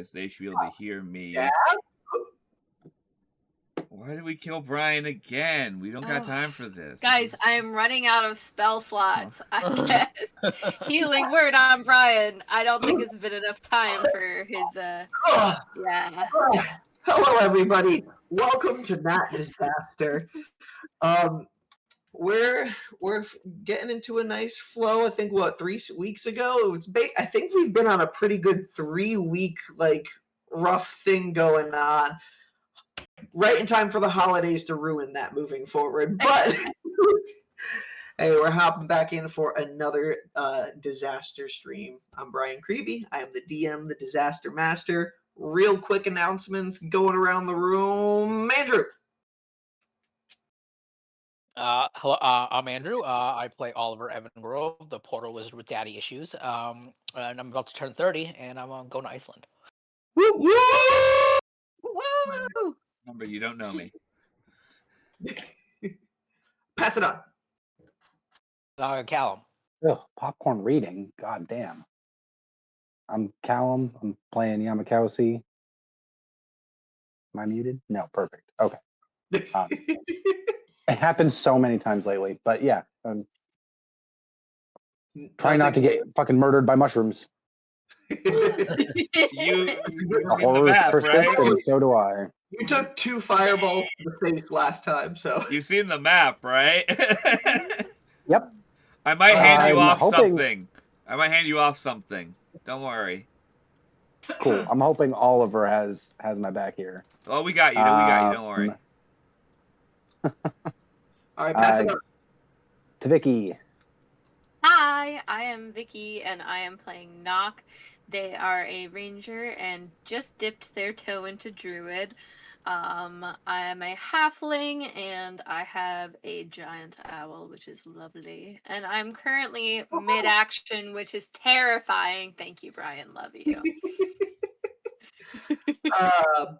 guys. They should be able to hear me. Yeah. Why did we kill Brian again? We don't got time for this. Guys, I am running out of spell slots. I guess. Healing word on Brian. I don't think it's been enough time for his yeah. Hello everybody. Welcome to That Disaster. We're getting into a nice flow. I think 3 weeks ago. I think we've been on a pretty good 3-week rough thing going on. Right in time for the holidays to ruin that moving forward. But hey, we're hopping back in for another disaster stream. I'm Brian Creevy. I am the DM, the Disaster Master. Real quick announcements going around the room. Andrew. Hello, I'm Andrew. I play Oliver Evan Grove, the portal wizard with daddy issues. And I'm about to turn 30, and I'm going to Iceland. Woo woo! Woo! Remember, you don't know me. Pass it on. Callum. Oh, popcorn reading. God damn. I'm Callum. I'm playing Llamakausi. Am I muted? No, perfect. Okay. It happens so many times lately, but yeah. Try not to get fucking murdered by mushrooms. You've The seen the map, persist, right? and so do I. You took 2 fireballs to the face last time, so. You've seen the map, right? Yep. I might hand you I'm off hoping- something. I might hand you off something. Don't worry. Cool. I'm hoping Oliver has my back here. Oh, we got you. We got you. Don't worry. All right, pass it on. To Vicky. Hi, I am Vicky, and I am playing Nock. They are a ranger and just dipped their toe into druid. I am a halfling, and I have a giant owl, which is lovely. And I'm currently mid-action, which is terrifying. Thank you, Brian. Love you.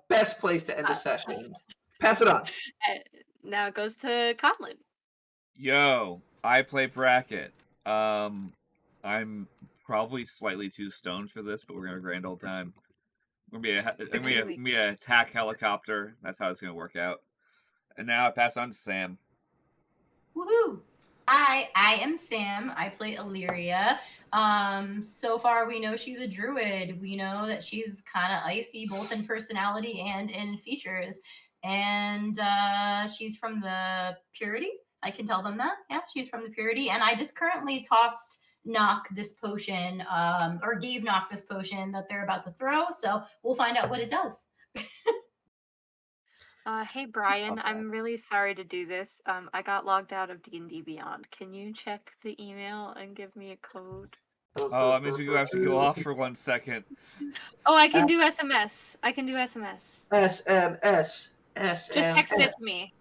Best place to end the session. Pass it on. Now it goes to Conlon. Yo, I play Bracket. I'm probably slightly too stoned for this, but we're gonna have a grand old time. We're gonna be a attack helicopter. That's how it's gonna work out. And now I pass on to Sam. Woohoo! Hi, I am Sam. I play Illyria. So far we know she's a druid. We know that she's kind of icy, both in personality and in features. And she's from the Purity. I can tell them that. Yeah, she's from the Purity. And I just currently tossed Nock this potion, or gave Nock this potion that they're about to throw. So we'll find out what it does. Hey Brian, I'm really sorry to do this. I got logged out of D&D Beyond. Can you check the email and give me a code? Oh, that means we have to go off for 1 second. Oh, I can do SMS. I can do SMS. SMS. Just text it to me.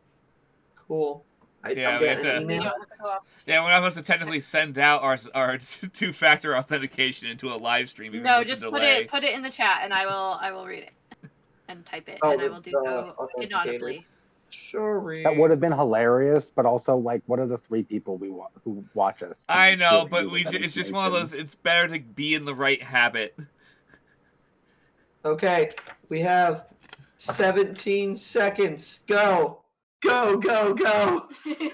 Cool. Yeah, we have to. Yeah, we're not supposed to technically send out our 2-factor authentication into a live stream. Even No, with just the put delay. it in the chat, and I will read it and type it, and I will do so inaudibly. Sorry. That would have been hilarious, but also, what are the 3 people who watch us? I know, but it's just one of those. It's better to be in the right habit. Okay, we have 17 seconds. Go. Go, go, go.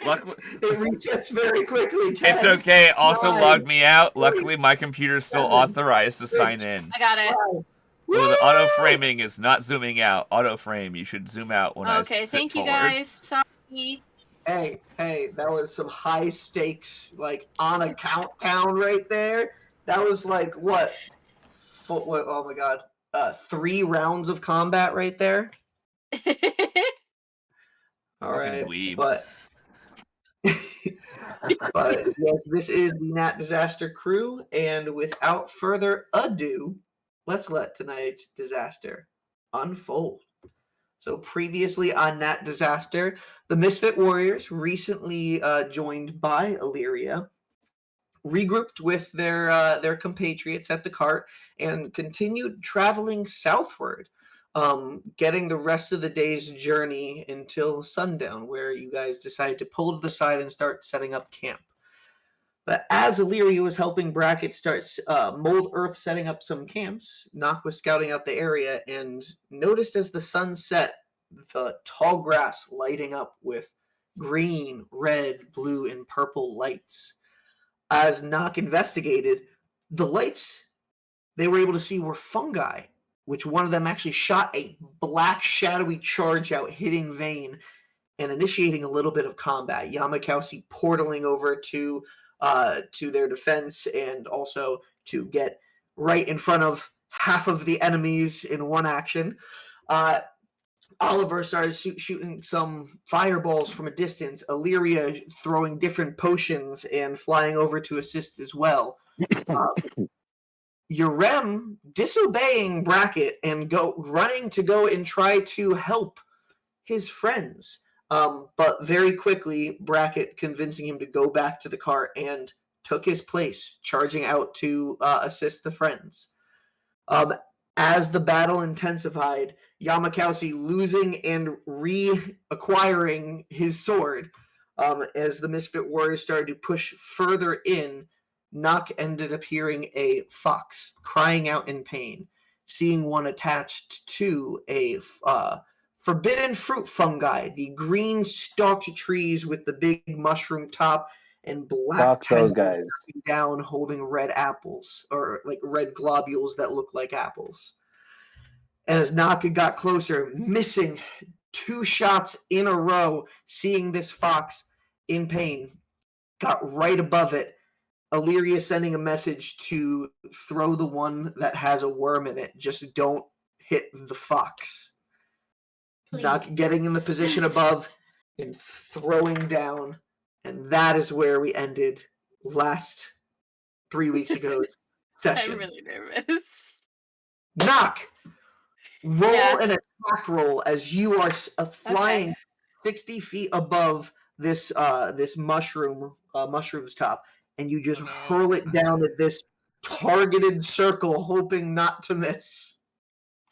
Luckily, it resets very quickly. 10, it's okay. Also 9, logged me out. Luckily, my computer's still 7, authorized to 6, sign in. I got it. So the auto framing is not zooming out. Auto frame, you should zoom out when I sit Okay, thank you forward. guys. Sorry. Hey, that was some high stakes, on a countdown right there. That was what? Oh my god. 3 rounds of combat right there. All right, but yes, this is the Nat Disaster crew, and without further ado, let's let tonight's disaster unfold. So previously on Nat Disaster, the Misfit Warriors, recently joined by Illyria, regrouped with their compatriots at the cart and continued traveling southward, getting the rest of the day's journey until sundown, where you guys decided to pull to the side and start setting up camp. But as Illyria was helping Brackett start Mold Earth setting up some camps, Nock was scouting out the area and noticed as the sun set, the tall grass lighting up with green, red, blue, and purple lights. As Nock investigated, the lights they were able to see were fungi, which one of them actually shot a black, shadowy charge out, hitting Vane and initiating a little bit of combat. Llamakausi portaling over to their defense and also to get right in front of half of the enemies in one action. Oliver started shooting some fireballs from a distance. Illyria throwing different potions and flying over to assist as well. Urem disobeying Brackett and running to go and try to help his friends. But very quickly, Brackett convincing him to go back to the car and took his place, charging out to assist the friends. As the battle intensified, Llamakausi losing and reacquiring his sword. As the Misfit Warriors started to push further in, Nock ended up hearing a fox crying out in pain, seeing one attached to a forbidden fruit fungi, the green stalked trees with the big mushroom top and black tendrils down holding red apples, or like red globules that look like apples. And as Nock got closer, missing 2 shots in a row, seeing this fox in pain, got right above it. Illyria sending a message to throw the one that has a worm in it. Just don't hit the fox. Please. Nock getting in the position above and throwing down. And that is where we ended last 3 weeks ago's session. I'm really nervous. Nock! Roll an attack roll as you are flying 60 feet above this mushroom's top, and you just hurl it down at this targeted circle, hoping not to miss.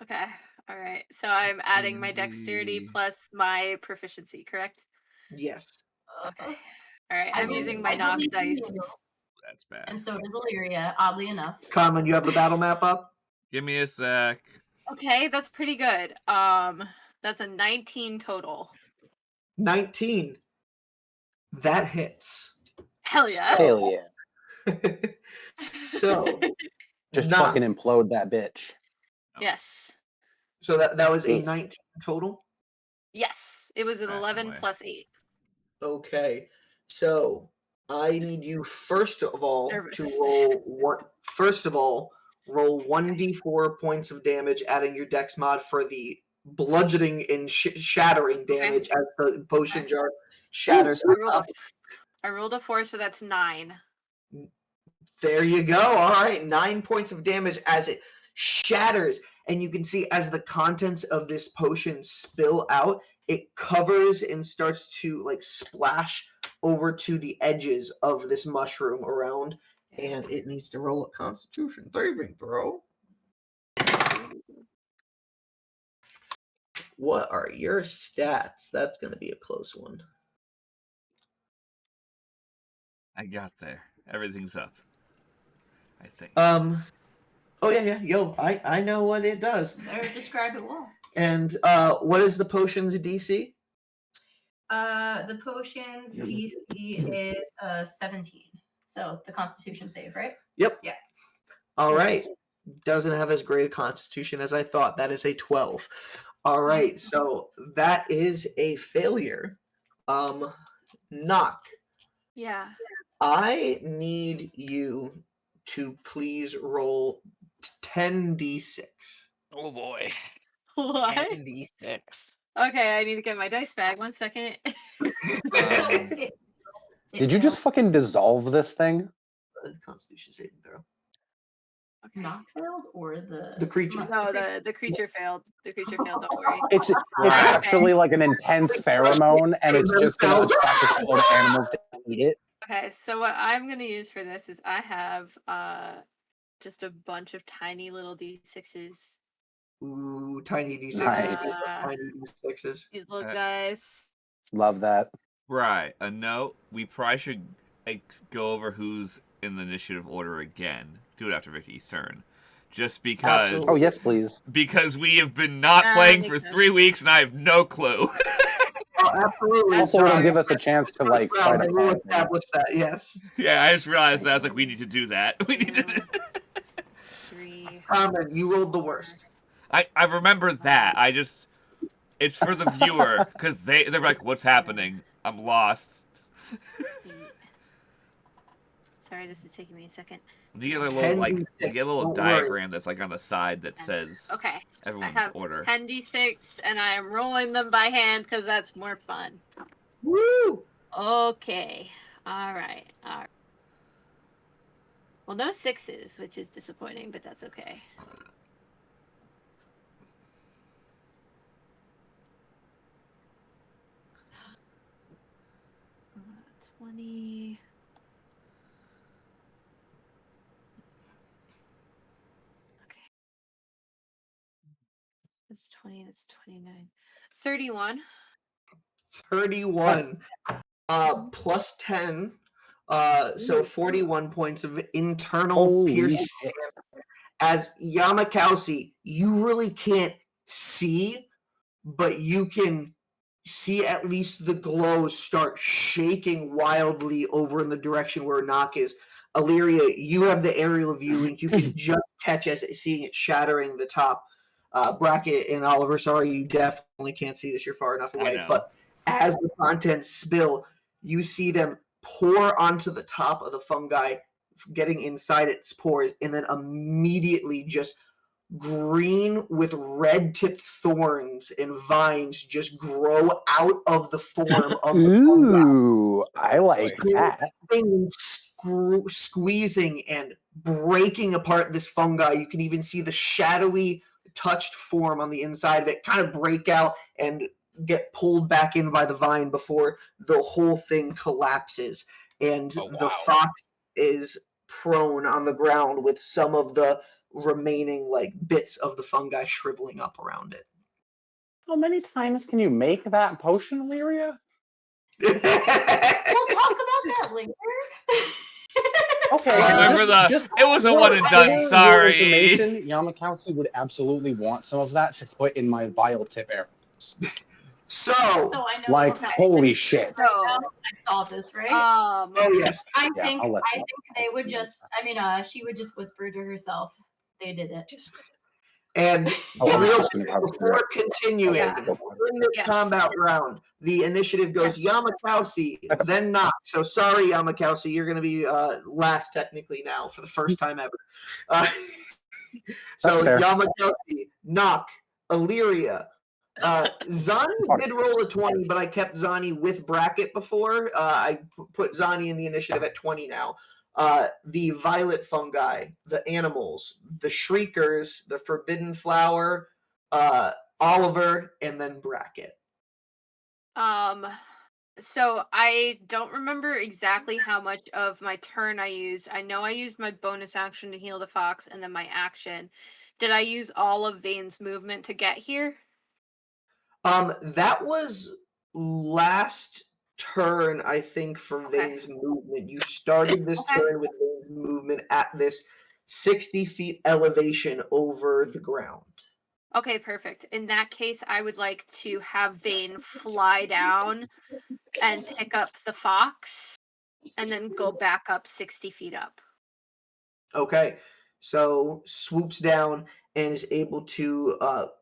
Okay. All right. So I'm adding my dexterity plus my proficiency, correct? Yes. Okay. All right. I'm using my Nock dice. That's bad. And so does Illyria, oddly enough. Conlon, you have the battle map up? Give me a sec. Okay, that's pretty good. That's a 19 total. 19. That hits. Hell yeah. Hell yeah. So just fucking implode that bitch. Yes. So that was a 19 total? Yes. It was an 11 plus 8. Okay. So I need you first of all to roll one. First of all, roll 1d4 points of damage, adding your dex mod for the bludgeoning and shattering damage as the potion jar shatters. I rolled a 4, so that's 9. There you go. All right, 9 points of damage as it shatters, and you can see as the contents of this potion spill out, it covers and starts to like splash over to the edges of this mushroom around, and it needs to roll a Constitution saving throw. What are your stats? That's going to be a close one. I got there. Everything's up, I think. Oh yeah. Yo, I know what it does. Better describe it well. And what is the potion's DC? The potion's DC is 17. So the Constitution save, right? Yep. Yeah. All right. Doesn't have as great a Constitution as I thought. That is a 12. All right. So that is a failure. Nock. Yeah. I need you to please roll 10d6. Oh boy. What? 10d6. Okay, I need to get my dice bag. 1 second. Did you just fucking dissolve this thing? Constitution saving throw. Okay. Nock failed or The creature. No, the creature failed. The creature failed. Don't worry. It's actually like an intense pheromone, and it's just gonna attract a couple of animals to eat it. Okay, so what I'm gonna use for this is I have just a bunch of tiny little d6s. Ooh, tiny d6s. Nice. Tiny d6s. These little guys. Love that. Right. A note. We probably should go over who's in the initiative order again. Do it after Vicky's turn. Just because. Absolutely. Oh, yes, please. Because we have been not playing for makes 3 weeks and I have no clue. Oh, absolutely. Also, it'll give us a chance to, like, Well, try to we'll plan things. establish that, yes. Yeah, I just realized that. I was like, we need to do that. We need to. 3. You rolled the worst. I remember that. It's for the viewer because they're like, what's happening? I'm lost. 8. Sorry, this is taking me a second. You get a little 10 like d6, you get a little don't worry. diagram that's like on the side that says Okay. I everyone's have order. 10d6, and I am rolling them by hand because that's more fun. Woo! Okay. All right. Well, no 6s, which is disappointing, but that's okay. Uh, 20. Okay. That's 20. That's 29. 31. 31. Plus 10. So 41 points of internal Holy piercing. shit. As Llamakausi, you really can't see, but you can see at least the glow start shaking wildly over in the direction where Nock is. Illyria, you have the aerial view and you can just catch as seeing it shattering the top bracket. And Oliver, sorry, you definitely can't see this. You're far enough I away. know. But as the contents spill, you see them pour onto the top of the fungi, getting inside its pores, and then immediately just green with red-tipped thorns and vines just grow out of the form of the fungi. Ooh, I like that. Squeezing and breaking apart this fungi. You can even see the shadowy touched form on the inside of it kind of break out and get pulled back in by the vine before the whole thing collapses. And the fox is prone on the ground with some of the remaining like bits of the fungi shriveling up around it. How many times can you make that potion, Illyria? We'll talk about that later. Okay, It was a for- one and for done. your Sorry. information, Llamakausi would absolutely want some of that to put in my vial tip arrows. So I know Like, it's not holy shit. right now. I saw this, right? oh yes, I Yeah, think I'll let I you think they would just. I mean, she would just whisper to herself. They did it. and Oh, I'm real just gonna have before to- continuing Yeah. in this Yes. combat round, the initiative goes Llamakausi, then Nock. So sorry, Llamakausi, you're going to be last technically now for the first time ever. So fair. Llamakausi, Nock, Illyria. Zani did roll a 20, but I kept Zani with bracket before. I put Zani in the initiative at 20 now. The violet fungi, the animals, the shriekers, the forbidden flower, Oliver, and then bracket. So I don't remember exactly how much of my turn I used. I know I used my bonus action to heal the fox and then my action. Did I use all of Vane's movement to get here? That was last turn, I think, for Okay. Vane's movement. You started this Okay. turn with Vane's movement at this 60 feet elevation over the ground. Okay, perfect. In that case, I would like to have Vane fly down and pick up the fox and then go back up 60 feet up. Okay, so swoops down and is able to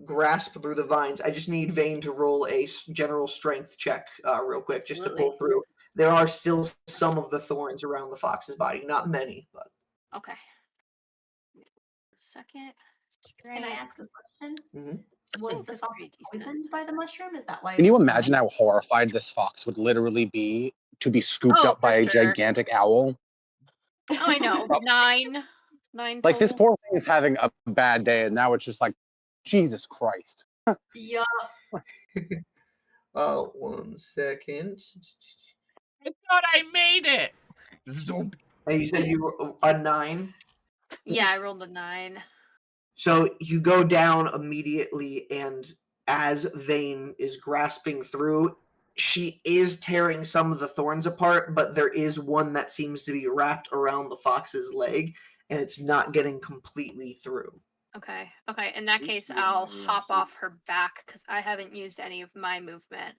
grasp through the vines. I just need Vane to roll a general strength check real quick just to pull through. There are still some of the thorns around the fox's body, not many, but Okay. Second. Can I ask a question? Mm-hmm. Was the fox poisoned by the mushroom? Is that why? Can you imagine how horrified this fox would literally be to be scooped up by a gigantic owl? Oh, I know. 9 Like, this total. poor thing is having a bad day, and now it's just like, Jesus Christ. Yeah. 1 second. I thought I made it. And you said you were a 9? Yeah, I rolled a 9. So you go down immediately, and as Vane is grasping through, she is tearing some of the thorns apart, but there is one that seems to be wrapped around the fox's leg, and it's not getting completely through. Okay. Okay. In that case, I'll hop off her back because I haven't used any of my movement.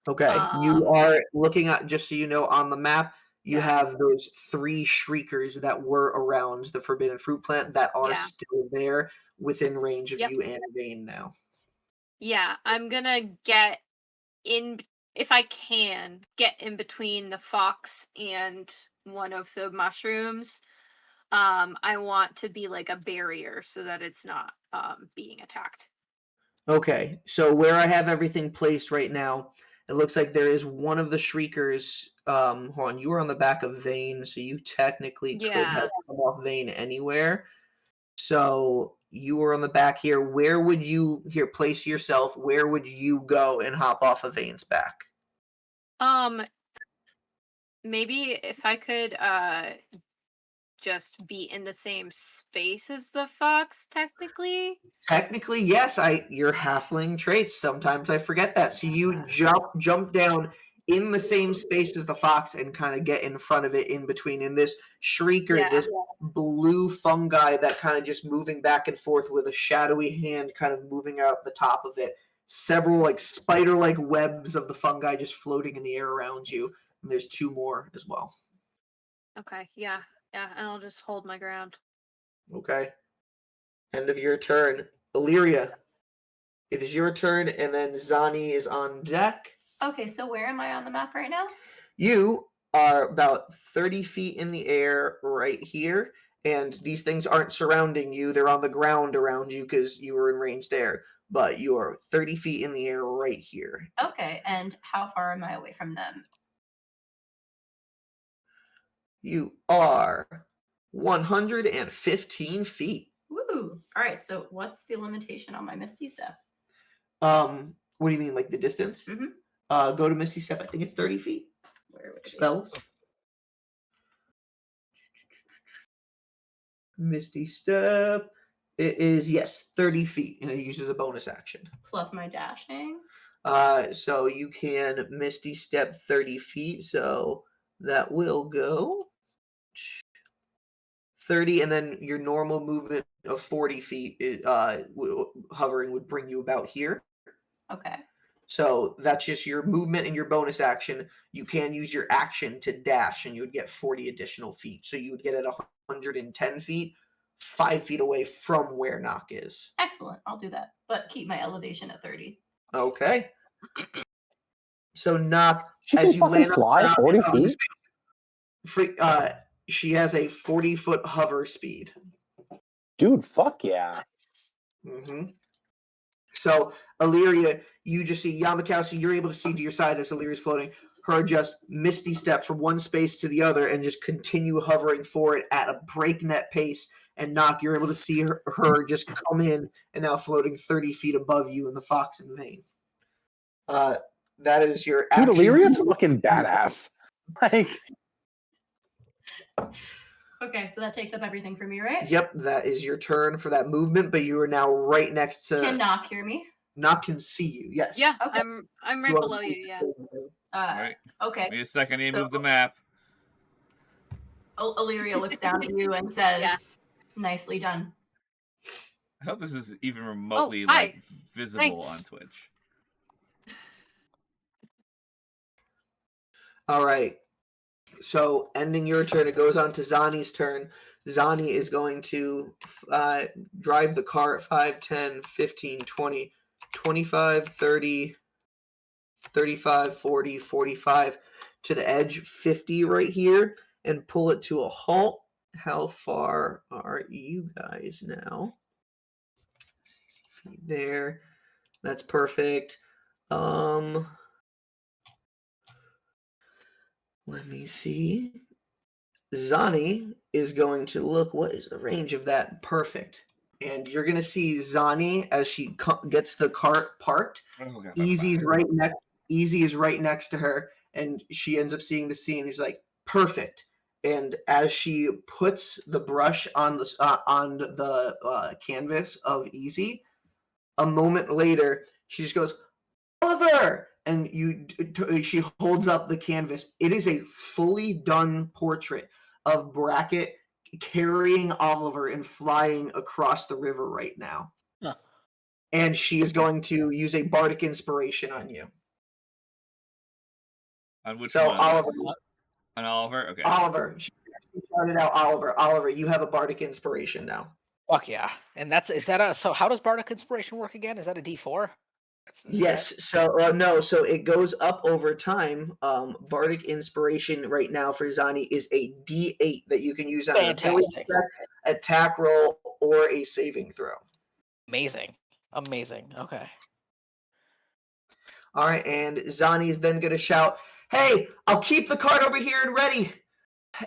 Okay, you are looking at, just so you know, on the map, you Yeah. have those 3 shriekers that were around the forbidden fruit plant that are Yeah. still there within range of Yep. you and Vane now. Yeah, I'm gonna get in, if I can, get in between the fox and one of the mushrooms. I want to be like a barrier so that it's not being attacked. Okay, so where I have everything placed right now, it looks like there is one of the shriekers. Hold on, you were on the back of Vane, so you technically could have Yeah. come off Vane anywhere. So you were on the back here. Where would you place yourself? Where would you go and hop off of Vane's back? Maybe if I could just be in the same space as the fox, technically. Technically, yes. Your halfling traits. Sometimes I forget that. So you jump down in the same space as the fox and kind of get in front of it in between. And this shrieker, Yeah. this blue fungi that kind of just moving back and forth with a shadowy hand kind of moving out the top of it. Several like spider-like webs of the fungi just floating in the air around you. And there's 2 more as well. Okay, yeah, and I'll just hold my ground. Okay. End of your turn. Illyria, it is your turn, and then Zani is on deck. Okay, so where am I on the map right now? You are about 30 feet in the air right here, and these things aren't surrounding you. They're on the ground around you because you were in range there, but you are 30 feet in the air right here. Okay, and how far am I away from them? You are 115 feet. Woo! All right, so what's the limitation on my Misty Step? What do you mean, like the distance? Mm-hmm. Go to Misty Step. I think it's 30 feet. Where would it be? Spells. Misty Step. It is, yes, 30 feet, and it uses a bonus action. Plus my dashing. So you can Misty Step 30 feet, so that will go 30, and then your normal movement of 40 feet, hovering would bring you about here. Okay. So that's just your movement and your bonus action. You can use your action to dash, and you would get 40 additional feet. So you would get at 110 feet, 5 feet away from where Nock is. Excellent. I'll do that, but keep my elevation at 30. Okay. So Nock, She can as you fucking land fly on 40 feet? she has a 40-foot hover speed. Dude, fuck yeah. Mm-hmm. So Illyria, you just see Llamakausi, you're able to see to your side as Illyria's floating. Her just Misty Step from one space to the other and just continue hovering for it at a breakneck pace. And Nock, you're able to see her just come in and now floating 30 feet above you in the fox and Vane. That is your action. Dude, Illyria's fucking badass. Like, Okay, so that takes up everything for me, right? Yep, that is your turn for that movement, but you are now right next to. Can Nock hear me? Nock can see you. Yes. Yeah, Okay. I'm right below you. Yeah. Right. Okay. Wait a second, I need to So- move the map. Illyria looks down at you and says, Yeah. "Nicely done." I hope this is even remotely hi. like visible Thanks. on Twitch. All right. So, ending your turn, it goes on to Zani's turn. Zani is going to drive the car at 5, 10, 15, 20, 25, 30, 35, 40, 45 to the edge, 50 right here, and pull it to a halt. How far are you guys now? There. That's perfect. Let me see. Zani is going to look. What is the range of that? Perfect. And you're going to see Zani as she gets the cart parked. Oh, God, Easy is right next to her, and she ends up seeing the scene. He's like, perfect. And as she puts the brush on the canvas of Easy, a moment later, she just goes, Oliver! and she holds up the canvas. It is a fully done portrait of Brackett carrying Oliver and flying across the river right now. Huh. And she is going to use a bardic inspiration on you. On which So one? Oliver, On Oliver? Okay. Oliver, she shouted out Oliver. Oliver, you have a bardic inspiration now. Fuck yeah. And so how does Bardic Inspiration work again? Is that a D4? Yes. So no. So it goes up over time. Bardic inspiration right now for Zani is a D8 that you can use on an ability Fantastic. check, attack roll, or a saving throw. Amazing. Okay. All right, and Zani is then going to shout, "Hey, I'll keep the cart over here and ready.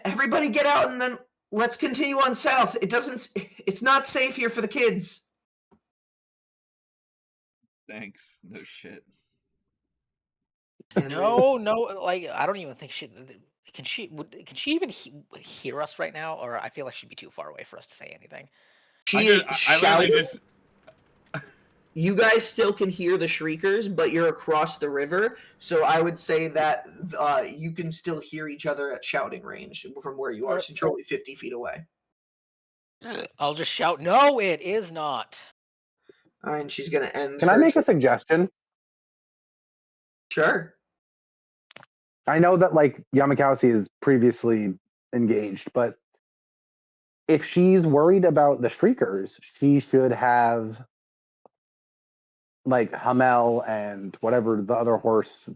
Everybody get out, and then let's continue on south. It's not safe here for the kids." Thanks. No shit. And No, like I don't even think can she even hear us right now, or I feel like she'd be too far away for us to say anything. she I literally just. You guys still can hear the shriekers, but you're across the river, so I would say that you can still hear each other at shouting range from where you are, since you're only 50 feet away. I'll just shout, "No, it is not." All right, and she's going to end. Can I make a suggestion? Sure. I know that like Llamakausi is previously engaged, but if she's worried about the Shriekers, she should have like Hamel and whatever the other horse.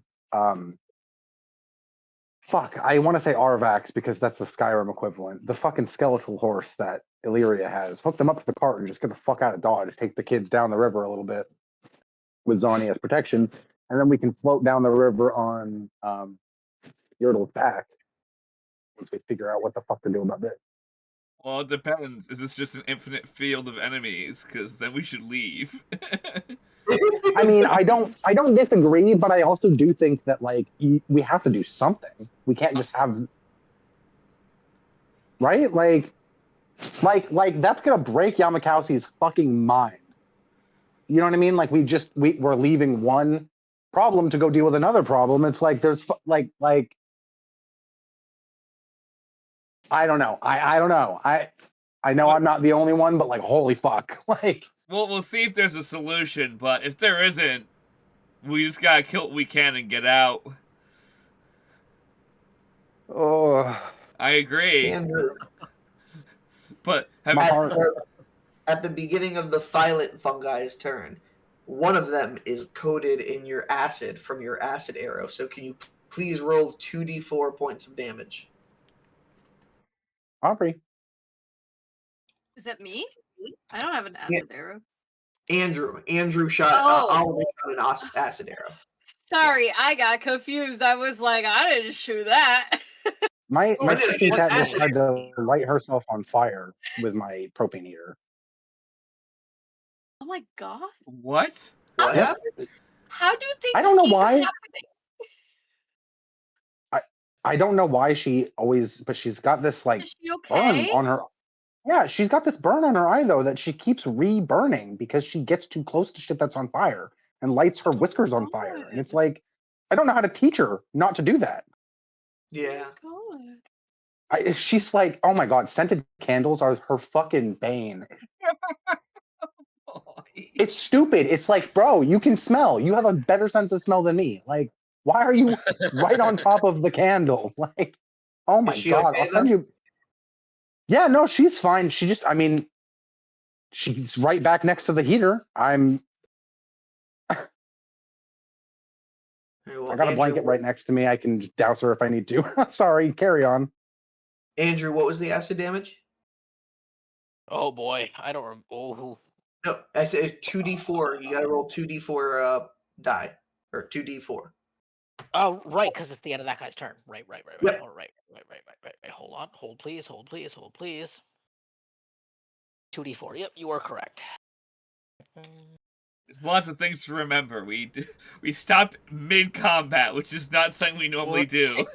Fuck, I want to say Arvax because that's the Skyrim equivalent. The fucking skeletal horse that Illyria has. Hook them up to the cart and just get the fuck out of Dodge. Take the kids down the river a little bit with Zani as protection, and then we can float down the river on Yertle's back once we figure out what the fuck to do about this. Well, it depends. Is this just an infinite field of enemies? Because then we should leave. I mean, I don't disagree, but I also do think that like we have to do something. We can't just have, right? Like that's gonna break Llamakausi's fucking mind. You know what I mean? Like we're leaving one problem to go deal with another problem. It's like there's like I don't know. I don't know. I know I'm not the only one, but like holy fuck, like. Well, we'll see if there's a solution, but if there isn't, we just gotta kill what we can and get out. Oh, I agree. Andrew, But at the beginning of the violet fungi's turn, one of them is coated in your acid from your acid arrow. So can you please roll 2d4 points of damage? Aubrey. Is it me? I don't have an acid arrow. Andrew shot. Oliver shot an acid arrow. Sorry, I got confused. I was like, I didn't shoot that. My kitchen cat just tried to light herself on fire with my propane heater. Oh my god! What? What happened? How do things? I don't know keep why. happening? I don't know why she always, but she's got this like Is she burn okay? on her. Yeah, she's got this burn on her eye though that she keeps re-burning because she gets too close to shit that's on fire and lights her whiskers on fire. And it's like, I don't know how to teach her not to do that. Yeah. Oh my god. She's like, oh my god, scented candles are her fucking bane. It's stupid. It's like, bro, you can smell. You have a better sense of smell than me. Like, why are you right on top of the candle? Like, oh my god, okay, I'll send you. Yeah, no, she's fine. She just, I mean, she's right back next to the heater. I got a blanket right next to me. I can just douse her if I need to. Sorry, carry on. Andrew, what was the acid damage? Oh boy, I don't remember. Oh. No, I said 2d4. You gotta roll 2d4 die. Or 2d4. Oh, right, because it's the end of that guy's turn. Right. Yep. Oh, right. Hold on. Hold please. 2d4. Yep, you are correct. There's lots of things to remember. We stopped mid-combat, which is not something we normally do.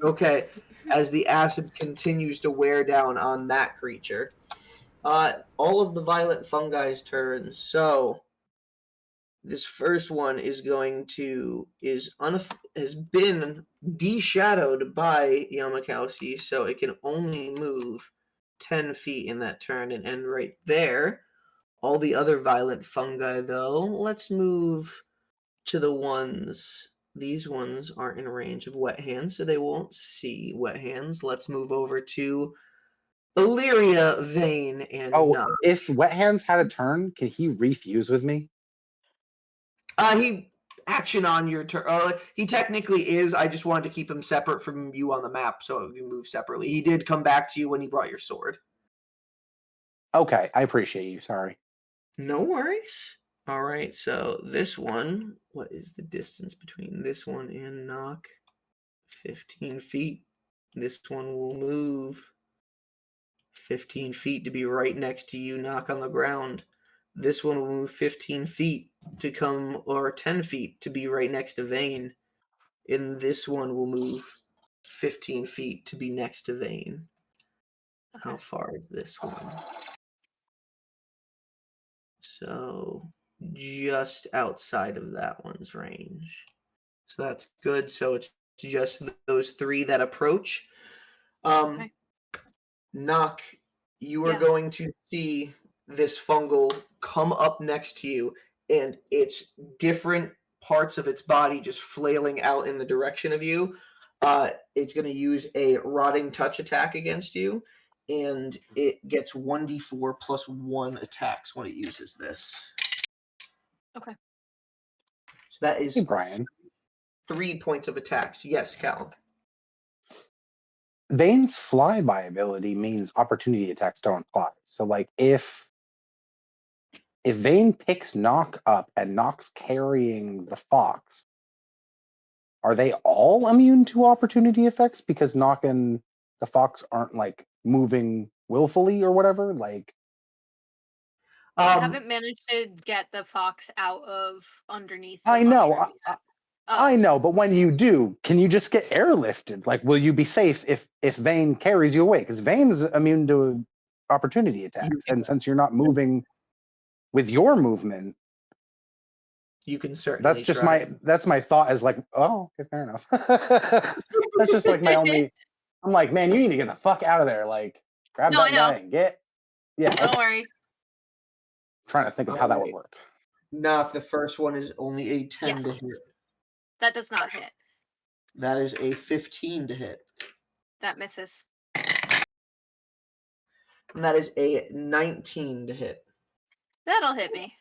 Okay, as the acid continues to wear down on that creature, all of the violent fungi's turns. So This first one has been de-shadowed by Llamakausi, so it can only move 10 feet in that turn and end right there. All the other violent fungi, though, let's move to the ones. These ones aren't in range of wet hands, so they won't see wet hands. Let's move over to Illyria, Vane, and Nock. If Wet Hands had a turn, can he refuse with me? He action on your turn. He technically is. I just wanted to keep him separate from you on the map, so you move separately. He did come back to you when he brought your sword. Okay, I appreciate you. Sorry. No worries. All right, so this one, what is the distance between this one and Nock? 15 feet. This one will move 15 feet to be right next to you, Nock on the ground. This one will move 15 feet to come, or 10 feet to be right next to Vane. And this one will move 15 feet to be next to Vane. Okay. How far is this one? So just outside of that one's range. So that's good. So it's just those three that approach. Okay. Nock, you are Yeah. going to see this fungal come up next to you, and its different parts of its body just flailing out in the direction of you. It's going to use a rotting touch attack against you, and it gets 1d4 plus 1 attacks when it uses this. Okay. So that is Hey, Brian. 3 points of attacks. Yes, Cal. Vane's flyby ability means opportunity attacks don't apply. So, like, if Vane picks Nock up and Nock's carrying the fox, are they all immune to opportunity effects because Nock and the fox aren't like moving willfully or whatever? Like, I haven't managed to get the fox out of underneath the I know, mushroom yet. I know, but when you do, can you just get airlifted? Like, will you be safe if Vane carries you away? Because Vane's immune to opportunity attacks, and since you're not moving with your movement, you can certainly that's my thought. Is like, oh, okay, fair enough. That's just like my only. I'm like, man, you need to get the fuck out of there. Like, grab No, I that know. guy and get. Yeah, Don't okay. worry. Trying to think of how that would work. Nock, the first one is only a 10 to Yes. hit. That does not hit. That is a 15 to hit. That misses. And that is a 19 to hit. That'll hit me.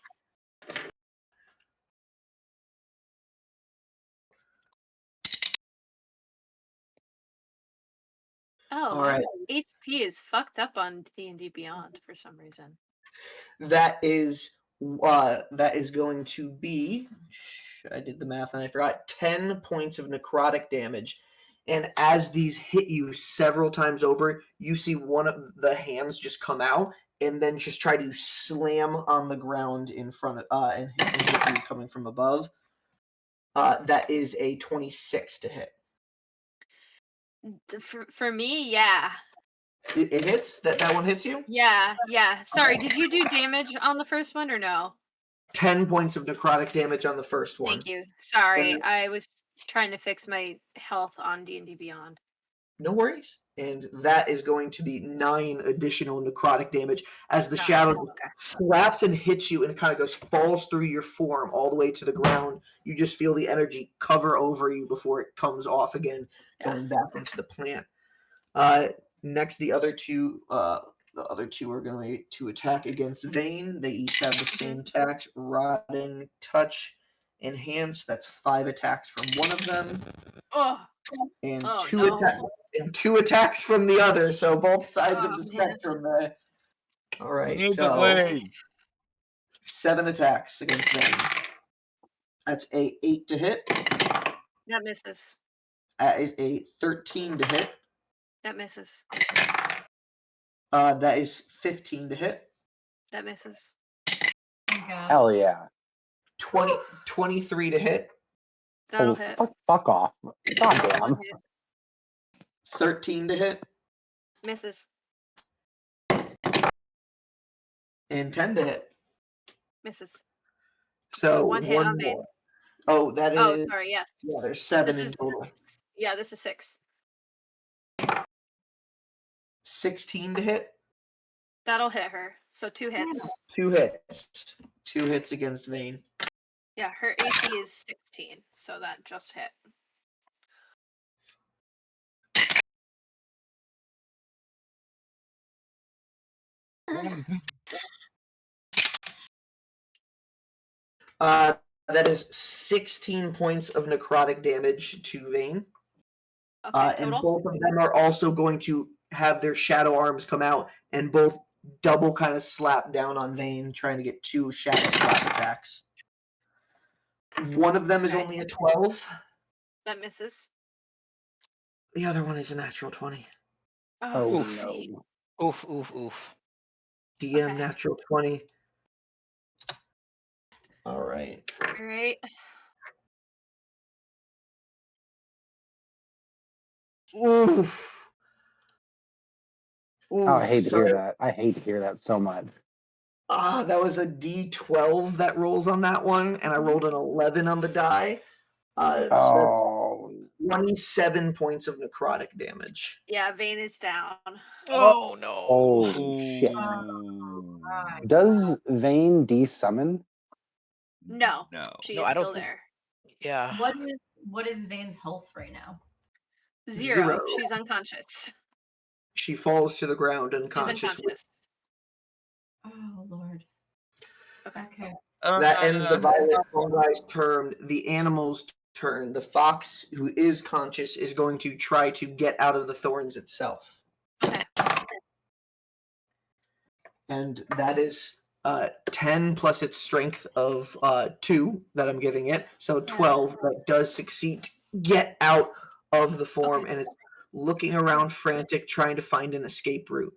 Oh, All my right. HP is fucked up on D&D Beyond for some reason. That is going to be, I did the math and I forgot, 10 points of necrotic damage. And as these hit you several times over, you see one of the hands just come out and then just try to slam on the ground in front of and hit you coming from above. That is a 26 to hit. For me, yeah. It hits? That one hits you? Yeah. Sorry, did you do damage on the first one or no? 10 points of necrotic damage on the first one. Thank you. Sorry, I was trying to fix my health on D&D Beyond. No worries. And that is going to be 9 additional necrotic damage as the shadow slaps and hits you, and it kind of falls through your form all the way to the ground. You just feel the energy cover over you before it comes off again, going back into the plant. Next, the other two are going to attack against Vane. They each have the same attacks: Rotting, Touch, Enhance. That's 5 attacks from one of them. And two attacks from the other, so both sides of the spectrum there. All right, so 7 attacks against Vane. That's a 8 to hit. That misses. That is a 13 to hit. That misses. That is 15 to hit. That misses. Hell yeah. 23 to hit. That'll hit. Fuck off. God damn. 13 to hit. Misses. And 10 to hit. Misses. So one hit on Vane. more. Oh, that is. Oh, sorry. Yes. Yeah, there's 7 This in is total. yeah. This is 6. 16 to hit. That'll hit her. So 2 hits. 2 hits. 2 hits against Vane. Yeah, her AC is 16, so that just hit. That is 16 points of necrotic damage to Vane. Okay, And total. both of them are also going to have their shadow arms come out and both double kind of slap down on Vane, trying to get 2 shadow slap attacks. One of them is Okay. only a 12. That misses. The other one is a natural 20. Oh, Sweet. no. Oof, oof, oof. DM Okay. natural 20. All right. All right. Oof. Oh, I hate to sorry. hear that. I hate to hear that so much. That was a D12 that rolls on that one, and I rolled an 11 on the die. So that's Oh, 27 points of necrotic damage. Yeah, Vane is down. Oh no. holy shit. Ooh. Does Vane desummon? No, No. she No, is I don't still think- there. Yeah. What is Vane's health right now? 0. 0. She's unconscious. She falls to the ground She's unconscious. unconscious. Oh Lord. Okay. Okay. That ends the violet fungi's turn. The animal's turn. The fox, who is conscious, is going to try to get out of the thorns itself. Okay. And that is 10 plus its strength of 2 that I'm giving it. So 12 that does succeed. Get out of the form, Okay. and it's looking around frantic, trying to find an escape route.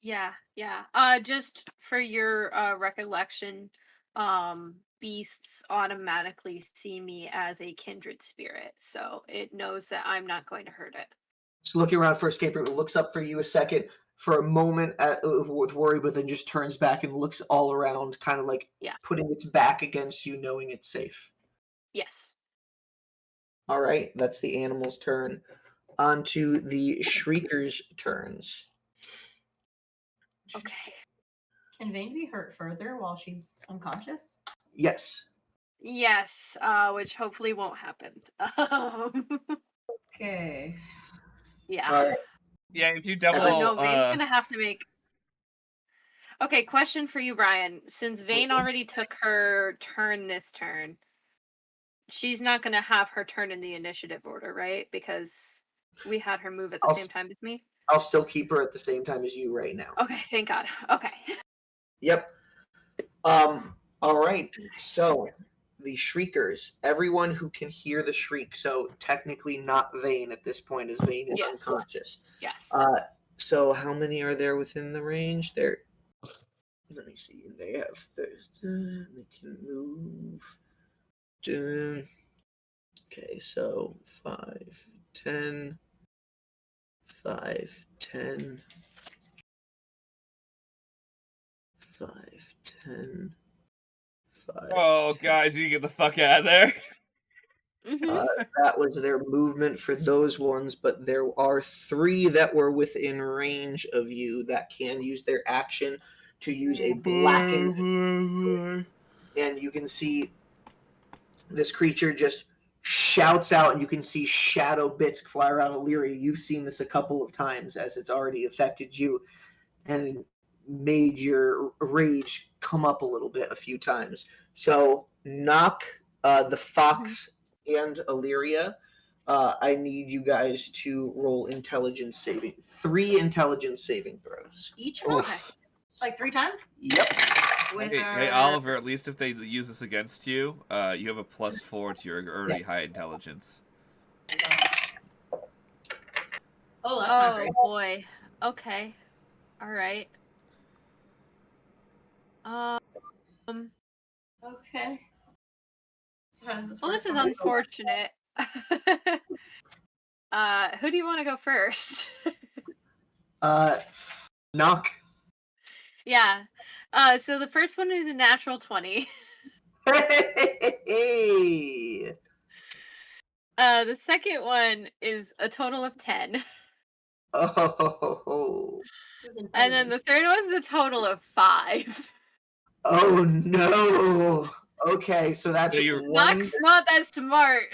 Yeah, yeah. Just for your recollection, beasts automatically see me as a kindred spirit, so it knows that I'm not going to hurt it. It's looking around for escape route. It looks up for you a second for a moment with worry, but then just turns back and looks all around, kind of like putting its back against you, knowing it's safe. Yes. All right, that's the animal's turn. On to the Shrieker's turns. Okay. Can Vane be hurt further while she's unconscious? Yes. Yes, which hopefully won't happen. Okay. Yeah. All right. Yeah, if you double. Oh no, Vane's gonna have to make. Okay, question for you, Brian. Since Vane already took her turn this turn, she's not gonna have her turn in the initiative order, right? Because we had her move at the same time as me. I'll still keep her at the same time as you right now. Okay, thank God. Okay. Yep. All right. So the Shriekers, everyone who can hear the shriek. So technically not Vane at this point, as Vane is Yes. unconscious. Yes. So how many are there within the range? There. Let me see. They have Thursday. They can move. Okay, so 5, 10, 5, 10, 5, 10, 5. Oh, 10. guys, you get the fuck out of there. That was their movement for those ones, but there are 3 that were within range of you that can use their action to use a blackened. And you can see this creature just shouts out, and you can see shadow bits fly around Illyria. You've seen this a couple of times as it's already affected you and made your rage come up a little bit a few times. So Nock, the fox, and Illyria, I need you guys to roll intelligence saving. 3 intelligence saving throws. Each of us? Like 3 times? Yep. With Hey, Oliver, at least if they use this against you, you have a +4 to your already high intelligence. Oh, that's not great. Boy. Okay. All right. Okay. So how does this Well, work? this is unfortunate. Who do you want to go first? Nock. Yeah. So the first one is a natural 20. Hey! The second one is a total of 10. Oh. And then the third one's a total of 5. Oh no. Okay, so that's So you're- one. Nock's not that smart.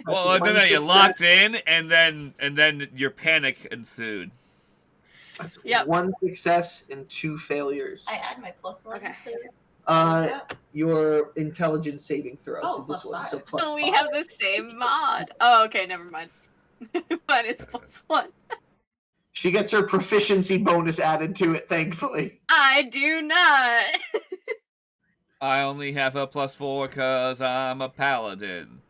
Well, one then you success. locked in, and then your panic ensued. That's Yep. 1 success and 2 failures. I add my +1 Okay. to Your intelligence saving throw. Oh, so this plus one, so 5. plus We 5. have the same mod. Oh, okay, never mind. Mine is +1. She gets her proficiency bonus added to it, thankfully. I do not. I only have a +4 because I'm a paladin.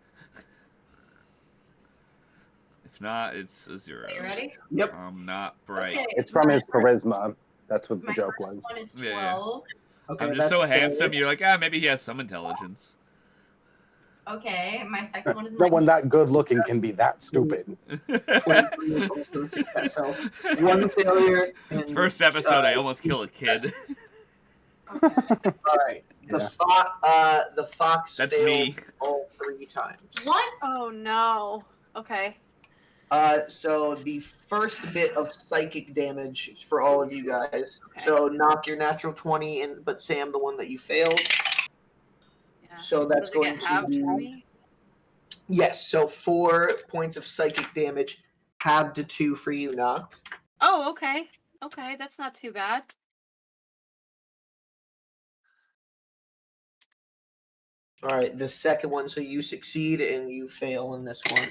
If not, it's a 0. Are you ready? Yep. I'm not bright. Okay. It's from his charisma. That's what the My joke first was. one is Yeah. 12. Okay, I'm just that's so fair. handsome. You're like, maybe he has some intelligence. Okay, my second one is No one 19. that good looking can be that stupid. 23 is also a success. So 1 failure. And, First episode, I almost kill a kid. Okay. All right. The fox That's failed me. all 3 times. What? Oh no. Okay. So the first bit of psychic damage is for all of you guys. Okay. So knock your natural 20, but Sam, the one that you failed. Yeah. So that's Does it going get to halved be for me? yes. So 4 points of psychic damage, halved to 2 for you, knock. Oh, okay. Okay, that's not too bad. All right, the second one. So you succeed and you fail in this one.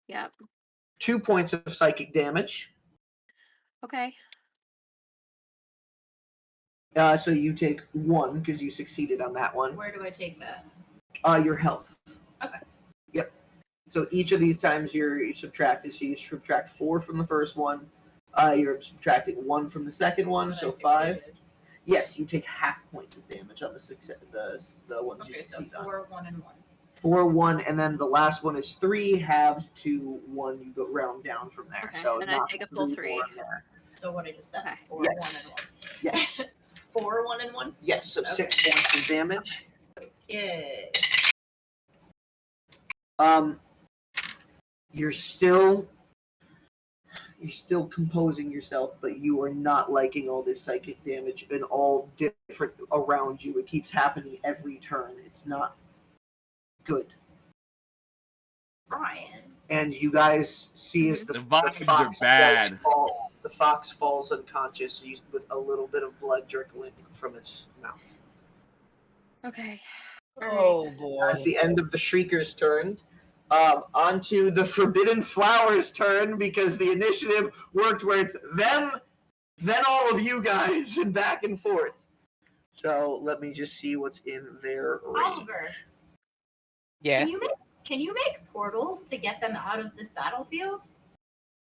Yep. 2 points of psychic damage. Okay. So you take 1 because you succeeded on that one. Where do I take that? Your health. Okay. Yep. So each of these times you subtract it. So you subtract 4 from the first one. You're subtracting 1 from the second one, But I so 5. succeeded. Yes, you take half points of damage on the ones you Okay, so succeed on. 4, 1, and 1. 4, 1, and then the last one is 3 halved to 1. You go round down from there. Okay, So and I knock take a full 3 3. more in there. So what I just said. Okay. 4, Yes. 1, and 1. Yes. 4, 1, and 1? Yes. So 6 points of damage. Okay. You're still composing yourself, but you are not liking all this psychic damage and all different around you. It keeps happening every turn. It's not good. Brian. And you guys see as The vibes are fox bad. does fall, the fox falls unconscious with a little bit of blood trickling from its mouth. Okay. Oh That's boy. the end of the Shrieker's turn. Onto the Forbidden Flowers' turn, because the initiative worked where it's them, then all of you guys, and back and forth. So let me just see what's in their range. Oliver, Yeah, can you make portals to get them out of this battlefield?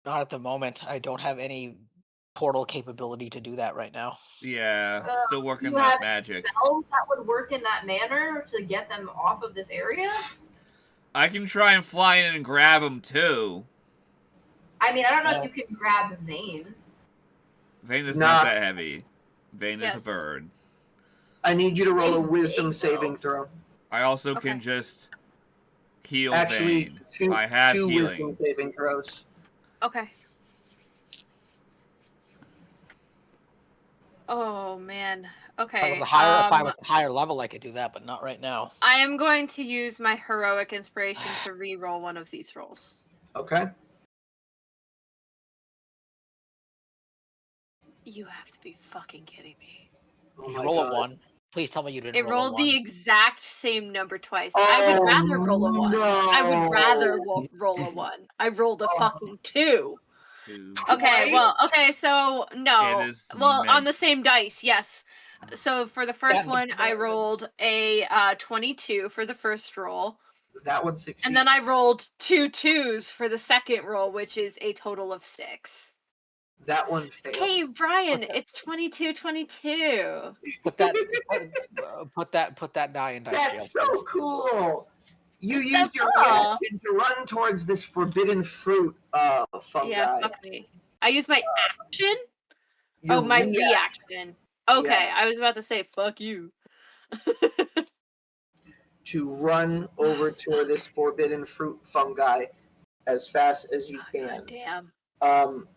not at the moment. I don't have any portal capability to do that right now. Yeah, still working you that have magic. Spells that would work in that manner to get them off of this area? I can try and fly in and grab him too. I mean, I don't know if you can grab Vane. Vane is Nah. not that heavy. Vane Yes. is a bird. I need you to roll a He's wisdom big, saving though. throw. I also Okay. can just heal Actually, Vane. I have two healing. wisdom saving throws. Okay. Oh man. If I Okay. was a higher, if I was a higher level, I could do that, but not right now. I am going to use my heroic inspiration to re-roll one of these rolls. Okay. You have to be fucking kidding me. Oh You my roll God. a 1. Please tell me you didn't It roll a rolled 1. the exact same number twice. I would rather roll a 1. I would rather roll a 1. I rolled a fucking 2. Okay, well, okay, so no. It is Well, on meant- the same dice, yes. So for the first one, I rolled a 22 for the first roll. That one succeeded. And then I rolled 2 2s for the second roll, which is a total of 6. That one failed. Hey, Brian, it's 22. Put that, put that die in dice jail. That's so cool. You It's so used your cool. reaction to run towards this forbidden fruit fungi. Yeah, fuck me. I used my action? Your Oh, my reaction. reaction. Okay, Yeah. I was about to say, fuck you. to run over to this forbidden fruit fungi as fast as you can. God damn.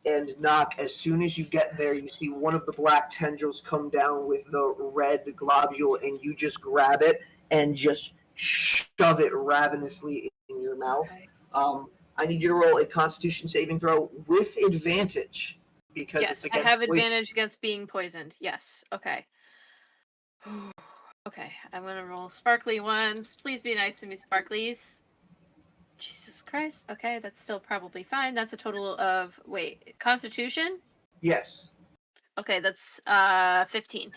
And Nock, as soon as you get there, you see one of the black tendrils come down with the red globule, and you just grab it and just shove it ravenously in your mouth. Okay. I need you to roll a Constitution saving throw with advantage because Yes, it's I against have poison. advantage against being poisoned. Yes. Okay. Okay, I'm gonna roll sparkly ones. Please be nice to me, sparklies. Jesus Christ. Okay, that's still probably fine. That's a total of Constitution? Yes. Okay, that's 15.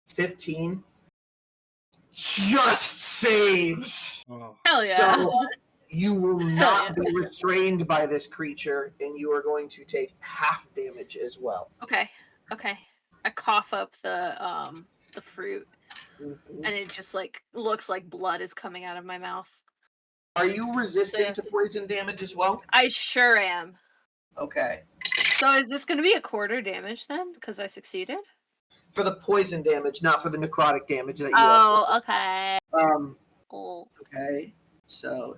15 just saves. Oh. Hell yeah. So you will Hell not be restrained by this creature, and you are going to take half damage as well. Okay. I cough up the fruit, Mhm. and it just like looks like blood is coming out of my mouth. Are you resistant to poison damage as well? I sure am. Okay. So is this gonna be a quarter damage then? Because I succeeded? For the poison damage, not for the necrotic damage that you Oh, okay. Cool. Okay. So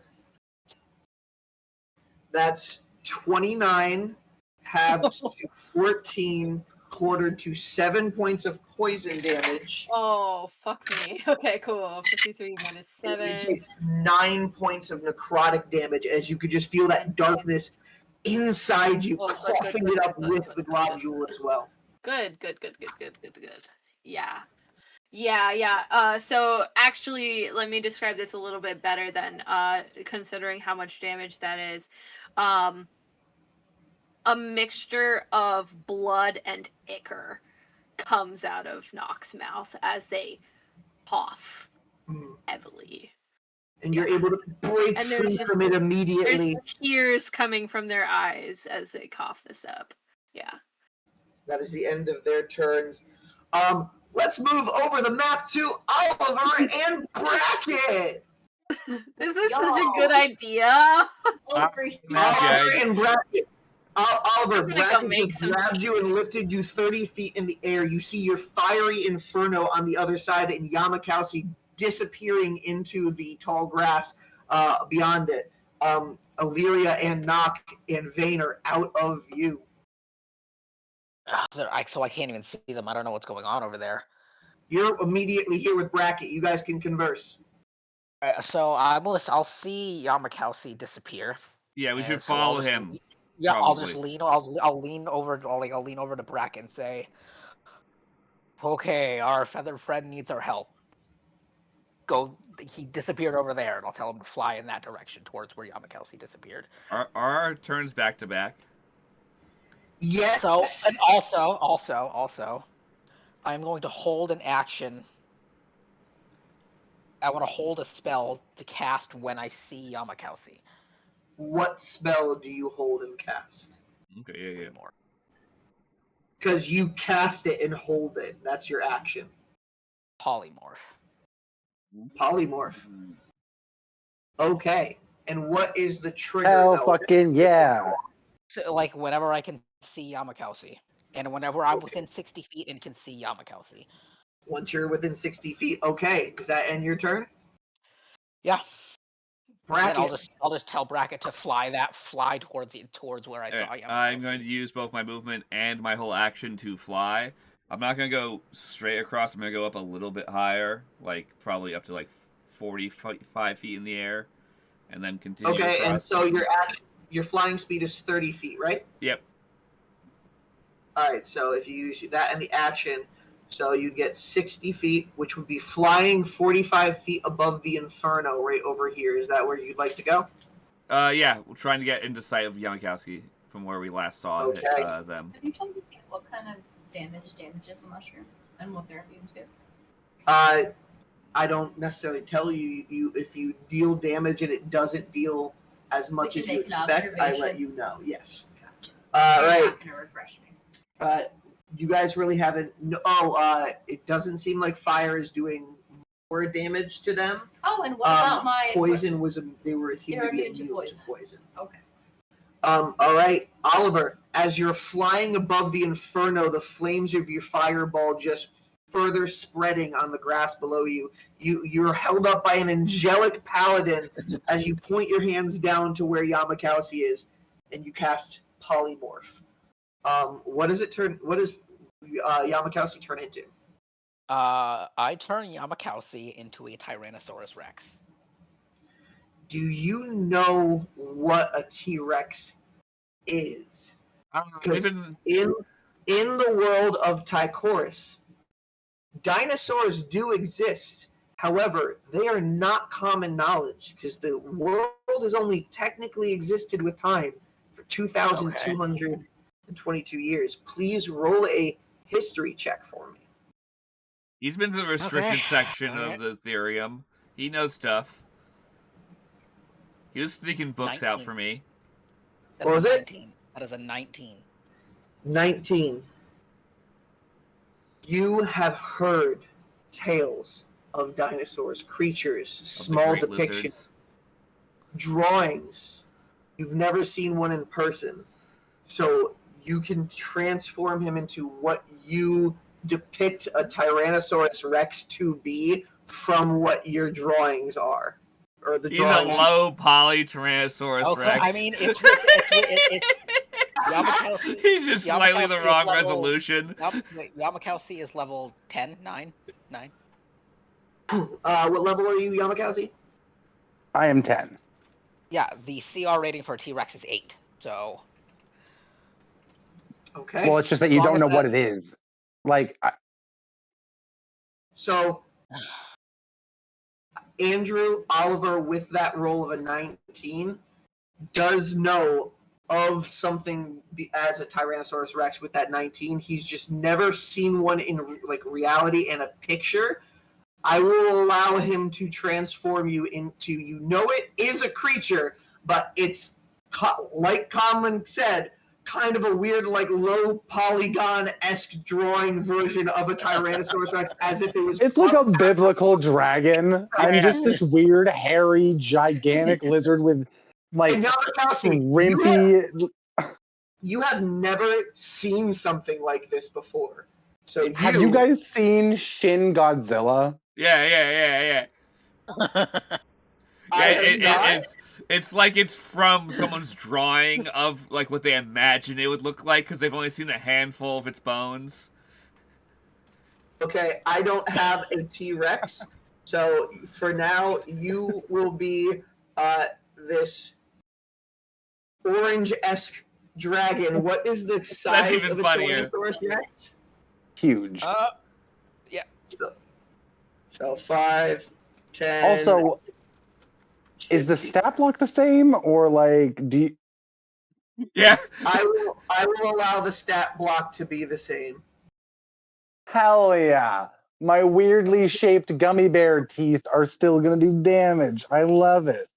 that's 29 halved to 14, quartered to 7 points of poison damage. Oh, fuck me. Okay, cool. 53 minus And 7. you take 9 points of necrotic damage as you could just feel that darkness inside you, Oh, good, coughing good, it good, up good, with good, the good, globule as well. Good. Yeah. So actually, let me describe this a little bit better than considering how much damage that is. A mixture of blood and ichor comes out of Nock's mouth as they cough heavily. And you're able to break And free from it immediately. There's tears coming from their eyes as they cough this up. Yeah. That is the end of their turns. Let's move over the map to Oliver and Bracket. This is such a good idea. Over here. Oliver and Bracket. Oliver, I'm gonna go Bracket make just some grabbed you and lifted you 30 feet in the air. You see your fiery inferno on the other side, and Llamakausi disappearing into the tall grass beyond it. Illyria and Nock and Vane are out of view. So I can't even see them. I don't know what's going on over there. You're immediately here with Bracket. You guys can converse. So I'll see Llamakausi disappear. Yeah, we should and so I'll follow just him. Yeah, I'll probably. just lean. I'll lean over. I'll lean over to Bracket and say, "Okay, our feathered friend needs our help. Go." He disappeared over there, and I'll tell him to fly in that direction towards where Llamakausi disappeared. Are our turns back to back? Yes. So, and also, I'm going to hold an action. I want to hold a spell to cast when I see Llamakausi. What spell do you hold and cast? Okay, yeah. More. Because you cast it and hold it. That's your action. Polymorph. Polymorph. Okay. And what is the trigger? Hell though? fucking yeah. So, like whenever I can see Llamakausi, and whenever I'm within 60 feet and can see Llamakausi. Once you're within 60 feet. Okay. Does that end your turn? Yeah. Bracket. And I'll just tell Bracket to fly towards where I saw Llamakausi. I'm going to use both my movement and my whole action to fly. I'm not going to go straight across. I'm going to go up a little bit higher, like probably up to like 45 feet in the air, and then continue Okay, across. and so your flying speed is 30 feet, right? Yep. All right, so if you use that in the action, so you get 60 feet, which would be flying 45 feet above the Inferno right over here. Is that where you'd like to go? Yeah, we're trying to get into sight of Llamakausi from where we last saw Okay. them. Have you told me what kind of damages the mushrooms and what they're immune to? I don't necessarily tell you if you deal damage and it doesn't deal as much as you expect. I let you know. Yes. Gotcha. Right. You're not gonna refresh me. You guys really haven't. It doesn't seem like fire is doing more damage to them. Oh, and what about my poison? They were They're immune immune to poison. Okay. All right, Oliver. As you're flying above the Inferno, the flames of your fireball just further spreading on the grass below you. You're held up by an angelic paladin as you point your hands down to where Llamakausi is, and you cast Polymorph. What does Llamakausi turn into? I turn Llamakausi into a Tyrannosaurus Rex. Do you know what a T-Rex is? I don't know. Because Even in the world of Tychorus, dinosaurs do exist. However, they are not common knowledge because the world has only technically existed with time for 2,222 years. Please roll a history check for me. he's been to the restricted Okay. section All of the Ethereum. He knows stuff. He was sneaking books out 19. for me. That What is was a it? 19. That is a 19. 19. You have heard tales of dinosaurs, creatures, Of the small great depictions, lizards. drawings. You've never seen one in person. So you can transform him into what you depict a Tyrannosaurus Rex to be from what your drawings are. Or the He's a drawings. low poly Tyrannosaurus Okay. Rex. I mean, it's Llamakausi. He's just slightly the Llamakausi is wrong level- resolution. Llamakausi is level 10, 9. What level are you, Llamakausi? I am 10. Yeah, the CR rating for a T-Rex is 8. So Okay. Well, it's just that As you long don't as know what that- it is. Like, So Andrew Oliver, with that roll of a 19, does know of something as a Tyrannosaurus Rex with that 19. He's just never seen one in like reality and a picture. I will allow him to transform you into, you know, it is a creature, but it's like Conlon said, kind of a weird, like low polygon-esque drawing version of a Tyrannosaurus Rex, as if it was. it's like a biblical dragon. I'm Yeah. just this weird, hairy, gigantic lizard with like And Llamakausi, rimpy. you have never seen something like this before. So Have you guys seen Shin Godzilla? Yeah. I Yeah, have not. it's like it's from someone's drawing of like what they imagine it would look like because they've only seen a handful of its bones. Okay, I don't have a T-Rex, so for now you will be this orange-esque dragon. What is the size even of a funnier. Tyrannosaurus Rex? Huge. So 5, 10. Also, is the 50. stat block the same, or like do you? Yeah. I will allow the stat block to be the same. Hell yeah! My weirdly shaped gummy bear teeth are still gonna do damage. I love it.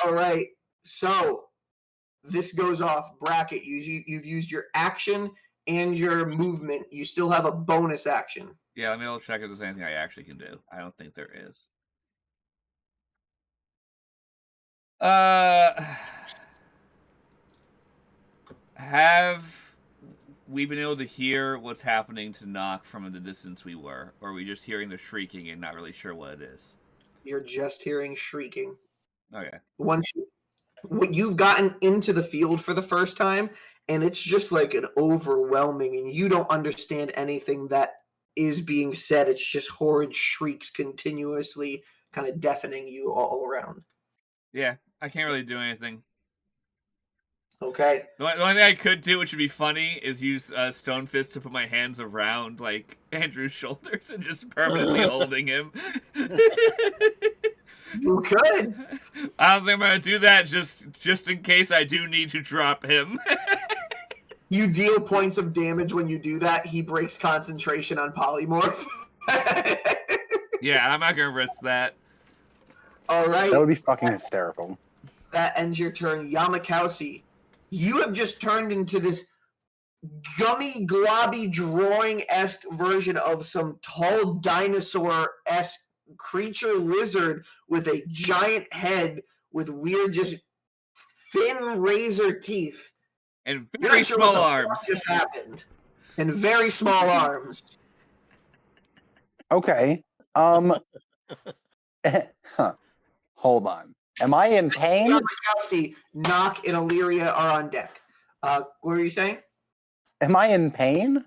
All right, so this goes off bracket. You've used your action and your movement. You still have a bonus action. Yeah, let me double check if there's anything I actually can do. I don't think there is. Have we been able to hear what's happening to Nock from the distance we were? Or are we just hearing the shrieking and not really sure what it is? You're just hearing shrieking. Okay. You've gotten into the field for the first time, and it's just like an overwhelming, and you don't understand anything that is being said. It's just horrid shrieks continuously, kind of deafening you all around. Yeah, I can't really do anything. Okay. The only thing I could do, which would be funny, is use Stone Fist to put my hands around like Andrew's shoulders and just permanently holding him. You could. I don't think I'm gonna do that just in case I do need to drop him. You deal points of damage when you do that. He breaks concentration on polymorph. Yeah, I'm not gonna risk that. All right. That would be fucking hysterical. That ends your turn. Llamakausi, you have just turned into this gummy, globby, drawing-esque version of some tall dinosaur-esque creature lizard with a giant head with weird, just thin razor teeth. And You're very not sure small what the fuck arms. just happened. and very small arms. Okay. Huh. Hold on. Am I in pain? Llamakausi, Nock and Illyria are on deck. What were you saying? Am I in pain?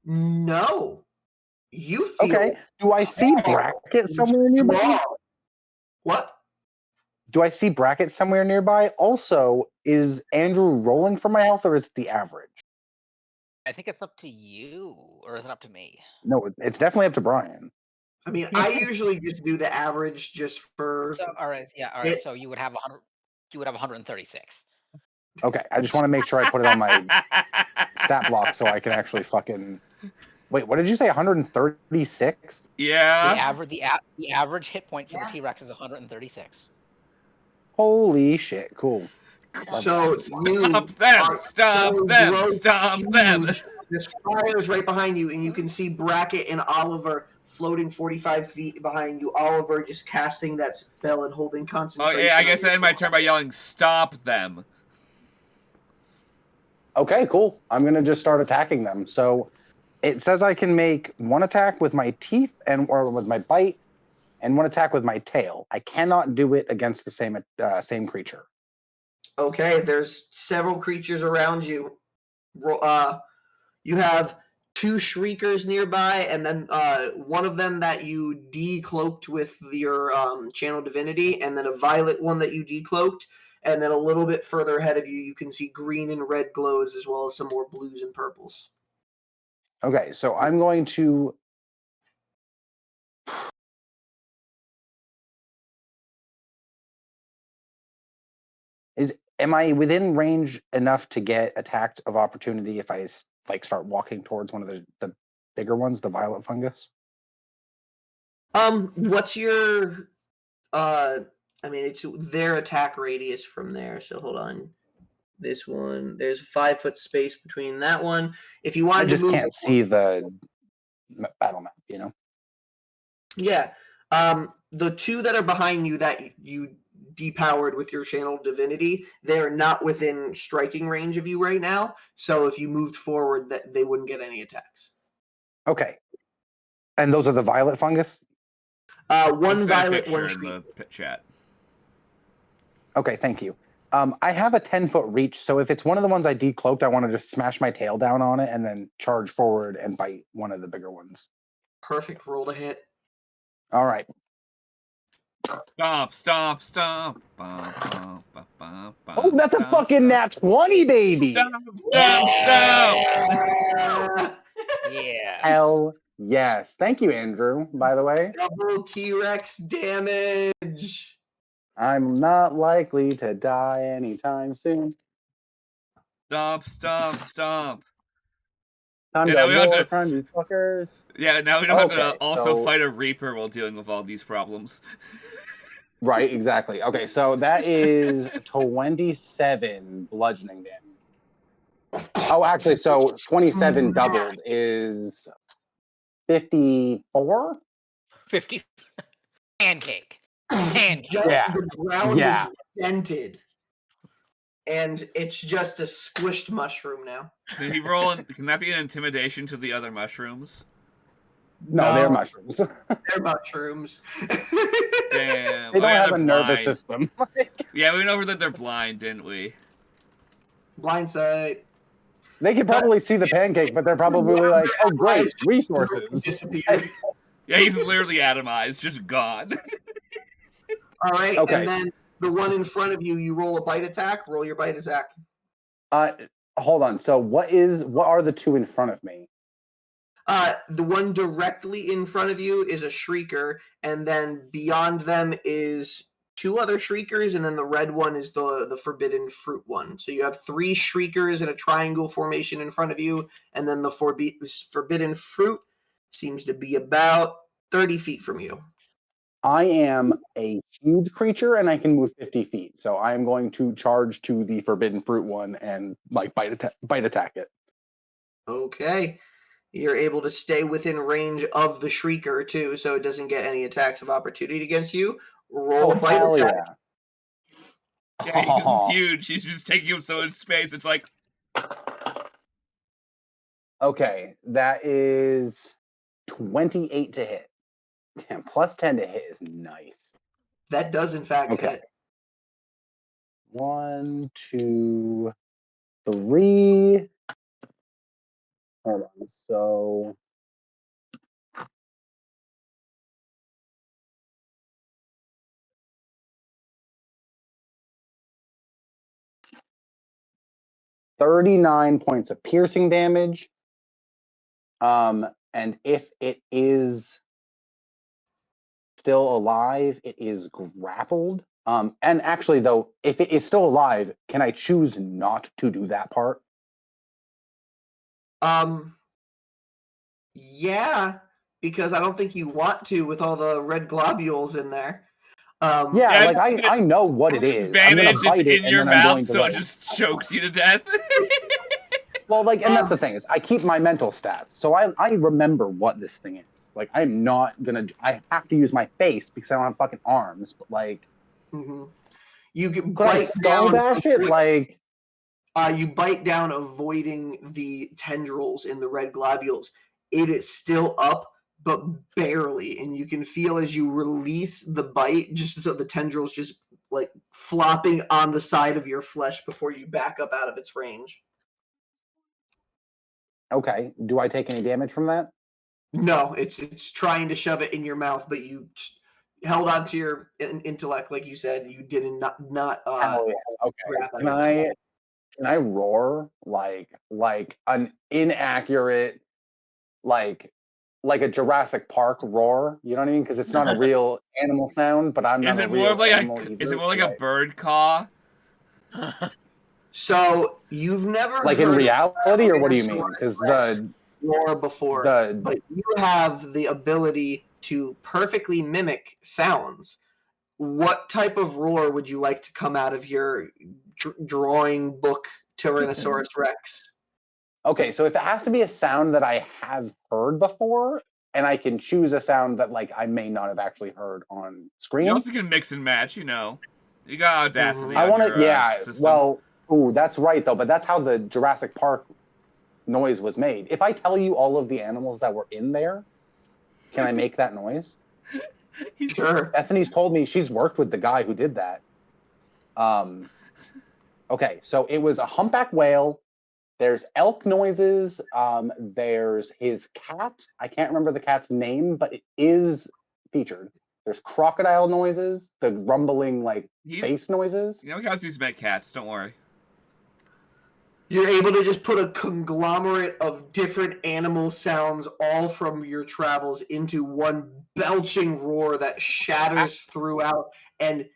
No. You feel Okay. Do I see bracket somewhere nearby? small. What? Do I see bracket somewhere nearby? Also, is Andrew rolling for my health or is it the average? I think it's up to you, or is it up to me? No, it's definitely up to Brian. I mean, I usually just do the average just for. So all right, yeah, all right. So you would have 100. You would have 136. Okay, I just want to make sure I put it on my stat block so I can actually fucking. Wait, what did you say? 136? Yeah. The average hit point for the T-Rex is 136. Holy shit! Cool. So Stop them! Stop them! Stop them! This fire is right behind you, and you can see Bracket and Oliver floating 45 feet behind you. Oliver just casting that spell and holding Oh concentration. yeah, I guess I end my turn by yelling, "Stop them!" Okay, cool. I'm gonna just start attacking them. So it says I can make one attack with my teeth or with my bite, and one attack with my tail. I cannot do it against the same creature. Okay, there's several creatures around you. You have 2 shriekers nearby, and then one of them that you decloaked with your channel divinity, and then a violet one that you decloaked, and then a little bit further ahead of you, you can see green and red glows, as well as some more blues and purples. Okay, so I'm going to. Am I within range enough to get attacked of opportunity if I start walking towards one of the bigger ones, the violet fungus? What's your I mean, it's their attack radius from there, so hold on. This one, there's a 5-foot space between that one. If you wanted I just to move, can't see the battle map, you know? Yeah. The 2 that are behind you that you depowered with your channel divinity, they're not within striking range of you right now. So if you moved forward, that they wouldn't get any attacks. Okay. And those are the violet fungus? One violet, picture one in the chat. Okay, thank you. I have a 10-foot reach, so if it's one of the ones I decloaked, I want to just smash my tail down on it and then charge forward and bite one of the bigger ones. Perfect roll to hit. All right. Stomp, stomp, stomp. Oh, that's a fucking nat 20, baby! Stomp, stomp, stomp! Yeah. Hell yes. Thank you, Andrew, by the way. Double T-Rex damage. I'm not likely to die anytime soon. Stomp, stomp, stomp. Time Yeah, to now we don't war have to- on these fuckers. Yeah, now we don't have to Okay, also so- fight a Reaper while dealing with all these problems. Right, exactly. Okay, so that is 27 bludgeoning damage. Oh, actually, so 27 doubled is 54? 50. Pancake. Pancake. Yeah. The ground Yeah. is dented. And it's just a squished mushroom now. Can he roll? Can that be an intimidation to the other mushrooms? No, they're mushrooms. They're mushrooms. Damn. They don't yeah, have they're a nervous blind. system. Yeah, we went over that they're blind, didn't we? Blindside. They can probably see the pancake, but they're probably like, oh, great, resources. Disappeared. Yeah, he's literally atomized, just gone. All right, Okay. and then the one in front of you, you roll a bite attack. Roll your bite attack. Hold on. So what are the 2 in front of me? The one directly in front of you is a shrieker, and then beyond them is 2 other shriekers, and then the red one is the forbidden fruit one. So you have 3 shriekers in a triangle formation in front of you, and then the forbidden fruit seems to be about 30 feet from you. I am a huge creature and I can move 50 feet. So I am going to charge to the forbidden fruit one and like bite attack it. Okay. You're able to stay within range of the shrieker too, so it doesn't get any attacks of opportunity against you. Roll a bite hell attack. Yeah, he's huge. He's just taking up so much space. It's like Okay, that is 28 to hit. Damn, plus 10 to hit is nice. That does in fact Okay. hit. 1, 2, 3. Hold on. So 39 points of piercing damage. And if it is still alive, it is grappled. And actually, though, if it is still alive, can I choose not to do that part? Yeah, because I don't think you want to with all the red globules in there. Yeah, like I know what it is. I'm gonna Advantage, it's bite it, in and your then I'm going mouth, to so it like. just chokes you to death. Well, like, and that's the thing is, I keep my mental stats, so I remember what this thing is. Like, I'm not gonna. I have to use my face because I don't have fucking arms. But like, you can could I bite skull down. bash it? Like, you bite down, avoiding the tendrils in the red globules. It is still up, but barely, and you can feel as you release the bite, just so the tendrils just like flopping on the side of your flesh before you back up out of its range. okay, do I take any damage from that? No, it's trying to shove it in your mouth, but you held on to your intellect, like you said. You did not. Hell yeah. Okay. Grab anything. Can I roar like an inaccurate like a Jurassic Park roar? You know what I mean? Because it's not a real animal sound, but I'm not Is a it more real of like animal a? either. Is it more like so, a bird caw? So you've never like in heard reality, or what do you mean? Tyrannosaurus Because Rex roar before, the but you have the ability to perfectly mimic sounds. What type of roar would you like to come out of your drawing book Tyrannosaurus Rex? okay, so if it has to be a sound that I have heard before, and I can choose a sound that like I may not have actually heard on screen. You also can mix and match. You know, you got Audacity I on want your to, yeah. system. Well, ooh, that's right though. But that's how the Jurassic Park noise was made. If I tell you all of the animals that were in there, can I make that noise? Sure. Bethany's told me she's worked with the guy who did that. Okay, so it was a humpback whale. There's elk noises. There's his cat. I can't remember the cat's name, but it is featured. There's crocodile noises, the rumbling like bass noises. You know, Llamakausi's met cats. Don't worry. You're able to just put a conglomerate of different animal sounds, all from your travels, into one belching roar that shatters throughout and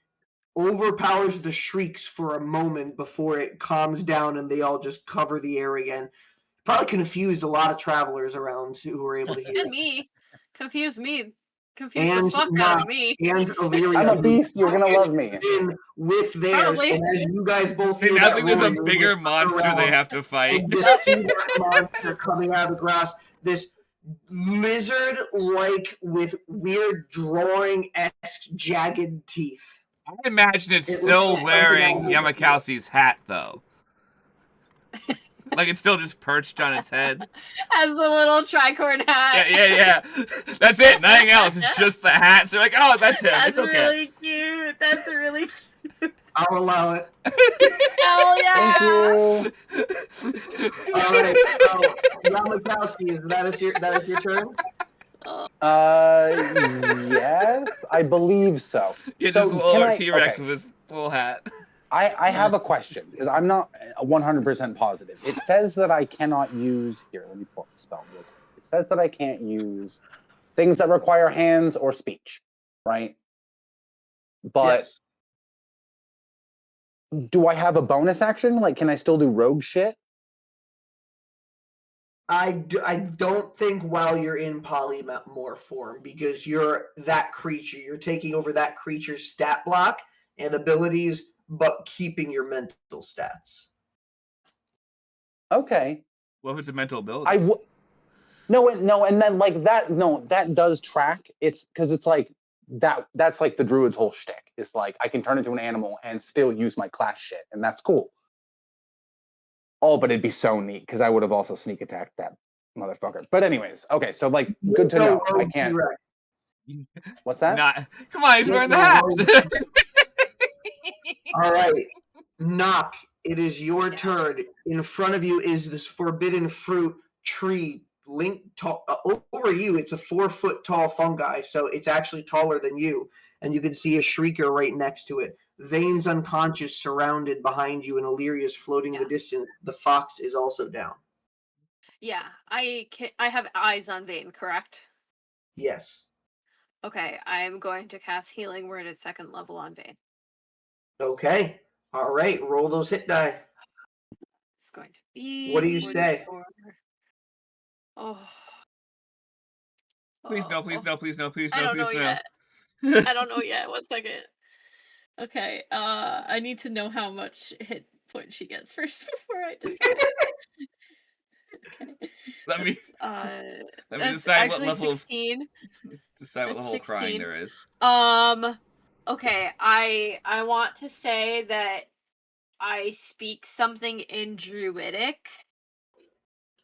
overpowers the shrieks for a moment before it calms down and they all just cover the air again. Probably confused a lot of travelers around who were able to hear. And me. Confuse me. Confuse And the fuck out of me. and Illyria, I'm a who beast. You're gonna love me. in with theirs, Probably. and as you guys both See, hear now I that think there's roar, a you bigger look monster around they have to fight. and just see that monster coming out of the grass. This lizard-like with weird drawing-esque jagged teeth. I imagine it's It looks still like wearing something else. Yamakausi's hat, though. Like it's still just perched on its head. Has the little tricorn hat. Yeah. That's it. Nothing else. It's just the hat. So they're like, oh, that's him. That's It's okay. really cute. That's really cute. I'll allow it. Hell yeah! Thank you. All right, so Llamakausi, that is your turn? Yes, I believe so. Yeah, So just a little can I- T-Rex okay. with his little hat. I have a question because I'm not 100% positive. It says that I cannot use here. Let me pull up the spell. It says that I can't use things that require hands or speech, right? But Yes. do I have a bonus action? Like, can I still do rogue shit? I don't think while you're in polymorph form, because you're that creature. You're taking over that creature's stat block and abilities, but keeping your mental stats. Okay. What if it's a mental ability? No, and then like that. No, that does track. It's because it's like that. That's like the druid's whole shtick. It's like I can turn into an animal and still use my class shit, and that's cool. Oh, but it'd be so neat because I would have also sneak attacked that motherfucker. But anyways, okay, so like, good to know. I can't. What's that? Not. Come on, he's wearing the No, hat. All right, Nock. It is your turn. In front of you is this forbidden fruit tree. Over you, it's a 4-foot tall fungi, so it's actually taller than you. And you can see a shrieker right next to it. Vane's unconscious, surrounded behind you, and Illyria's floating in the distance. The fox is also down. Yeah, I have eyes on Vane, correct? Yes. Okay, I'm going to cast Healing Word at 2nd level on Vane. Okay. All right. Roll those hit die. It's going to be. What do you say? 44. Oh. Please no, please no, please no, please no, I don't please know no. yet. I don't know yet. 1 second. Okay. I need to know how much hit point she gets first before I decide. Okay. Let me That's decide what actually level. 16. Let's decide what That's level of crying 16. there is. Okay. I want to say that I speak something in Druidic.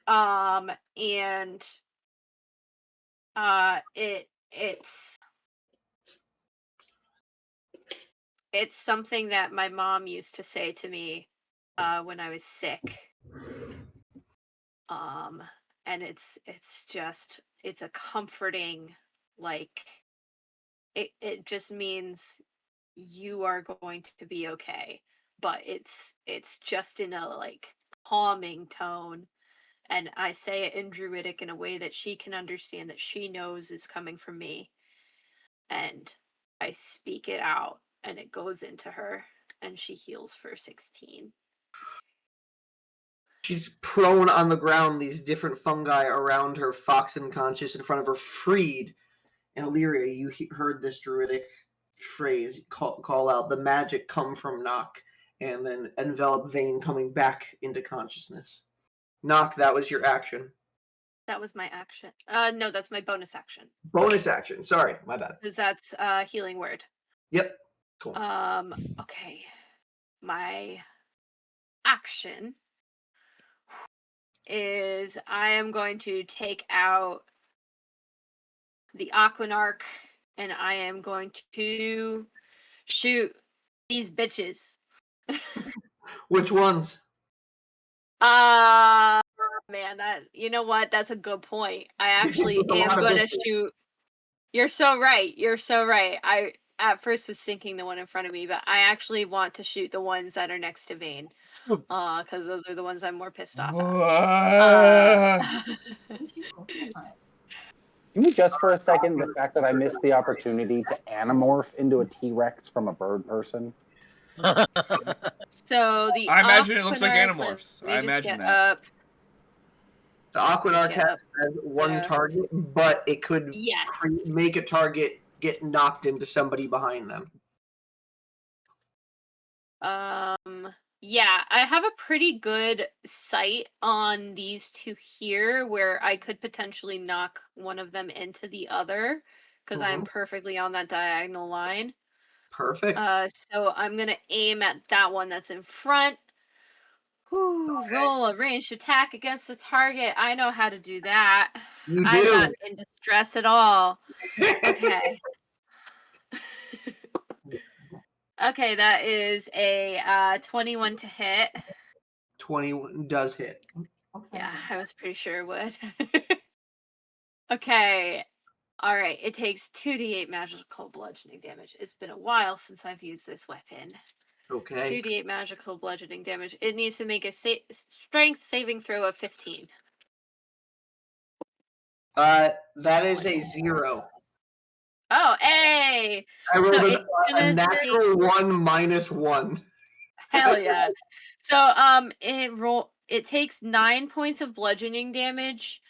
And it's something that my mom used to say to me when I was sick. And it's a comforting, like, it just means you are going to be okay, but it's just in a like calming tone, and I say it in Druidic in a way that she can understand, that she knows is coming from me, and I speak it out and it goes into her and she heals for 16. She's prone on the ground, these different fungi around her, fox unconscious in front of her, freed. And Illyria, you heard this druidic phrase call out, the magic come from Nock, and then envelop Vane coming back into consciousness. Nock, that was your action. That was my action. No, that's my bonus action. Bonus action. Sorry, my bad. Because that's Healing Word. Yep. Cool. Okay. My action is I am going to take out the Aquanarch and I am going to shoot these bitches. Which ones? Man, you know what? That's a good point. I actually am going to shoot. You're so right. You're so right. I at first was thinking the one in front of me, but I actually want to shoot the ones that are next to Vane. Because those are the ones I'm more pissed off at. Can we just for a second, the fact that I missed the opportunity to animorph into a T-Rex from a bird person? So the I imagine it looks like Animorphs. I imagine that. The Aquanarch has one target, but it could make a target get knocked into somebody behind them. Yeah, I have a pretty good sight on these two here where I could potentially knock one of them into the other because I'm perfectly on that diagonal line. Perfect. So I'm going to aim at that one that's in front. Roll a ranged attack against the target. I know how to do that. You do. I'm not in distress at all. Okay. Okay, that is a 21 to hit. 21 does hit. Okay. Yeah, I was pretty sure it would. Okay. All right. It takes 2d8 magical bludgeoning damage. It's been a while since I've used this weapon. Okay. 2d8 magical bludgeoning damage. It needs to make a strength saving throw of 15. That is a 0. Oh, hey! I rolled a natural 1 minus 1. Hell yeah. So it takes 9 points of bludgeoning damage.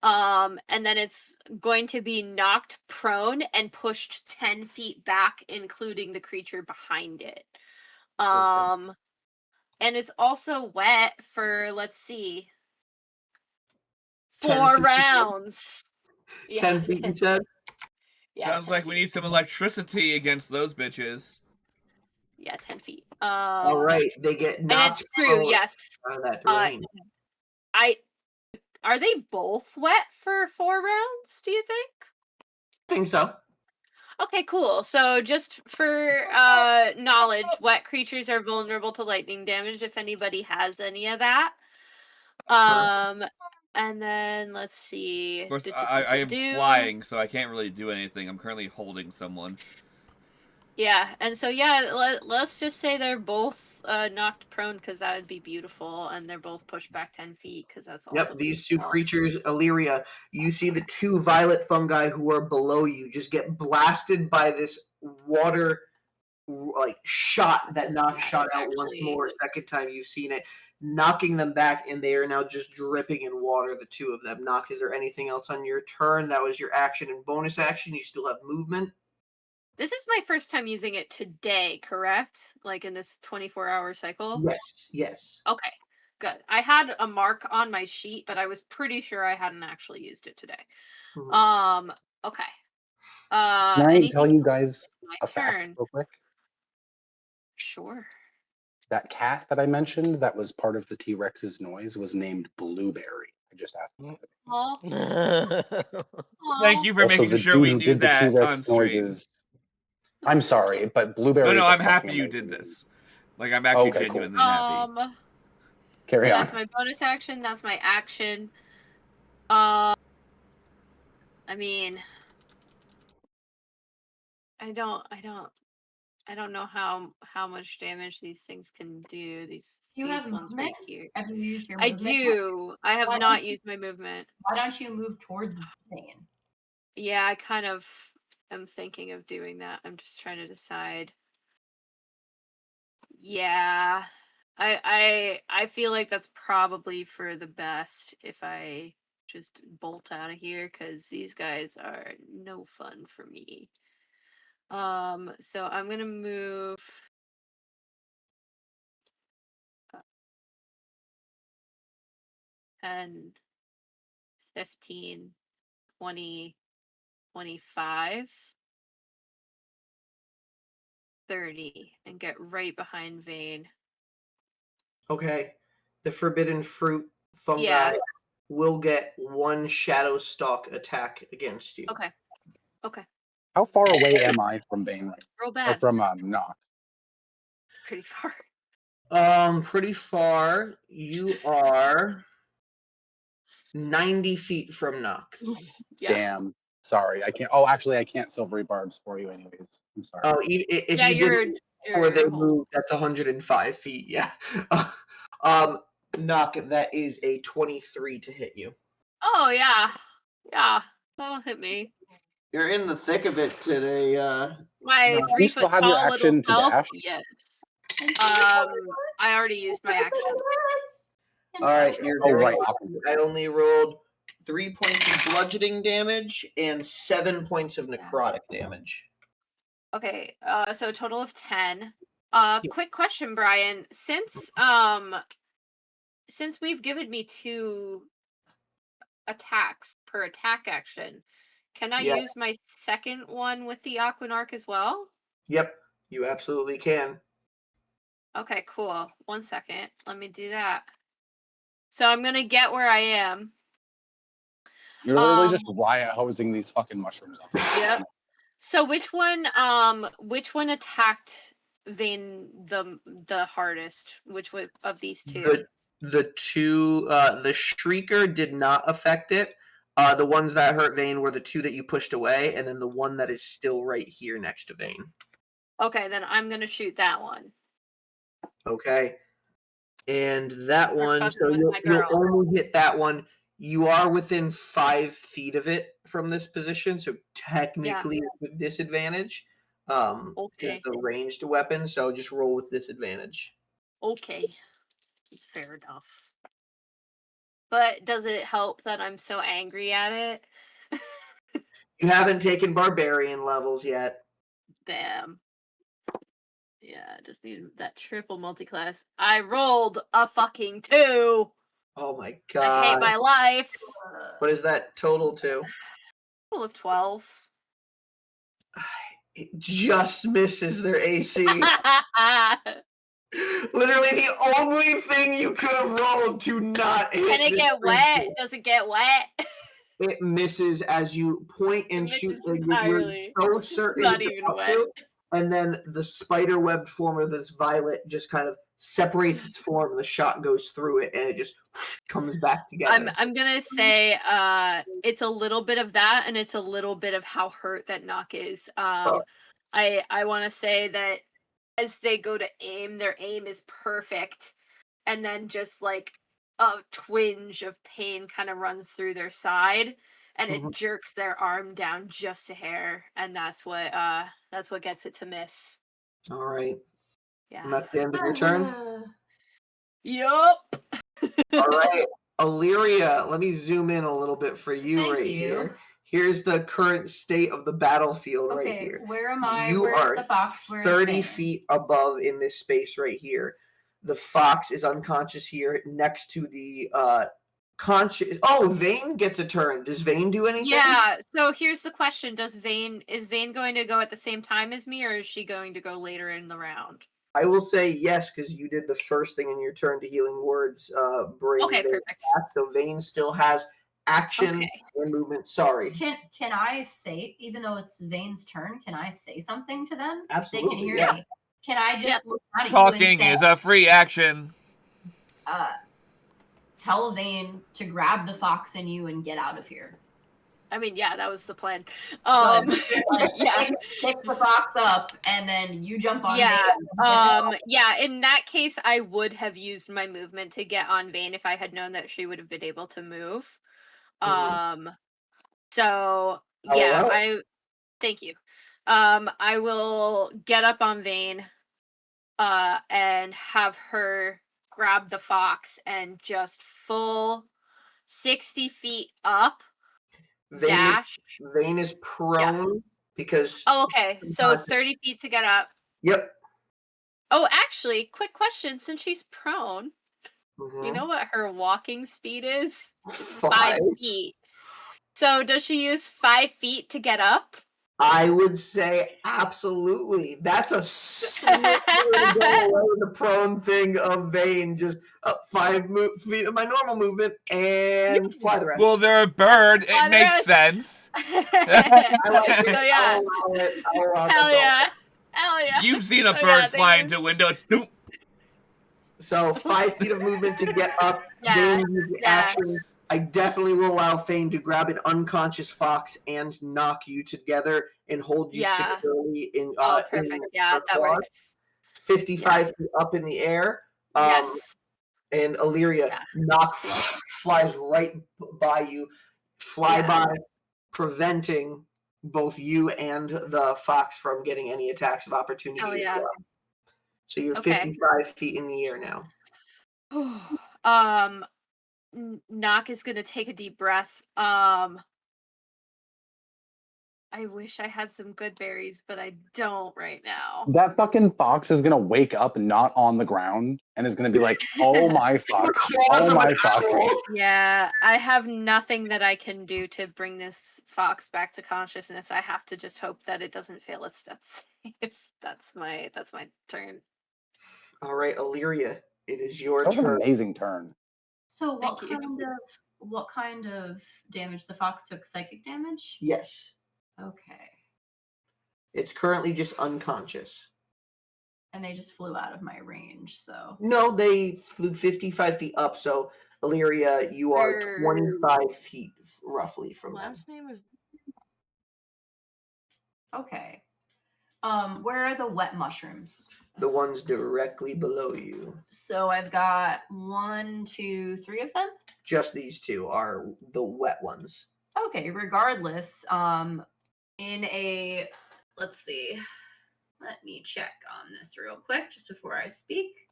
And then it's going to be knocked prone and pushed 10 feet back, including the creature behind it. And it's also wet for, let's see, 4 rounds. 10 feet, you said? Yeah. Sounds like we need some electricity against those bitches. Yeah, 10 feet. All right, they get knocked. And it's true, yes. Out of that terrain. are they both wet for 4 rounds, do you think? I think so. Okay, cool. So just for knowledge, wet creatures are vulnerable to lightning damage if anybody has any of that. And then let's see. Of course, I am flying, so I can't really do anything. I'm currently holding someone. Yeah, and so yeah, let's just say they're both knocked prone because that would be beautiful, and they're both pushed back 10 feet because that's also Yep, these two beautiful. creatures, Illyria, you see the two violet fungi who are below you just get blasted by this water like shot that Nock shot out once more. Second time you've seen it, knocking them back, and they are now just dripping in water, the two of them. Nock, is there anything else on your turn? That was your action and bonus action. You still have movement. This is my first time using it today, correct? Like in this 24-hour cycle? Yes. Okay, good. I had a mark on my sheet, but I was pretty sure I hadn't actually used it today. Mhm. Okay. Can I tell you guys a fact real quick? Sure. That cat that I mentioned that was part of the T-Rex's noise was named Blueberry. I just asked him. Thank you for Also, making the sure dude we who knew did the that on T-Rex stream. noises. I'm sorry, but Blueberry. No, is a I'm fucking happy you amazing did name. this. Like, I'm actually Okay, cool. genuinely happy. Carry so on. That's my bonus action. That's my action. I mean, I don't know how much damage these things can do. These have ones movement? right here. Have you used your I movement? do. I have not used my movement. Why don't you move towards Vane? Yeah, I kind of am thinking of doing that. I'm just trying to decide. Yeah. I feel like that's probably for the best if I just bolt out of here because these guys are no fun for me. So I'm gonna move 10, 15, 20, 25, 30, and get right behind Vane. Okay. The forbidden fruit fungi will get one shadow stalk attack against you. Okay. How far away am I from Bane? Right? Real Or bad. from Nock? Pretty far. Pretty far. You are 90 feet from Nock. Yeah. Damn. Sorry, I can't. Oh, actually, I can't silvery barbs for you, anyways. I'm sorry. Oh, if Yeah, you didn't, or they move, that's 105 feet. Yeah. Nock, that is a 23 to hit you. Oh yeah. That'll hit me. You're in the thick of it today. My No. 3 You still foot have your tall little action to self. dash? Yes. I already used my action. All right, you're Oh, very right. lucky. I only rolled 3 points of bludgeoning damage and 7 points of necrotic damage. Okay, so a total of 10. Quick question, Brian. Since we've given me 2 attacks per attack action, can I use my second one with the Aquanarch as well? Yep, you absolutely can. Okay, cool. 1 second. Let me do that. So I'm gonna get where I am. You're literally just riot hosing these fucking mushrooms up. Yep. So which one attacked Vane the hardest? Which was of these two? The two, the Shrieker did not affect it. The ones that hurt Vane were the 2 that you pushed away, and then the one that is still right here next to Vane. Okay, then I'm gonna shoot that one. Okay. And that one, so you'll only hit that one. You are within 5 feet of it from this position, so technically with disadvantage. Because the ranged weapon, so just roll with disadvantage. Okay. Fair enough. But does it help that I'm so angry at it? You haven't taken barbarian levels yet. Damn. Yeah, I just need that triple multi-class. I rolled a fucking 2. Oh my god. I hate my life. What is that total to? Total of 12. It just misses their AC. Literally the only thing you could have rolled to not hit. Can it this get wet? creature. Does it get wet? It misses as you point and It shoot. misses Like, entirely. you're so certain Not it's even about wet. to, and then the spider webbed form of this violet just kind of separates its form. The shot goes through it, and it just comes back together. I'm gonna say it's a little bit of that, and it's a little bit of how hurt that Nock is. I want to say that as they go to aim, their aim is perfect, and then just like a twinge of pain kind of runs through their side, and it Mhm. jerks their arm down just a hair, and that's what gets it to miss. All right, Yeah. and that's the end of your turn. Yup. All right, Illyria, let me zoom in a little bit for you Thank right you. here. Here's the current state of the battlefield right Okay, here. where am I? You Where's are the fox? Where's 30 Vane? feet above in this space right here. The fox is unconscious here next to the conscious. Oh, Vane gets a turn. Does Vane do anything? Yeah, so here's the question. Is Vane going to go at the same time as me, or is she going to go later in the round? I will say yes, because you did the first thing in your turn to healing words. Bring Okay, Vane perfect. back. So Vane still has action Okay. and movement. Sorry. Can I say, even though it's Vane's turn, can I say something to them? Absolutely, They can hear yeah. me. Can I just Yeah. look at you Talking and is say, a free action. tell Vane to grab the fox and you and get out of here. I mean, yeah, that was the plan. But, Yeah. pick the fox up and then you jump on Yeah. Vane. Yeah, in that case I would have used my movement to get on Vane if I had known that she would have been able to move. So yeah, thank you. I will get up on Vane and have her grab the fox and just full 60 feet up dash. Vane is prone because. Oh, okay. So 30 feet to get up. Yep. Oh, actually, quick question. Since she's prone, Mhm. you know what her walking speed is? 5. 5 feet. So does she use 5 feet to get up? I would say absolutely. That's a sweet way to go away with the prone thing of Vane. Just up 5 feet of my normal movement and fly the rest. Well, they're a bird. Fly It the makes rest. sense. I like it. So yeah. I'll allow it. I'll allow Hell that. yeah. Hell yeah. You've seen a So, bird yeah, fly they into a window. It's nope. So 5 feet of movement to get up. Yeah, Vane uses the yeah. action. I definitely will allow Thane to grab an unconscious fox and knock you together and hold you Yeah. securely in. Oh, perfect. Yeah, that works. 55 feet up in the air. Yes. And Illyria Yeah. Nock flies right by you, by, preventing both you and the fox from getting any attacks of opportunity. Hell as yeah. well. So you're Okay. 55 feet in the air now. Nock is gonna take a deep breath. I wish I had some good berries, but I don't right now. That fucking fox is gonna wake up not on the ground and is gonna be like, "Oh my fuck! Oh my fuck!" Yeah, I have nothing that I can do to bring this fox back to consciousness. I have to just hope that it doesn't fail its death save. That's my turn. All right, Illyria, it is your That was an turn. amazing turn. So Thank you. what kind of damage the fox took? Psychic damage? Yes, Okay. it's currently just unconscious. And they just flew out of my range, so No, they flew 55 feet up. So Illyria, you are 25 feet roughly from them. Last name is okay. Where are the wet mushrooms? The ones directly below you. So I've got 1, 2, 3 of them. Just these two are the wet ones. Okay, regardless, in a let's see. Let me check on this real quick just before I speak.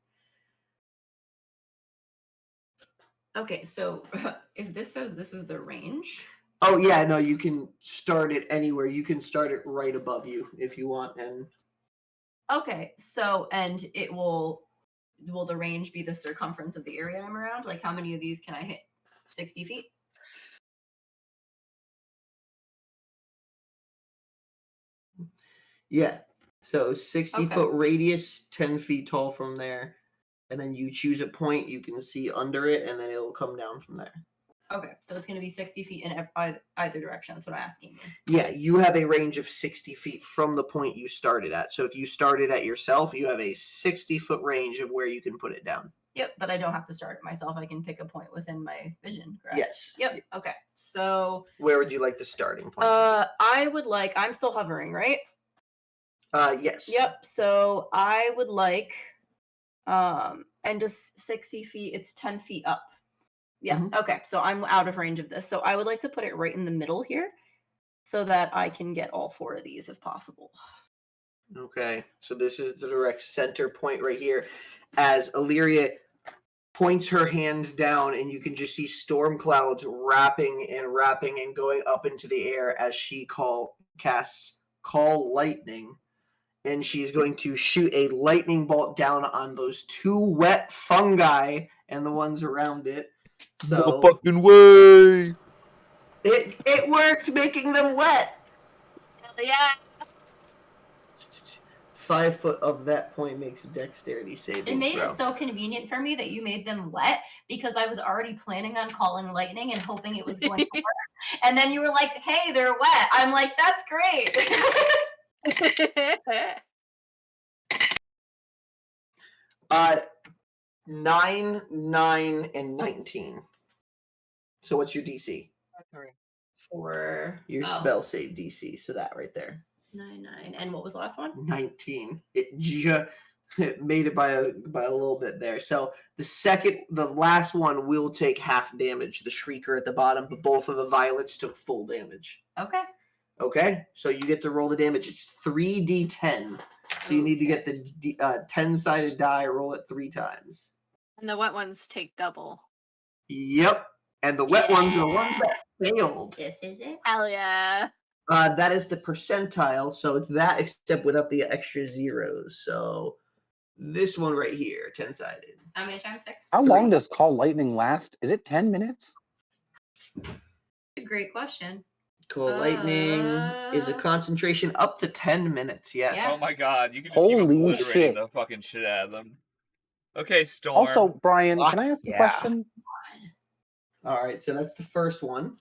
Okay, so if this says this is the range. Oh yeah, no, you can start it anywhere. You can start it right above you if you want. And okay, so and it will the range be the circumference of the area I'm around? Like how many of these can I hit? 60 feet? yeah, so 60 foot radius, 10 feet tall from there. and then you choose a point. You can see under it, and then it'll come down from there. Okay, so it's going to be 60 feet in either direction. That's what I'm asking you. Yeah, you have a range of 60 feet from the point you started at. So if you started at yourself, you have a 60-foot range of where you can put it down. Yep, but I don't have to start it myself. I can pick a point within my vision, correct? Yes. Yep. Okay. So where would you like the starting point? I would like. I'm still hovering, right? Yes. Yep. So I would like, and just 60 feet. It's 10 feet up. Yeah. Okay. So I'm out of range of this. So I would like to put it right in the middle here, so that I can get all 4 of these if possible. Okay. So this is the direct center point right here, as Illyria points her hands down, and you can just see storm clouds wrapping and going up into the air as she casts Call Lightning, and she's going to shoot a lightning bolt down on those 2 wet fungi and the ones around it. So no fucking way! It worked, making them wet. Hell yeah. 5 foot of that point makes a dexterity saving It made throw. it so convenient for me that you made them wet, because I was already planning on calling lightning and hoping it was going to work. And then you were like, hey, they're wet. I'm like, that's great. 9, 9, and 19. So what's your DC? 3. 4. Your spell save DC. So that right there. 9, 9. And what was the last one? 19. It made it by a little bit there. So the last one will take half damage. The Shrieker at the bottom, but both of the Violets took full damage. Okay. Okay. So you get to roll the damage. It's 3d10. So you need to get the 10-sided die. Roll it 3 times. And the wet ones take double. Yep. And the wet ones are the ones that failed. This is it. Hell yeah. That is the percentile, so it's that except without the extra zeros. So this one right here, 10-sided. How many times? 6? How long does Call Lightning last? Is it 10 minutes? Great question. Call Lightning is a concentration up to 10 minutes, yes. Yeah. Oh my god, you can just keep Holy obliterating shit. the fucking shit out of them. Okay, Storm. Also, Brian, can I ask a question? All right, so that's the first one.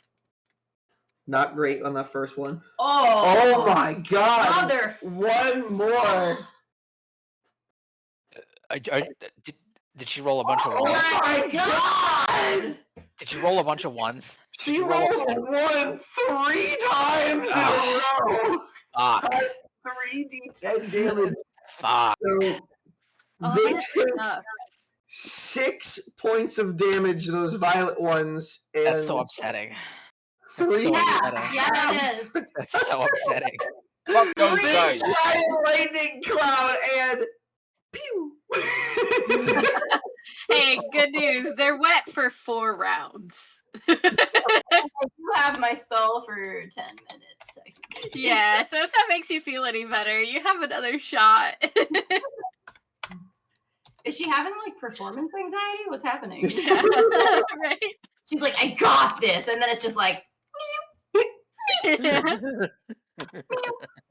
Not great on that first one. Oh my god. Mother. One more. Did she roll a bunch of ones? Oh my god. Did she roll a bunch of ones? She rolled a 1 3 times in a row. Fuck. 3d10 damage. Fuck. So Oh, they that took sucks. 6 points of damage, those violet ones, and That's so upsetting. 3 so Yeah, upsetting. yeah, it is. That's so upsetting. Fuck those big guys. giant lightning cloud and pew. Hey, good news. They're wet for 4 rounds. You have my spell for 10 minutes. Technically. Yeah, so if that makes you feel any better, you have another shot. Is she having like performance anxiety? What's happening? Yeah, right? She's like, I got this, and then it's just like,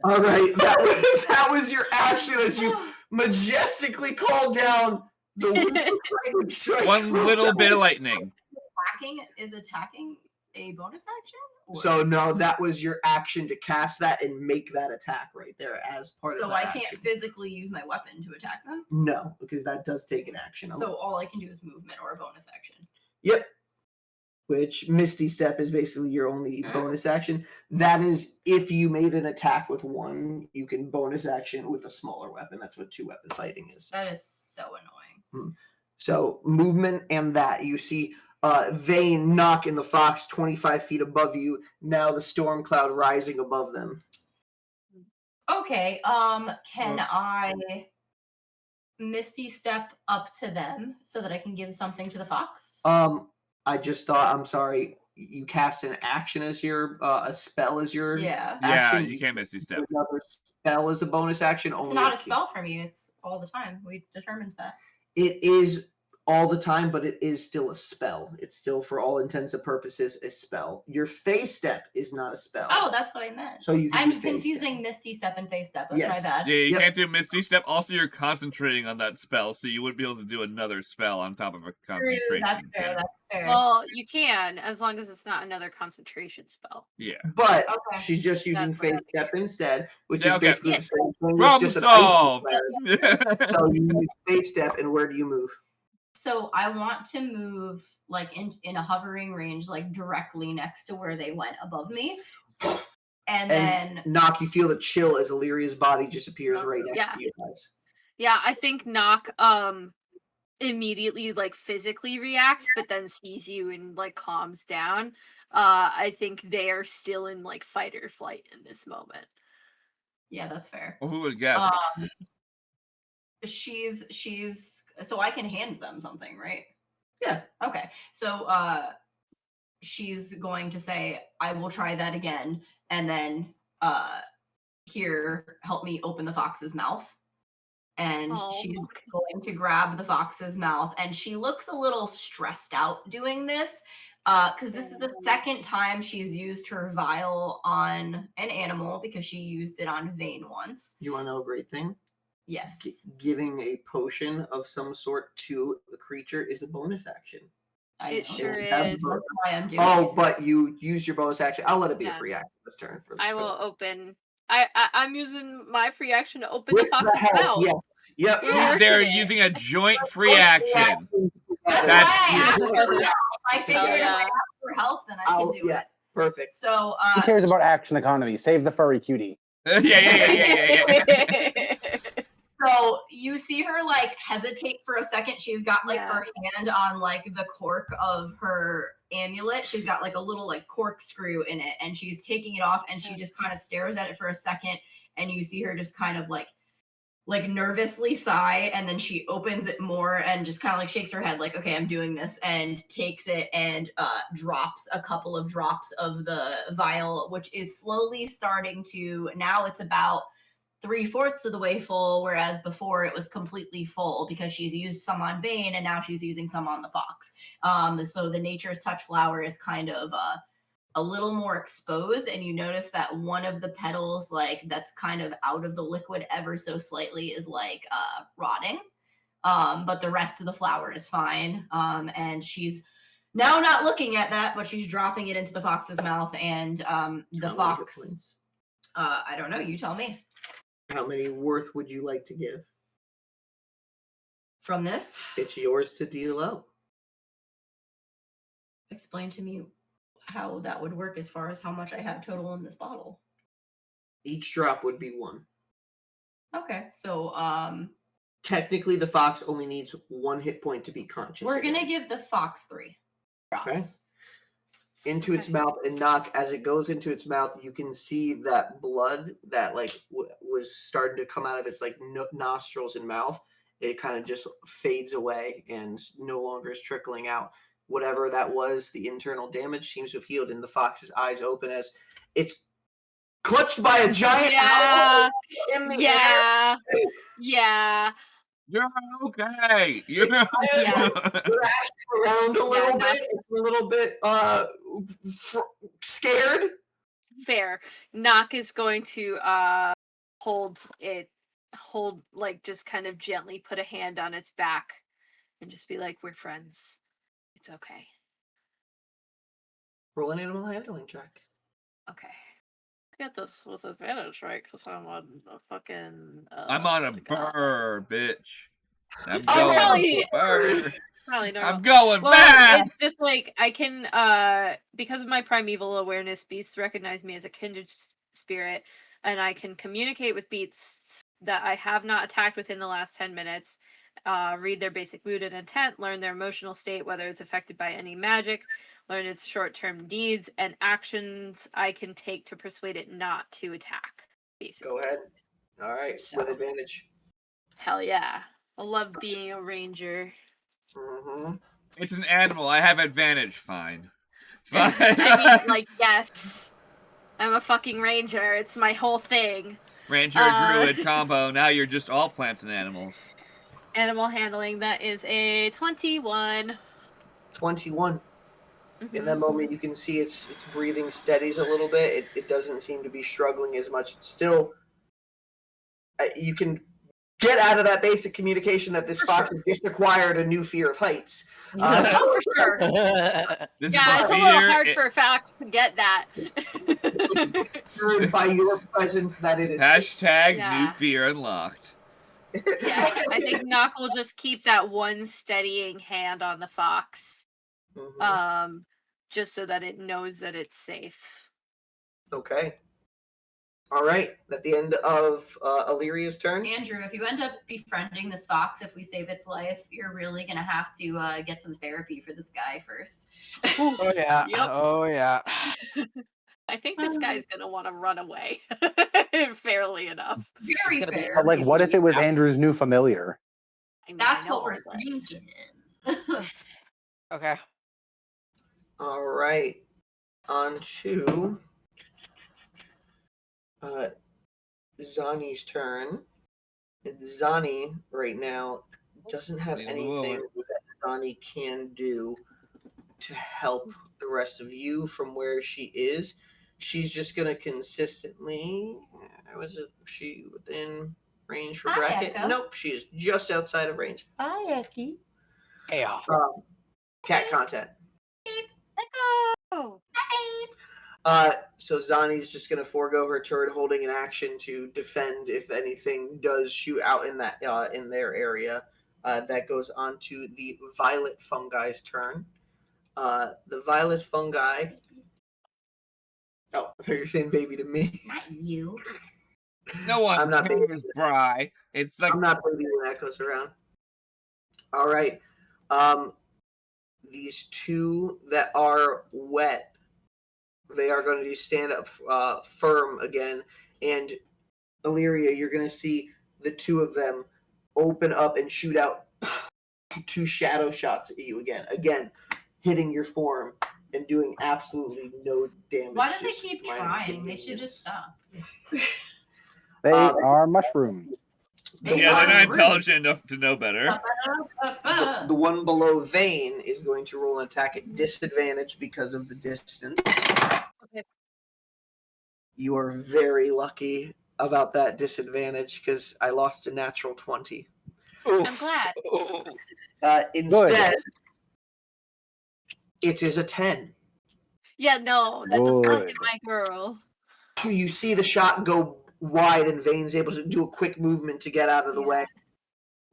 All right, that was your action as you majestically called down the lightning strike. One little bit of lightning. attacking a bonus action? Or- So no, that was your action to cast that and make that attack right there as part of So that I can't action. physically use my weapon to attack them? No, because that does take an action. So all I can do is movement or a bonus action. Yep. Which Misty Step is basically your only bonus action. That is, if you made an attack with 1, you can bonus action with a smaller weapon. That's what 2-weapon fighting is. That is so annoying. So movement and that. You see Vane, Nock, and the Fox 25 feet above you. Now the storm cloud rising above them. Okay, can I Misty Step up to them so that I can give something to the fox? I just thought, I'm sorry, you cast an action as your, a spell as your Yeah. Yeah, action. you can't Misty Step. Another spell as a bonus action. It's only not a if- spell for me. It's all the time. We determined that. It is all the time, but it is still a spell. It's still, for all intents and purposes, a spell. Your phase step is not a spell. Oh, that's what I meant. So you can I'm confusing Misty Step and Phase Step. That's my bad. Yeah, you Yep. can't do Misty Step. Also, you're concentrating on that spell, so you wouldn't be able to do another spell on top of a concentration. True, that's fair. check. That's fair. Well, you can, as long as it's not another concentration spell. Yeah. But Okay. she's just using That's what phase I step instead, which Yeah, is okay. basically the same thing. with Problem just an solved. ice flare. So you use phase step, and where do you move? So I want to move like in a hovering range, like directly next to where they went above me. And then Nock, you feel the chill as Illyria's body just appears right next to you guys. Yeah, I think Nock immediately like physically reacts, but then sees you and like calms down. I think they are still in like fight or flight in this moment. yeah, that's fair. Well, who would guess? She's so I can hand them something, right? Yeah. Okay. So she's going to say, I will try that again, and then here, help me open the fox's mouth. And she's going to grab the fox's mouth, and she looks a little stressed out doing this because this is the second time she's used her vial on an animal, because she used it on Vane once. You want to know a great thing? Yes. Giving a potion of some sort to a creature is a bonus action. It sure is. That's why I'm doing Oh, it. but you use your bonus action. I'll let it be a Yeah. free action this turn. I will open. I'm using my free action to open With the fox's help, mouth. yes. Yep. Yeah. They're using a joint free action. That's That's- why I asked for help. I figured if I yeah. ask for help, then I can do it. Perfect. So Who cares about action economy? Save the furry cutie. Yeah. So you see her like hesitate for a second. She's got like Yeah. her hand on like the cork of her amulet. She's got like a little like corkscrew in it, and she's taking it off, and she just kind of stares at it for a second, and you see her just kind of like nervously sigh, and then she opens it more and just kind of like shakes her head like, okay, I'm doing this, and takes it and drops a couple of drops of the vial, which is slowly starting to, now it's about 3/4 of the way full, whereas before it was completely full because she's used some on Vane and now she's using some on the fox. So the Nature's Touch flower is kind of a little more exposed, and you notice that one of the petals, like that's kind of out of the liquid ever so slightly, is like rotting. But the rest of the flower is fine. And she's now not looking at that, but she's dropping it into the fox's mouth, and the fox. I don't know. You tell me. How many worth would you like to give? From this? It's yours to deal out. Explain to me how that would work as far as how much I have total in this bottle. Each drop would be 1. Okay, so technically the fox only needs 1 hit point to be conscious. We're again. gonna give the fox 3 drops. Okay. Into its mouth, and Nock, as it goes into its mouth, you can see that blood that like was starting to come out of its like nostrils and mouth. It kind of just fades away and no longer is trickling out. Whatever that was, the internal damage seems to have healed, and the fox's eyes open as it's clutched by a giant owl in the air. Yeah. You're okay. You're around a little bit. It's a little bit scared. Fair. Nock is going to hold like just kind of gently put a hand on its back and just be like, we're friends. It's okay. Roll an animal handling check. Okay. I got this with advantage, right? Because I'm on a fucking. I'm on a burr, bitch. I'm probably, going burr. Probably normal. I'm going well, back. It's just like I can, because of my primeval awareness, beasts recognize me as a kindred spirit, and I can communicate with beasts that I have not attacked within the last 10 minutes. Read their basic mood and intent, learn their emotional state, whether it's affected by any magic, learn its short-term needs, and actions I can take to persuade it not to attack, basically. Go ahead. All right, So, with advantage. Hell yeah. I love being a ranger. Mm-hmm. It's an animal. I have advantage. Fine. I mean, like, yes. I'm a fucking ranger. It's my whole thing. Ranger Druid combo. Now you're just all plants and animals. Animal handling, that is a 21. 21. In Mhm. that moment, you can see its breathing steadies a little bit. It doesn't seem to be struggling as much. It's still, you can get out of that basic communication that this For fox sure. has just acquired a new fear of heights. Oh, for sure. This Yeah, is it's a a little fear. hard for a fox to get that. By your presence, that it is. Hashtag new Yeah. fear unlocked. Yeah, I think Nock will just keep that one steadying hand on the fox, Mhm. just so that it knows that it's safe. Okay. All right. At the end of Illyria's turn. Andrew, if you end up befriending this fox, if we save its life, you're really gonna have to get some therapy for this guy first. Oh yeah. Yep. Oh yeah. I think this guy's gonna want to run away. Fairly enough. Very gonna be- fair. But like, what if it was Andrew's new familiar? I mean, That's I know, what we're but- thinking. Okay. All right. On to Zani's turn. And Zani right now doesn't have Need a anything mower. that Zani can do to help the rest of you from where she is. She's just gonna consistently. Was she within range for Hi, bracket? Echo. Nope, she is just outside of range. Hi, Eki. Hey, Cat content. Echo! So Zani's just gonna forego her turn, holding an action to defend if anything does shoot out in that in their area. That goes on to the violet fungi's turn. The violet fungi. Oh, I thought you were saying baby to me. Not you. No one I'm not cares, Bry. It's like I'm not baby when that goes around. All right. These two that are wet, they are going to stand up firm again. And Illyria, you're going to see the two of them open up and shoot out two shadow shots at you again. Again, hitting your form and doing absolutely no damage. Why do they just keep minor trying? They should inconvenience. just stop. They are mushrooms. They yeah, they're are not rude. intelligent enough to know better. The one below Vane is going to roll an attack at disadvantage because of the distance. Okay. You are very lucky about that disadvantage because I lost a natural 20. I'm glad. Instead, it is a 10. Yeah, no, that does not hit Good. my girl. You see the shot go wide, and Vane's able to do a quick movement to get out of the way,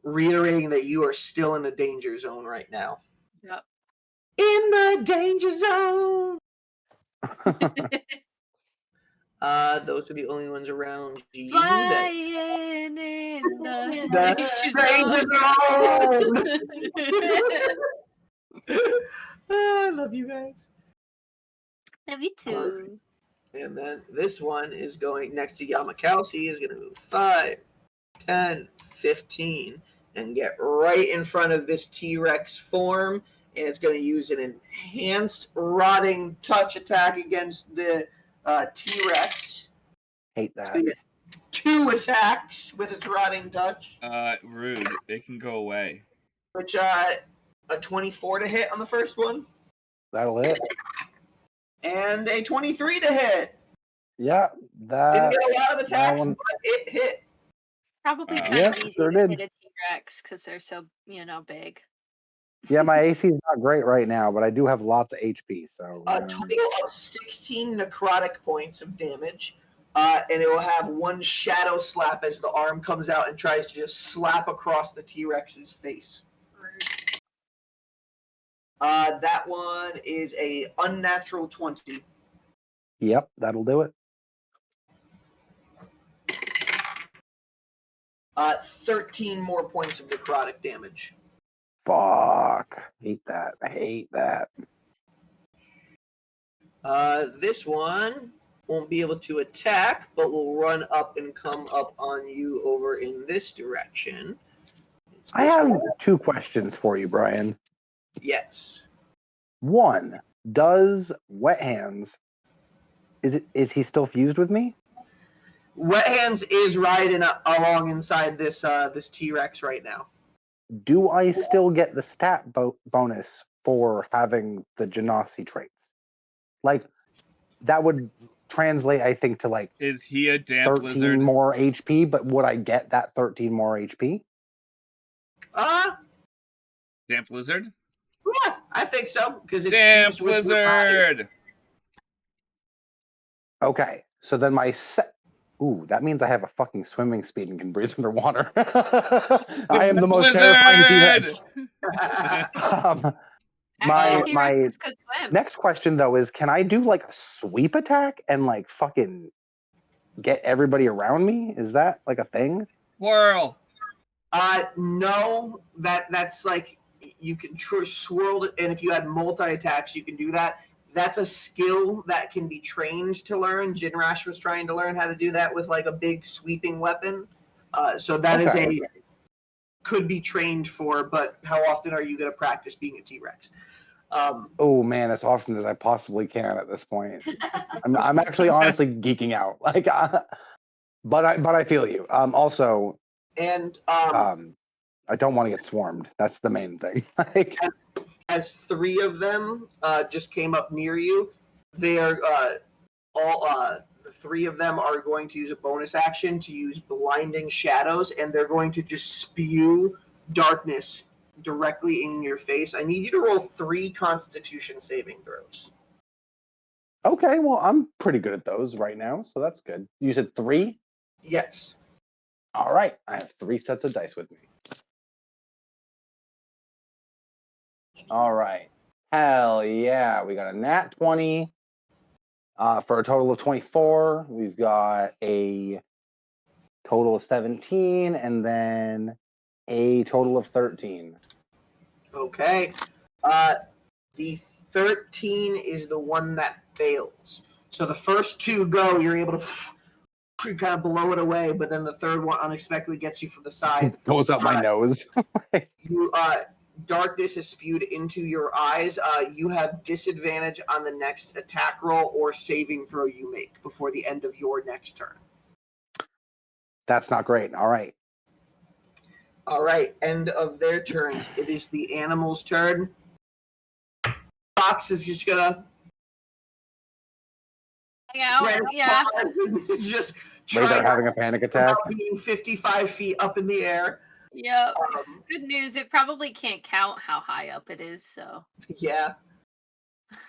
reiterating that you are still in the danger zone right now. Yep. In the danger zone. Those are the only ones around you. Flying in the danger zone. I love you guys. Yeah, me too. And then this one is going next to Llamakausi, is going to move 5, 10, 15, and get right in front of this T-Rex form. And it's going to use an enhanced rotting touch attack against the T-Rex. Hate that. So you get 2 attacks with its rotting touch. Rude. It can go away. Which, a 24 to hit on the first one. That'll hit. And a 23 to hit. Yeah, Didn't that. get a lot of attacks, one- but it hit. Probably kind Yeah, of easy sure to did. hit a T-Rex because they're so, big. Yeah, my AC is not great right now, but I do have lots of HP. So A total of 16 necrotic points of damage. And it will have one shadow slap as the arm comes out and tries to just slap across the T-Rex's face. That one is a unnatural 20. Yep, that'll do it. 13 more points of necrotic damage. Fuck. Hate that. I hate that. This one won't be able to attack, but will run up and come up on you over in this direction. I have 2 questions for you, Brian. Yes. One, does Wet Hands, is he still fused with me? Wet Hands is riding along inside this T-Rex right now. do I still get the stat bonus for having the Genasi traits? Like, that would translate, I think, to like Is he a damp 13 lizard? more HP, but would I get that 13 more HP? Damp lizard? Yeah, I think so because it's Damp fused with your body. lizard! Okay, so then my Ooh, that means I have a fucking swimming speed and can breathe underwater. I am the most terrifying T-Rex. Actually, My T-Rexes could swim. next question though is, can I do like a sweep attack and like fucking get everybody around me? Is that like a thing? Whirl! No, that's like you can swirl it, and if you had multi attacks, you can do that. That's a skill that can be trained to learn. Jinrash was trying to learn how to do that with like a big sweeping weapon. So that is could be trained for, but how often are you going to practice being a T-Rex? Oh man, as often as I possibly can at this point. I'm actually honestly geeking out. Like, but I feel you. Also, and I don't want to get swarmed. That's the main thing. Like, as 3 of them just came up near you, they are the 3 of them are going to use a bonus action to use blinding shadows, and they're going to just spew darkness directly in your face. I need you to roll 3 Constitution saving throws. okay, well, I'm pretty good at those right now, so that's good. You said 3? Yes. All right, I have 3 sets of dice with me. All right. Hell yeah. We got a nat 20 for a total of 24. We've got a total of 17 and then a total of 13. Okay. The 13 is the one that fails. So the first 2 go, you're able to kind of blow it away, but then the third one unexpectedly gets you from the side. Goes up my nose. You darkness is spewed into your eyes. You have disadvantage on the next attack roll or saving throw you make before the end of your next turn. That's not great. All right. All right, end of their turns. It is the animal's turn. Fox is just gonna spread its just They're having a panic attack. being 55 feet up in the air. Yep. Good news. It probably can't count how high up it is, so. Yeah.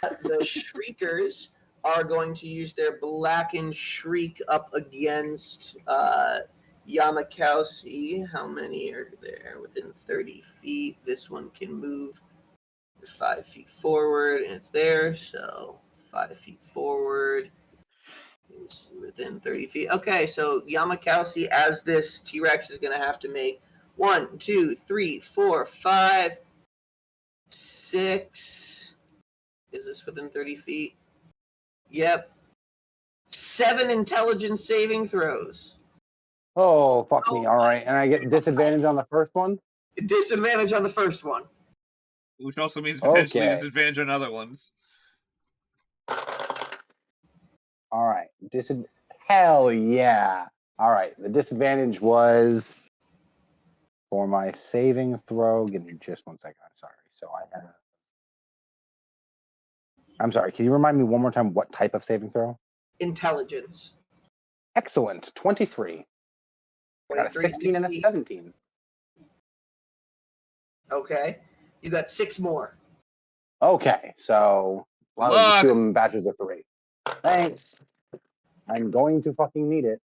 The Shriekers are going to use their blackened shriek up against Llamakausi. How many are there within 30 feet? This one can move 5 feet forward, and it's there. So 5 feet forward. It's within 30 feet. Okay, so Llamakausi, as this T-Rex, is going to have to make 1, 2, 3, 4, 5, 6. Is this within 30 feet? Yep. 7 intelligence saving throws. Oh, fuck me. All right. And I get disadvantage on the first one? Disadvantage on the first one. Which also means potentially Okay. disadvantage on other ones. All right. Hell yeah. All right. The disadvantage was for my saving throw. Give me just 1 second. I'm sorry. So I'm sorry. Can you remind me one more time what type of saving throw? Intelligence. Excellent. 23. Got a 16 and a 17. Okay. You got 6 more. Okay. So just do them in batches of 3. Thanks. I'm going to fucking need it.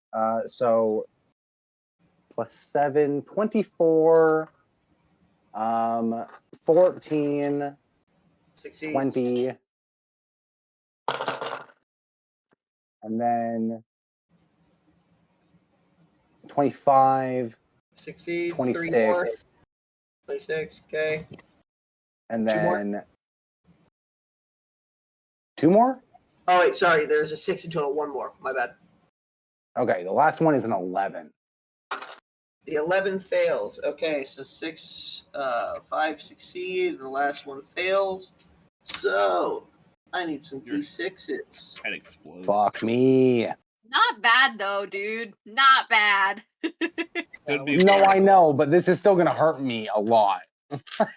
So plus 7, 24, 14, Succeeds. 20, and then 25, Succeeds. 26, 3 more. 26, okay. and 2 more? then 2 more? Oh, wait, sorry. There's a 6 in total. 1 more. My bad. Okay, the last one is an 11. The 11 fails. Okay, so 5 succeed, and the last one fails. So I need some D6s. That explodes. Fuck me. Not bad though, dude. Not bad. Could be No, worse. I know, but this is still gonna hurt me a lot.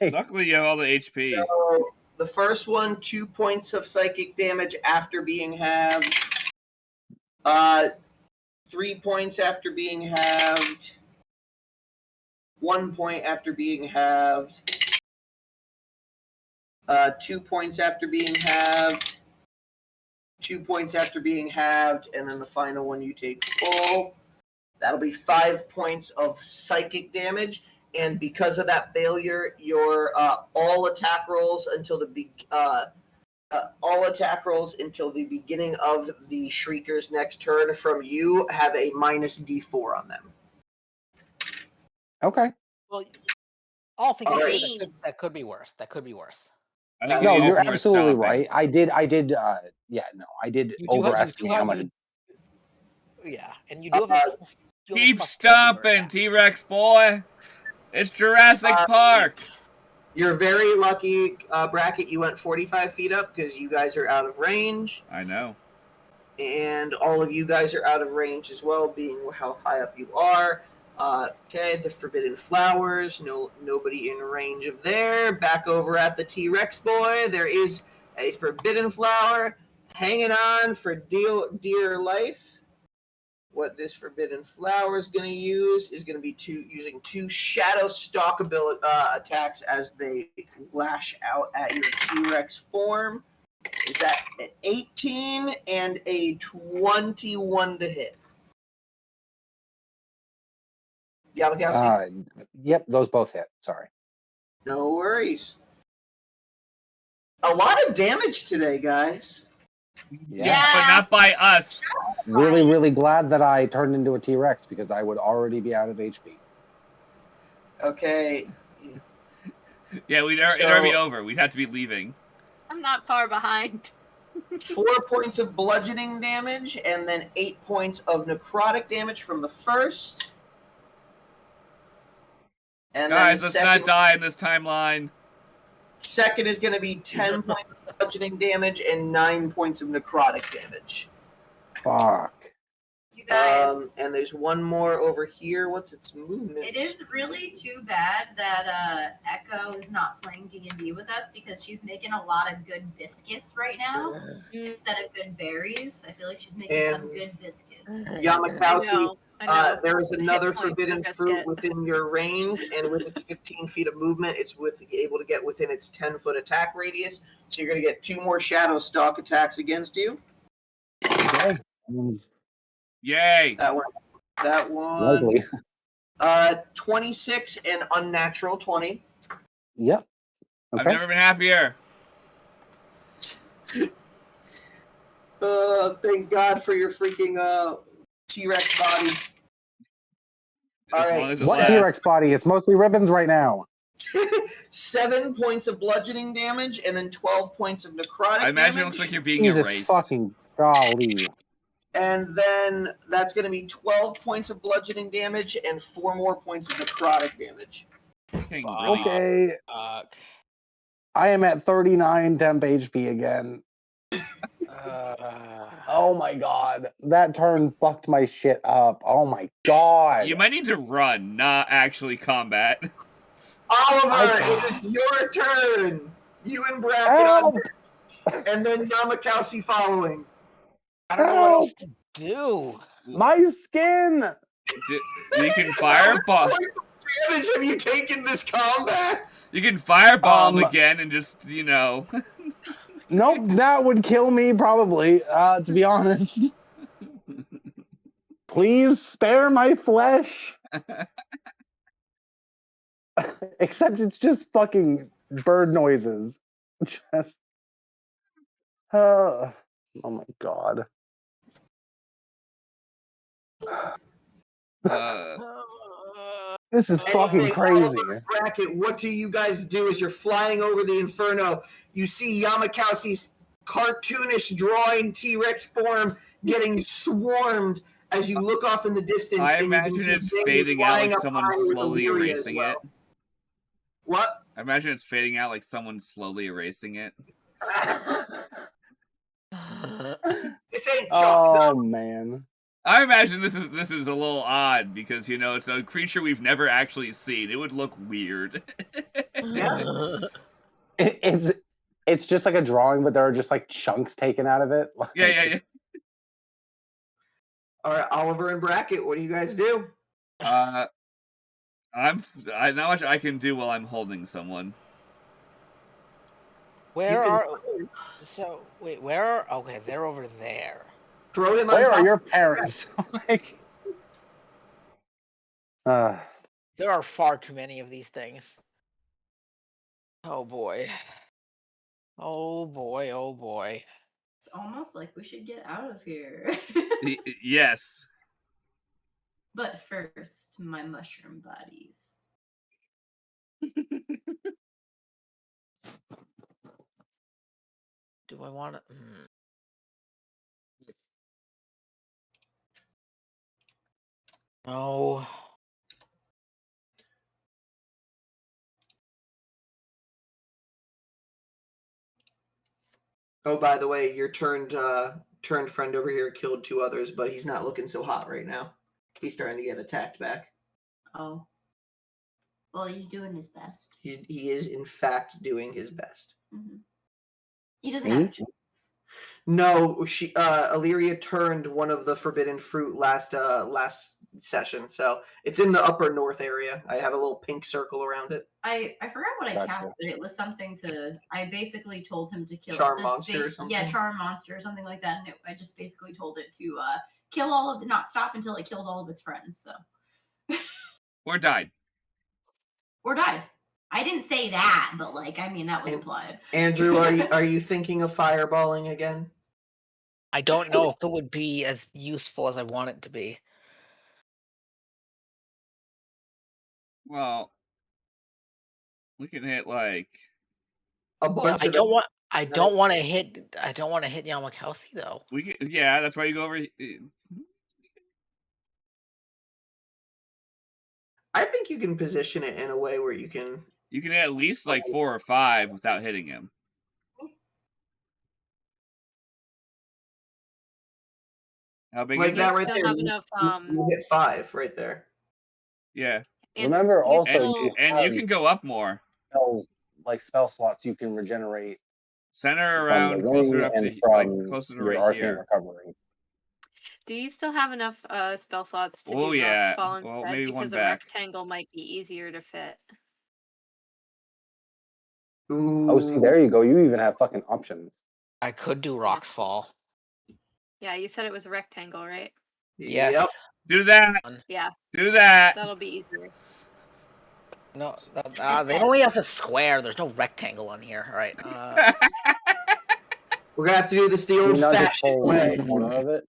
Like, Luckily, you have all the HP. So the first one, 2 points of psychic damage after being halved. 3 points after being halved. 1 point after being halved. 2 points after being halved. 2 points after being halved, and then the final one you take full. That'll be 5 points of psychic damage, and because of that failure, your all attack rolls until the beginning of the Shrieker's next turn from you have a minus D4 on them. okay. Well, all things Alright. considered, that could be worse. That could be worse. I think we No, should do you're some more absolutely stomping. right. I did. I did overestimate how much. Yeah, and you do have a Keep plus 10 to your stomping, attack. T-Rex boy. It's Jurassic Park. You're very lucky, Bracket. You went 45 feet up because you guys are out of range, I know. and all of you guys are out of range as well, being how high up you are. Okay, the Forbidden Flowers. Nobody in range of there. Back over at the T-Rex boy, there is a Forbidden Flower hanging on for dear life. What this Forbidden Flower is going to use is going to be using 2 Shadow Stalk attacks as they lash out at your T-Rex form. Is that an 18 and a 21 to hit? Llamakausi? Yep, those both hit. Sorry. No worries. A lot of damage today, guys. Yeah. But not by us. Really, really glad that I turned into a T-Rex because I would already be out of HP. Okay. Yeah, it'd already be over. We'd have to be leaving. I'm not far behind. 4 points of bludgeoning damage and then 8 points of necrotic damage from the first. And Guys, then let's not die in this timeline. second is going to be 10 points of bludgeoning damage and 9 points of necrotic damage. Fuck. You guys, And there's one more over here. What's its movement? it is really too bad that Echo is not playing D&D with us because she's making a lot of good biscuits right now instead of good berries. I feel like she's making some good biscuits. Llamakausi. I know. There is another Hit point forbidden per fruit biscuit. within your range, and with its 15 feet of movement, it's able to get within its 10-foot attack radius. So you're going to get 2 more Shadow Stalk attacks against you. Okay. Yay. That one. Likely. 26 and unnatural 20. Yep. I've Okay. never been happier. Thank God for your freaking T-Rex body. All As right. long as it What lasts. T-Rex body? It's mostly ribbons right now. 7 points of bludgeoning damage and then 12 points of necrotic I imagine it damage. looks like you're being Jesus erased. fucking golly. And then that's going to be 12 points of bludgeoning damage and 4 more points of necrotic damage. Getting really- Okay. I am at 39 temp HP again. Oh my god. That turn fucked my shit up. Oh my god. You might need to run, not actually combat. Oliver, it is your turn. You and Bracket Help! on, and then Llamakausi following. I don't know what else to do. My skin! You can fireball. What damage have you taken this combat? You can fireball him Um, again and just, Nope, that would kill me probably, to be honest. Please spare my flesh. Except it's just fucking bird noises. Just. Oh my god. This is fucking Anyway, crazy. Oliver, Bracket, what do you guys do as you're flying over the Inferno? You see Yamakausi's cartoonish drawing T-Rex form getting swarmed as you look off in the distance. I and you can imagine see it's Bing fading out flying like up someone high with slowly Illyria as erasing well. it. What? I imagine it's fading out like someone slowly erasing it. This ain't chocolate. Oh man. I imagine this is a little odd because it's a creature we've never actually seen. It would look weird. Yeah. It's just like a drawing, but there are just like chunks taken out of it. Yeah. All right, Oliver and Bracket, what do you guys do? I not much I can do while I'm holding someone. Where can- are? So wait, where are? Okay, they're over there. Throw him on Where top. are your parents? Like, There are far too many of these things. Oh boy. Oh boy. Oh boy. It's almost like we should get out of here. Yes. But first, my mushroom bodies. Do I want to? No. Oh, by the way, your turned friend over here killed 2 others, but he's not looking so hot right now. He's starting to get attacked back. Oh. Well, he's doing his best. He is in fact doing his best. Mm-hmm. He doesn't have a choice. No, Illyria turned one of the forbidden fruit last session, so it's in the upper north area. I have a little pink circle around it. I forgot what I Gotcha. cast, but it was something to. I basically told him to kill Charm just monster or something? Yeah, charm monster or something like that. And I just basically told it to kill all of, not stop until it killed all of its friends. So. Or died. Or died. I didn't say that, but that was implied. Andrew, are you thinking of fireballing again? I don't know if it would be as useful as I want it to be. Well, we can hit like a bunch. I don't want. I don't want to hit Llamakausi though. We can, yeah, that's why you go over. I think you can position it in a way where you can. You can hit at least like 4 or 5 without hitting him. How big Like is that this? right Don't there. have enough. You hit 5 right there. Yeah. remember also, And you can go up more. spells like spell slots you can regenerate Center from around the closer ring up and to from closer to your right arcane here. recovery. Do you still have enough spell slots to Oh, do yeah. Rocks Fall Well, instead? maybe one Because a back. rectangle might be easier to fit. Ooh. Oh, see, there you go. You even have fucking options. I could do Rocks Yes. Fall. Yeah, you said it was a rectangle, right? Yes. Yep. Do that. Yeah, Do that. that'll be easier. No, they only have a square. There's no rectangle on here. All right. We're gonna have to do this the Can you not just old-fashioned pull way. one corner of it?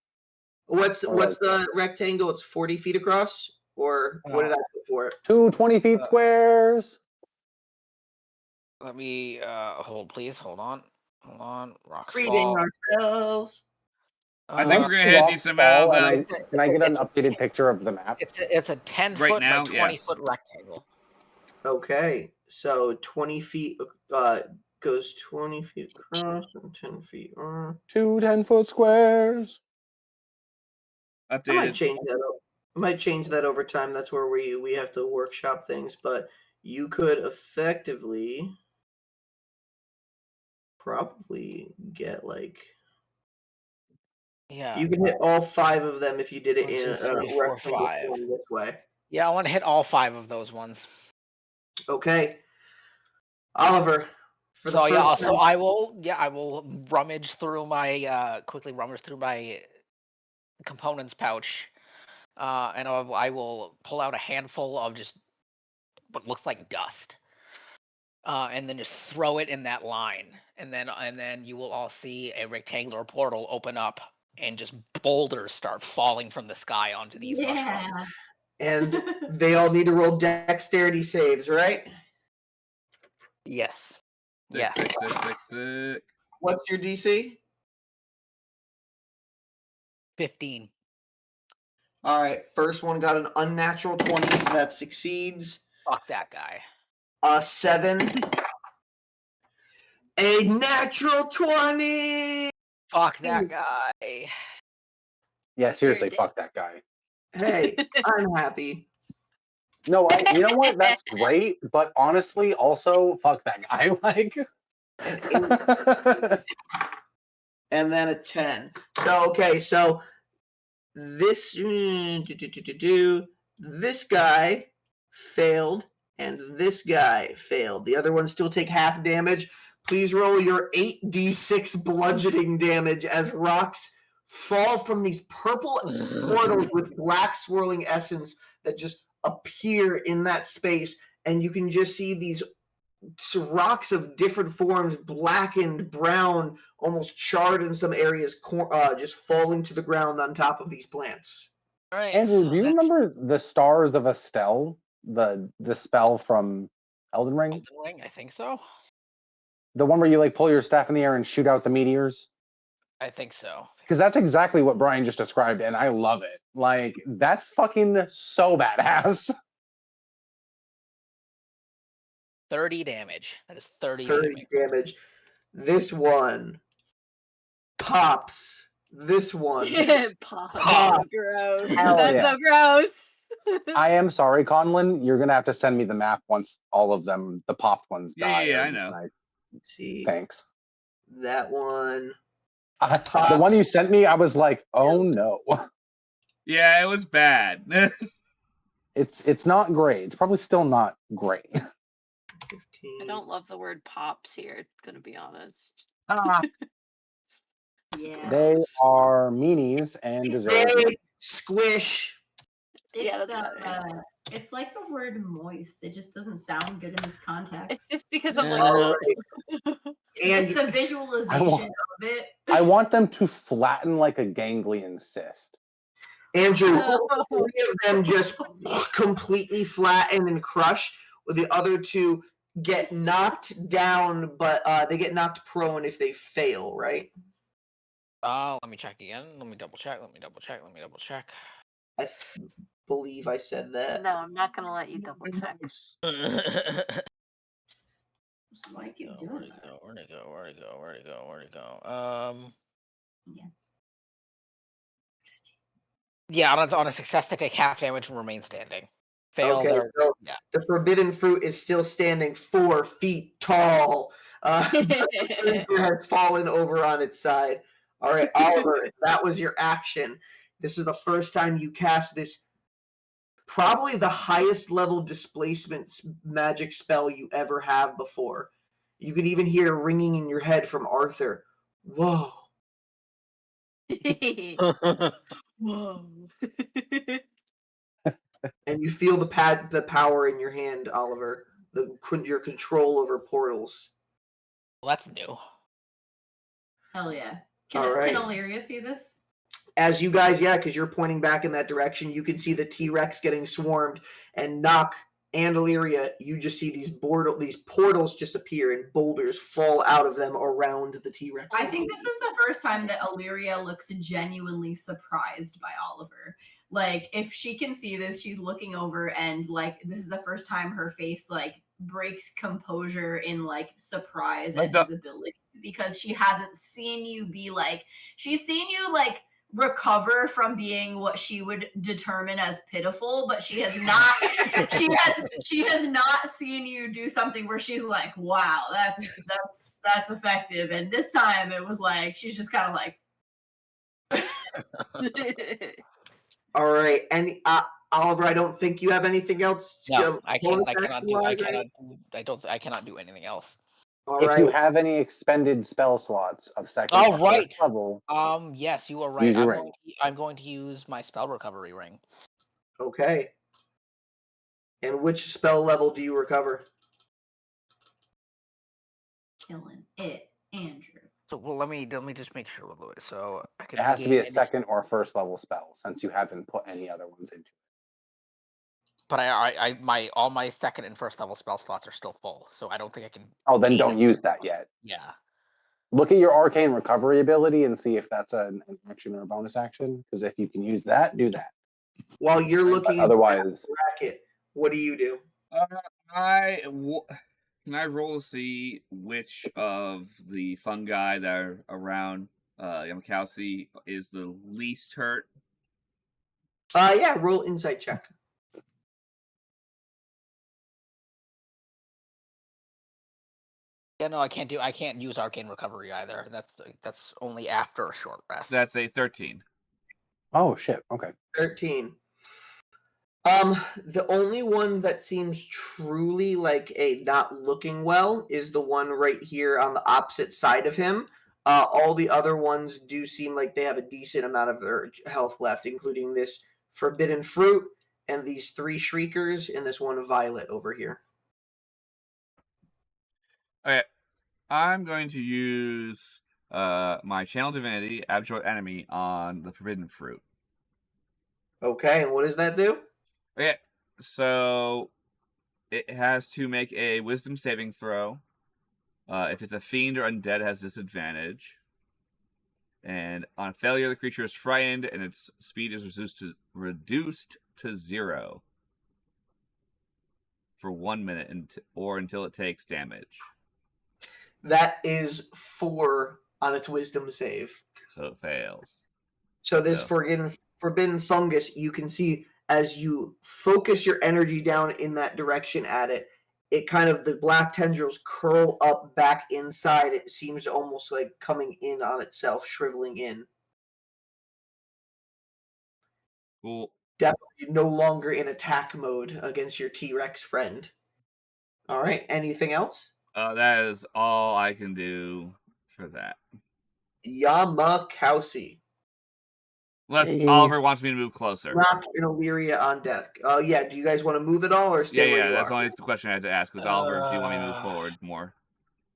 What's Or like- the rectangle? It's 40 feet across, or what did I put for it? 2 20-feet squares. Let me hold, please. Hold on. Rocks Reading Fall. ourselves. I think we're gonna hit a decent amount of them. Can I get an updated picture of the map? It's a 10 Right foot now, by yeah. 20 foot rectangle. Okay, so 20 feet goes 20 feet across and 10 feet on. 2 10-foot squares. I might Updated. change that up. I might change that over time. That's where we have to workshop things, but you could effectively probably get like Yeah. you can hit all 5 of them if you did it 1, in 2, a 3, 4, rectangle 5. form this way. Yeah, I want to hit all 5 of those ones. Okay, Oliver. For the So yeah, first so time, I will quickly rummage through my components pouch, and I will pull out a handful of just what looks like dust, and then just throw it in that line, and then you will all see a rectangular portal open up, and just boulders start falling from the sky onto these mushrooms. and they all need to roll dexterity saves, right? Yes. Six, Yes. 6, 6, 6, 6. What's your DC? 15. All right, first one got an unnatural 20, so that succeeds. Fuck that guy. 7. A natural 20. Fuck that guy. Yeah, seriously, dick. fuck that guy. Hey, I'm happy. No, you know what? That's great, but honestly, also fuck that guy. Like, An 8 and then a 10. So okay, so this this guy failed and this guy failed. The other ones still take half damage. Please roll your 8d6 bludgeoning damage as rocks fall from these purple portals with black swirling essence that just appear in that space, and you can just see these rocks of different forms, blackened, brown, almost charred in some areas, just falling to the ground on top of these plants. All right, Andrew, so do you that's remember the Stars of Estelle, the spell from Elden Ring? Elden Ring? I think so. The one where you like pull your staff in the air and shoot out the meteors? I think so. Because that's exactly what Brian just described, and I love it. Like, that's fucking so badass. 30 damage. That is 30 30 damage. damage. This one pops. This one Pops. pops. Gross. Hell That's yeah. so gross. I am sorry, Conlon. You're gonna have to send me the map once all of them, the popped ones, die. Yeah, or I know. when Let's see Thanks. that one. The one you sent me, I was like, oh no. Yeah, it was bad. It's not great. It's probably still not great. 15. I don't love the word pops here, gonna be honest. Yeah. They are meanies and deserve. They squish. Yeah, It's, that's better. it's like the word moist. It just doesn't sound good in this context. It's just because I'm like, All right. It's And the visualization of it. I want them to flatten like a ganglion cyst. Andrew, No. 3 of them just completely flatten and crush, with the other 2 get knocked down, but they get knocked prone if they fail, right? Let me check again. Let me double check. I believe I said that. no, I'm not gonna let you double check. Why do you keep doing Where'd it that? go? Where'd it go? Yeah. Yeah, on a success, they take half damage and remain standing. Fail, Okay, they're so yeah. the forbidden fruit is still standing 4 feet tall. The creature has fallen over on its side. All right, Oliver, that was your action. This is the first time you cast this, probably the highest level displacement magic spell you ever have before. You could even hear ringing in your head from Arthur. Whoa. Whoa. And you feel the power in your hand, Oliver. Your control over portals. Well, that's new. Hell yeah. All right. Can Illyria see this? As you guys, yeah, because you're pointing back in that direction, you can see the T-Rex getting swarmed, and Nock and Illyria, you just see these portals just appear and boulders fall out of them around the T-Rex. I think this is the first time that Illyria looks genuinely surprised by Oliver. Like, if she can see this, she's looking over and, like, this is the first time her face, like, breaks composure in, like, surprise at his ability. Because she hasn't seen you be, like, she's seen you, like, recover from being what she would determine as pitiful, but she has not she has not seen you do something where she's like, wow, that's effective. And this time it was like she's just kind of like All right, and Oliver, I don't think you have anything else. No, I cannot do anything else. All If right. you have any expended spell slots of second Oh, or right. first level, Yes, you are right. use your ring. I'm going to use my spell recovery ring. Okay. And which spell level do you recover? killing it, Andrew. So well, let me just make sure. So I can It has to be a regain second or first level spell since you haven't put any other ones into it. But all my second and first level spell slots are still full, so I don't think I can. Oh, then don't use that yet. Yeah. Look at your arcane recovery ability and see if that's an action or a bonus action. Because if you can use that, do that. While you're looking at otherwise, the bracket, what do you do? Can I roll to see which of the fungi that are around Llamakausi is the least hurt Yeah, roll insight check. Yeah, no, I can't use arcane recovery either. That's only after a short rest. That's a 13. Oh shit. Okay. 13. The only one that seems truly like a not looking well is the one right here on the opposite side of him. All the other ones do seem like they have a decent amount of their health left, including this forbidden fruit and these 3 shriekers and this one violet over here. Okay, I'm going to use my channel divinity, abjure enemy, on the forbidden fruit. Okay, and what does that do? Okay, so it has to make a wisdom saving throw. If it's a fiend or undead, it has disadvantage. And on failure, the creature is frightened, and its speed is reduced to 0 for 1 minute, or until it takes damage. That is 4 on its wisdom save. So it fails. So this So- forbidden fungus, you can see as you focus your energy down in that direction at it, it kind of, the black tendrils curl up back inside. It seems almost like coming in on itself, shriveling in. Cool. Definitely no longer in attack mode against your T-Rex friend. All right, anything else? That is all I can do for that. Llamakausi. Unless Hey. Oliver wants me to move closer. Nock and Illyria on deck. Yeah, do you guys want to move at all or stay where Yeah, you that's are? only the question I had to ask was, Oliver, do you want me to move forward more?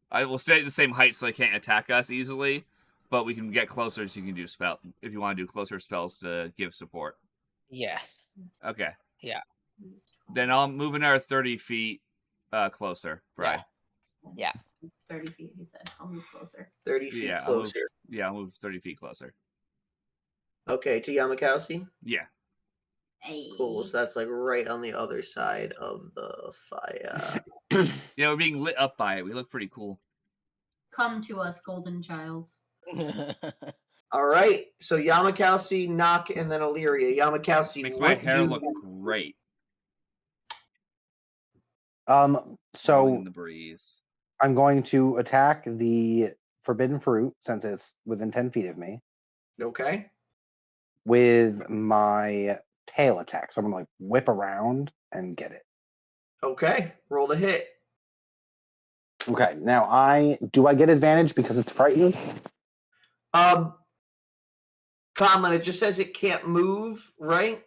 I will stay at the same height so they can't attack us easily, but we can get closer so you can do spell if you want to do closer spells to give support. Yes. Okay. Yeah. Then I'll move another 30 feet closer, Brian. Yeah. 30 feet, he said. I'll move closer. 30 feet Yeah, closer. I'll move 30 feet closer. Okay, to Llamakausi? Yeah. Hey. Cool, so that's like right on the other side of the fire. Yeah, we're being lit up by it. We look pretty cool. Come to us, golden child. All right, so Llamakausi, Nock, and then Illyria. Llamakausi, Makes my what hair do look great. Blowing So in the breeze. I'm going to attack the forbidden fruit since it's within 10 feet of me Okay. with my tail attack. So I'm gonna like whip around and get it. Okay, roll the hit. Okay. Now I get advantage because it's frightened? Conlon, it just says it can't move, right?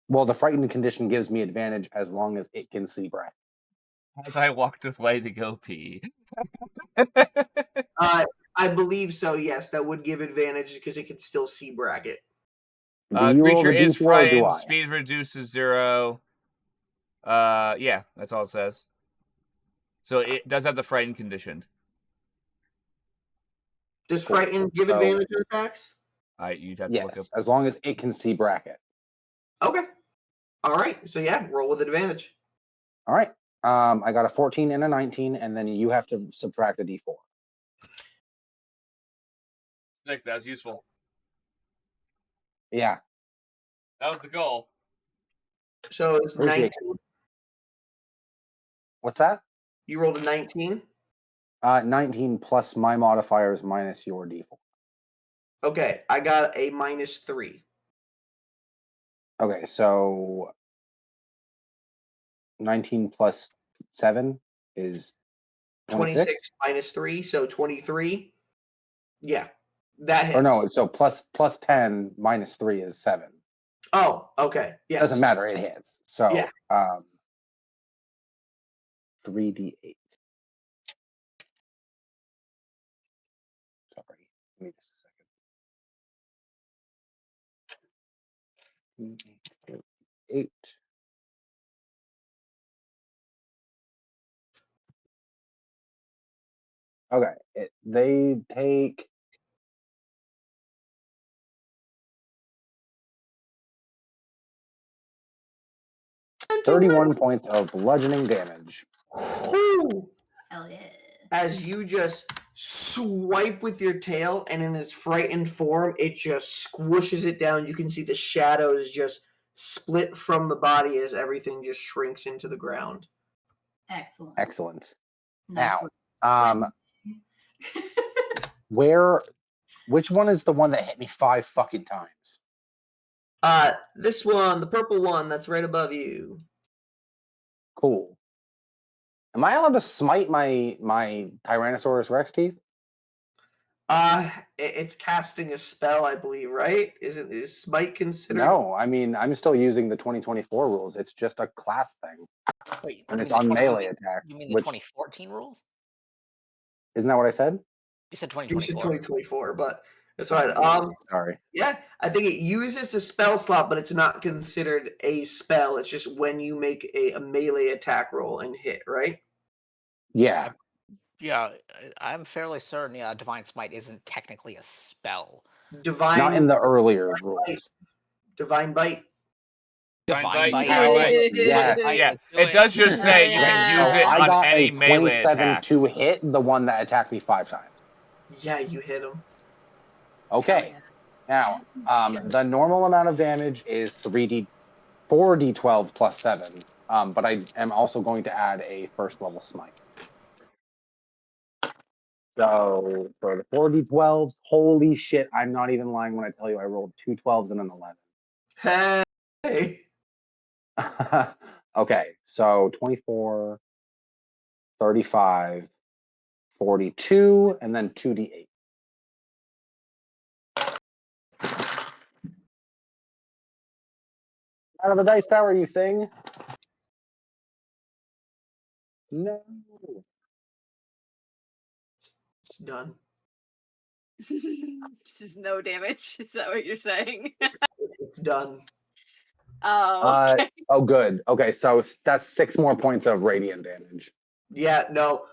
Well, the frightened condition gives me advantage as long as it can see breath. As I walked away to go pee. I believe so, yes. That would give advantage because it could still see bracket. Do you roll Creature the is D4 or do frightened. I? Speed reduces 0. Yeah, that's all it says. So it does have the frightened condition. Does Cool. Frighten give So- advantage to attacks? You'd have to look up. Yes, as long as it can see bracket. Okay. All right. So yeah, roll with advantage. All right. I got a 14 and a 19, and then you have to subtract a D4. Sick, that was useful. Yeah. That was the goal. So it's Appreciate 19. What's that? You rolled a 19. 19 plus my modifiers minus your D4. Okay, I got a -3. Okay, so 19 plus 7 is 26 -3, so 23. Yeah, that hits. Or no, so plus 10 minus 3 is 7. Oh, okay. Yeah. Doesn't matter, it hits. So Yeah. 3d8. Sorry, give me just a second. 8. Okay, they take 31 points of bludgeoning damage. Whew. Hell yeah. As you just swipe with your tail, and in this frightened form, it just squishes it down. You can see the shadows just split from the body as everything just shrinks into the ground. Excellent. Excellent. Nice Now, work. which one is the one that hit me 5 fucking times? This one, the purple one that's right above you. Cool. Am I allowed to smite my Tyrannosaurus Rex teeth? It's casting a spell, I believe, right? Is smite considered? No, I mean I'm still using the 2024 rules. It's just a class thing, Wait, and you it's mean the on 20 melee attack. You mean the Which 2014 rules? isn't that what I said? You said You said 2024. 2024, but that's Oh, right. sorry. Yeah, I think it uses a spell slot, but it's not considered a spell. It's just when you make a melee attack roll and hit, right? Yeah. Yeah, I'm fairly certain. Yeah, Divine Smite isn't technically a spell. Divine, Not in the earlier Bite. rules. Divine bite. Divine Bite. Yes. Yeah, it does just say you can use So it I on got any a melee 27 attack. to hit the one that attacked me 5 times. Yeah, you hit him. Okay. yeah. Now, the normal amount of damage is 4d12 plus 7. But I am also going to add a first level smite. So for the 4d12s, holy shit, I'm not even lying when I tell you I rolled 2 12s and an 11. Hey. Okay, so 24, 35, 42, and then 2d8. Out of the dice tower, you thing. No. It's done. Just no damage. Is that what you're saying? It's done. Oh, okay. Oh, good. Okay, so that's 6 more points of radiant damage. Yeah, no.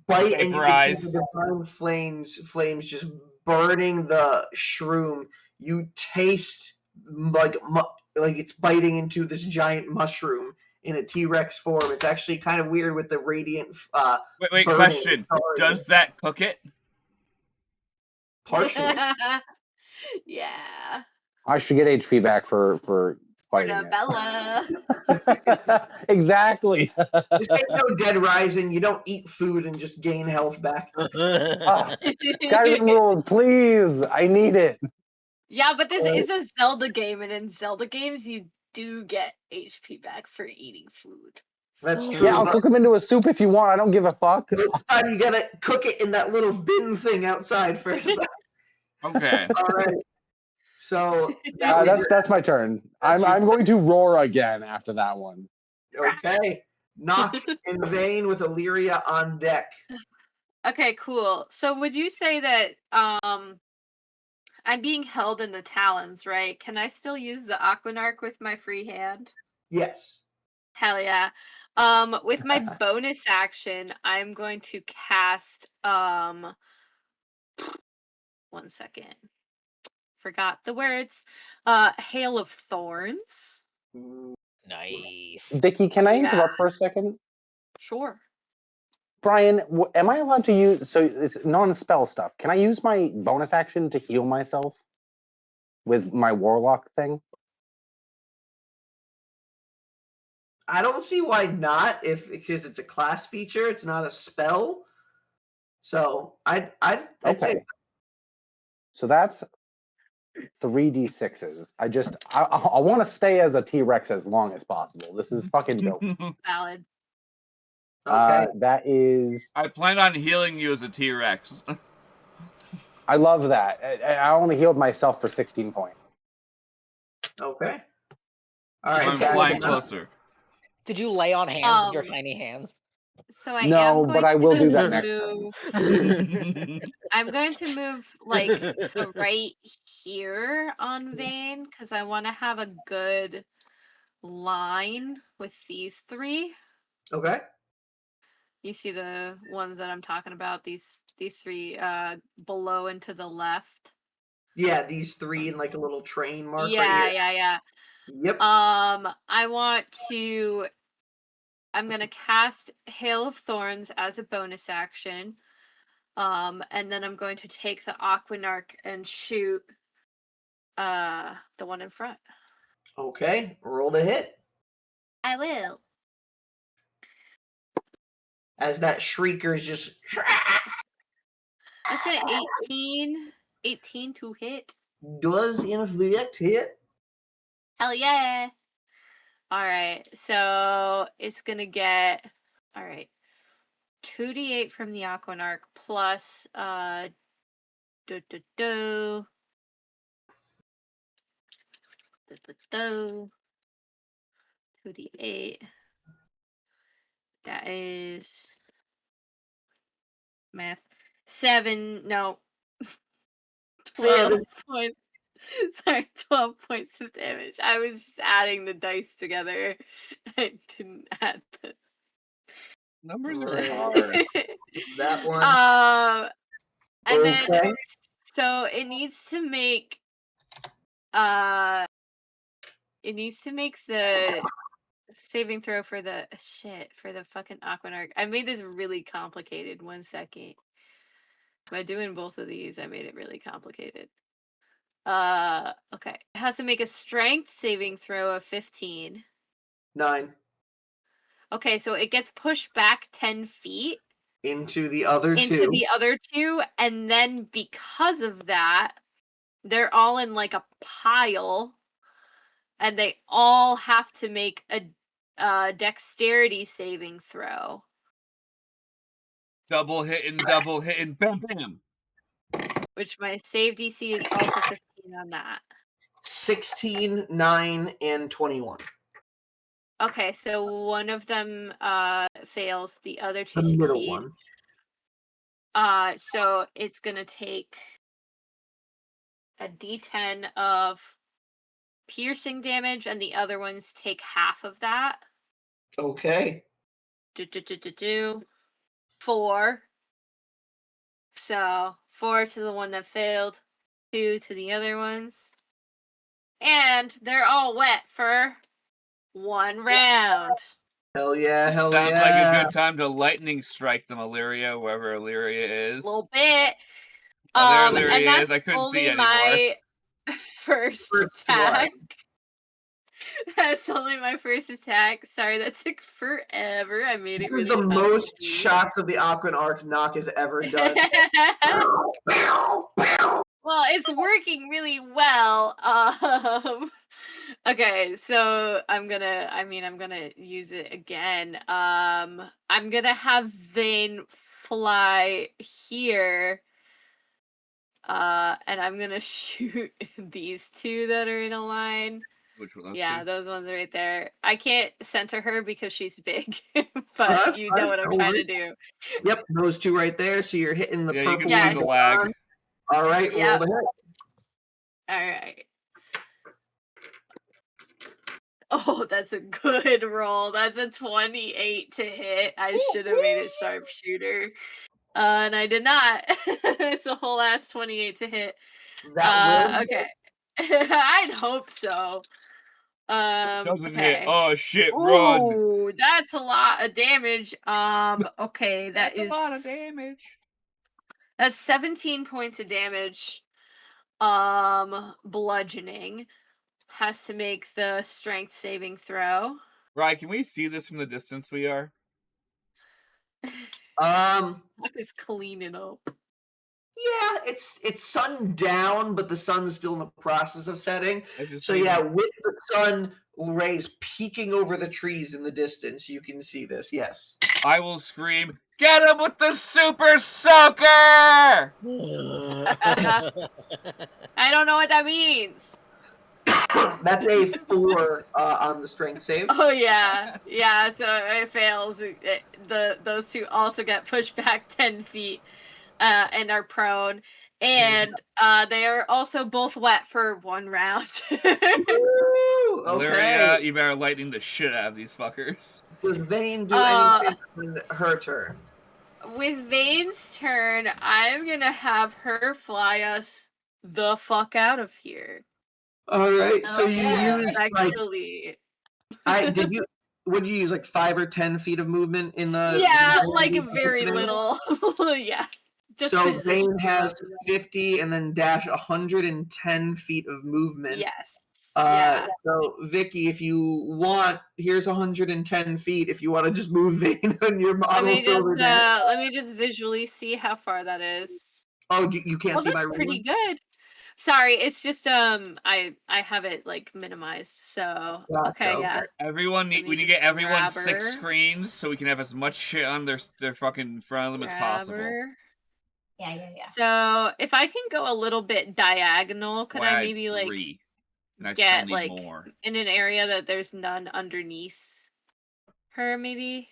Bite, and you can see Vaporized. the divine flames just burning the shroom. You taste like it's biting into this giant mushroom in a T-Rex form. It's actually kind of weird with the radiant. Wait, burning. question. Does that cook it? Partially. Yeah. I should get HP back for fighting Bella. it. Exactly. This ain't no Dead Rising. You don't eat food and just gain health back. Skyrim rules, please. I need it. Yeah, but this is a Zelda game, and in Zelda games, you do get HP back for eating food. That's So- true. Yeah, I'll cook them into a soup if you want. I don't give a fuck. This time you gotta cook it in that little bin thing outside first. Okay. All right. So that was That's my turn. That's your I'm going to roar again after that one. okay. Knock in vain with Illyria on deck. Okay, cool. So would you say that I'm being held in the talons, right? Can I still use the Aquanarch with my free hand? Yes. Hell yeah. With my bonus action, I'm going to cast 1 second. Forgot the words. Hail of Thorns. Nice. Vicky, can I Yeah. interrupt for a second? Sure. Brian, am I allowed to use, so it's non-spell stuff. Can I use my bonus action to heal myself with my warlock thing? I don't see why not, because it's a class feature, it's not a spell. So I'd say Okay. So that's 3d6s. I want to stay as a T-Rex as long as possible. This is fucking dope. Valid. okay. That is, I plan on healing you as a T-Rex. I love that. I only healed myself for 16 points. Okay. All right. I'm that flying is- closer. Did you lay on hands with your Um, tiny hands? So I No, am going but I will to do that next move. Okay. I'm going to move like to right here on Vane because I want to have a good line with these three. Okay. You see the ones that I'm talking about? These three below and to the left. Yeah, these three in like a little train mark right Yeah, here. yeah, yeah. Yep. I want to I'm gonna cast Hail of Thorns as a bonus action. And then I'm going to take the Aquanarch and shoot the one in front. Okay, roll the hit. I will. As that shrieker's just That's an 18. 18 to hit. does inflict hit. Hell yeah. Alright, so it's gonna get 2d8 from the Aquanarch plus 2d8. That is math. 7, no. 12 7. points. Sorry, 12 points of damage. I was just adding the dice together. I didn't add the Numbers are Right. hard. That one. And then Okay. so it needs to make the saving throw for the fucking Aquanarch. I made this really complicated. 1 second. By doing both of these, I made it really complicated. Okay. It has to make a strength saving throw of 15. 9. Okay, so it gets pushed back 10 feet Into the other into two. the other two, and then because of that, they're all in like a pile, and they all have to make a dexterity saving throw. Double hitting, bam, bam. Which my save DC is also 15 on that. 16, 9, and 21. Okay, so one of them fails, the other two The middle succeed. one. So it's gonna take a D10 of piercing damage, and the other ones take half of that. Okay. 4. So 4 to the one that failed, 2 to the other ones. And they're all wet for 1 round. Hell yeah, hell Sounds yeah. like a good time to lightning strike them, Illyria, wherever Illyria is. A little bit. Oh, there And Illyria that's is. I couldn't see only anymore. my first attack. That's only my first attack. Sorry, that took forever. I made it This is really the most complicated. shots of the Aquanarch Nock has ever done. Well, it's working really well. Okay, so I'm gonna use it again. I'm gonna have Vane fly here. And I'm gonna shoot these two that are in a line. Which one? Yeah, those ones right there. I can't center her because she's big, but That's you fine, know what I'm no trying to worries. do. Yep, those two right there. So you're hitting the Yeah, you purple can see one the going lag. on. All right, roll Yep. the hit. All right. Oh, that's a good roll. That's a 28 to hit. I should have made it sharpshooter. And I did not. It's a whole ass 28 to hit. That will. Okay. I'd hope so. Doesn't okay. hit. Oh shit, run. Ooh, that's a lot of damage. Okay, That's a lot of damage. That's 17 points of damage. Bludgeoning. Has to make the strength saving throw. Right, can we see this from the distance we are? I was cleaning up. Yeah, it's sundown, but the sun's still in the process of setting. So yeah, with the sun rays peeking over the trees in the distance, you can see this. Yes. I will scream, "Get him with the super soaker!" I don't know what that means. That's a 4 on the strength save. Oh yeah, yeah. So it fails. Those two also get pushed back 10 feet and are prone, and they are also both wet for 1 round. Ooh, Illyria, okay. you better lightning the shit out of these fuckers. Does Vane do anything in her turn? With Vane's turn, I'm gonna have her fly us the fuck out of here. All right. So you Okay. use like Actually, did you What do you use? Like 5 or 10 feet of movement in the. Yeah, like very little. Yeah. Just so position Vane has above. 50 and then Dash 110 feet of movement. Yes. Yeah. So Vicky, if you want, here's 110 feet. If you want to just move Vane on your model, let me just visually see how far that is. Oh, you can't see my that's ruler? pretty good. Sorry, it's just I have it like minimized. So Gotcha, okay, yeah. Everyone Let me we need to just get everyone grab 6 her. screens so we can have as much shit on their fucking front of them as possible. Grabber. Yeah. So if I can go a little bit diagonal, could Why I I maybe have like 3, and I get still need like more. in an area that there's none underneath her? Maybe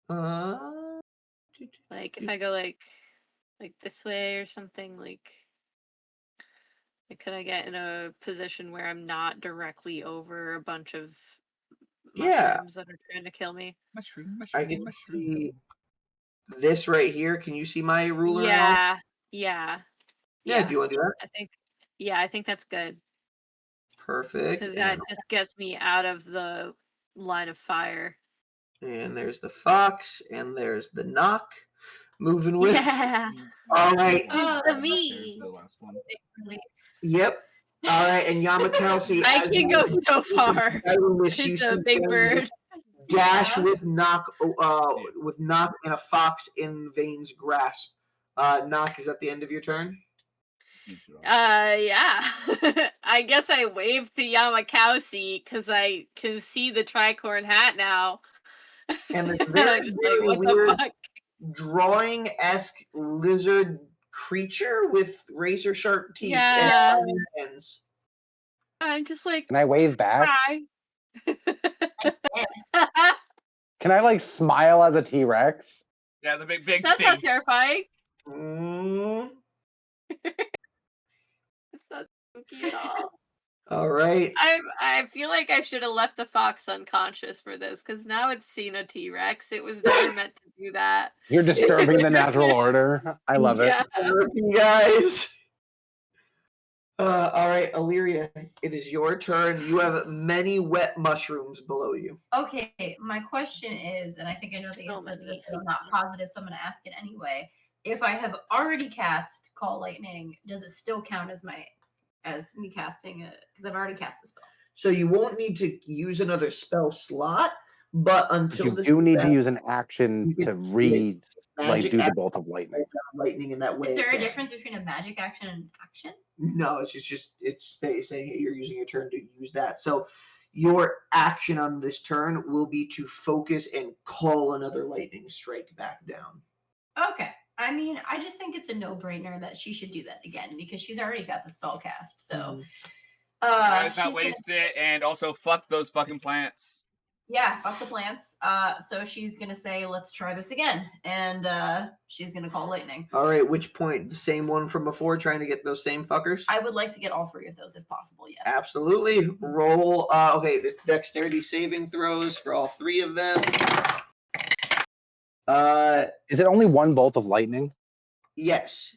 like if I go like this way or something, like could I get in a position where I'm not directly over a bunch of mushrooms that are trying to kill me? Mushroom. I can see this right here. Can you see my ruler? Yeah. Yeah. Do you want to do that? I think that's good. Perfect. Because that just gets me out of the line of fire. And there's the fox, and there's the knock. Moving with. Yeah. All right. The me. Yep. All right, and Llamakausi. I can go so far. She's a big bird. Dash with knock and a fox in Vane's grasp. Knock is at the end of your turn. Yeah. I guess I waved to Llamakausi because I can see the tricorn hat now. And the I'm just like, what the fuck? Drawing-esque lizard creature with razor sharp teeth Yeah. and hands. I'm just like, Can I wave back? Hi. Can I like smile as a T-Rex? Yeah, the big. That's not terrifying. It's not spooky at all. All right. I feel like I should have left the fox unconscious for this because now it's seen a T-Rex. It was never meant to do that. You're disturbing the natural order. I love it. You guys. All right, Illyria, it is your turn. You have many wet mushrooms below you. Okay, my question is, and I think I know the answer to this, but I'm not positive, so I'm going to ask it anyway. If I have already cast Call Lightning, does it still count as me casting it? Because I've already cast the spell. So you won't need to use another spell slot, but until you do need to use an action to read, like do the bolt of lightning. Lightning in that way. Is there a difference between a magic action and action? No, it's it's saying you're using your turn to use that. So your action on this turn will be to focus and call another lightning strike back down. Okay. I mean, I just think it's a no-brainer that she should do that again because she's already got the spell cast. So, Let's not waste it, and also fuck those fucking plants. Yeah, fuck the plants. So she's gonna say, "Let's try this again," and she's gonna call lightning. All right. Which point? The same one from before, trying to get those same fuckers. I would like to get all 3 of those if possible. Yes. Absolutely. Roll. Okay, it's dexterity saving throws for all 3 of them. Is it only 1 bolt of lightning? Yes.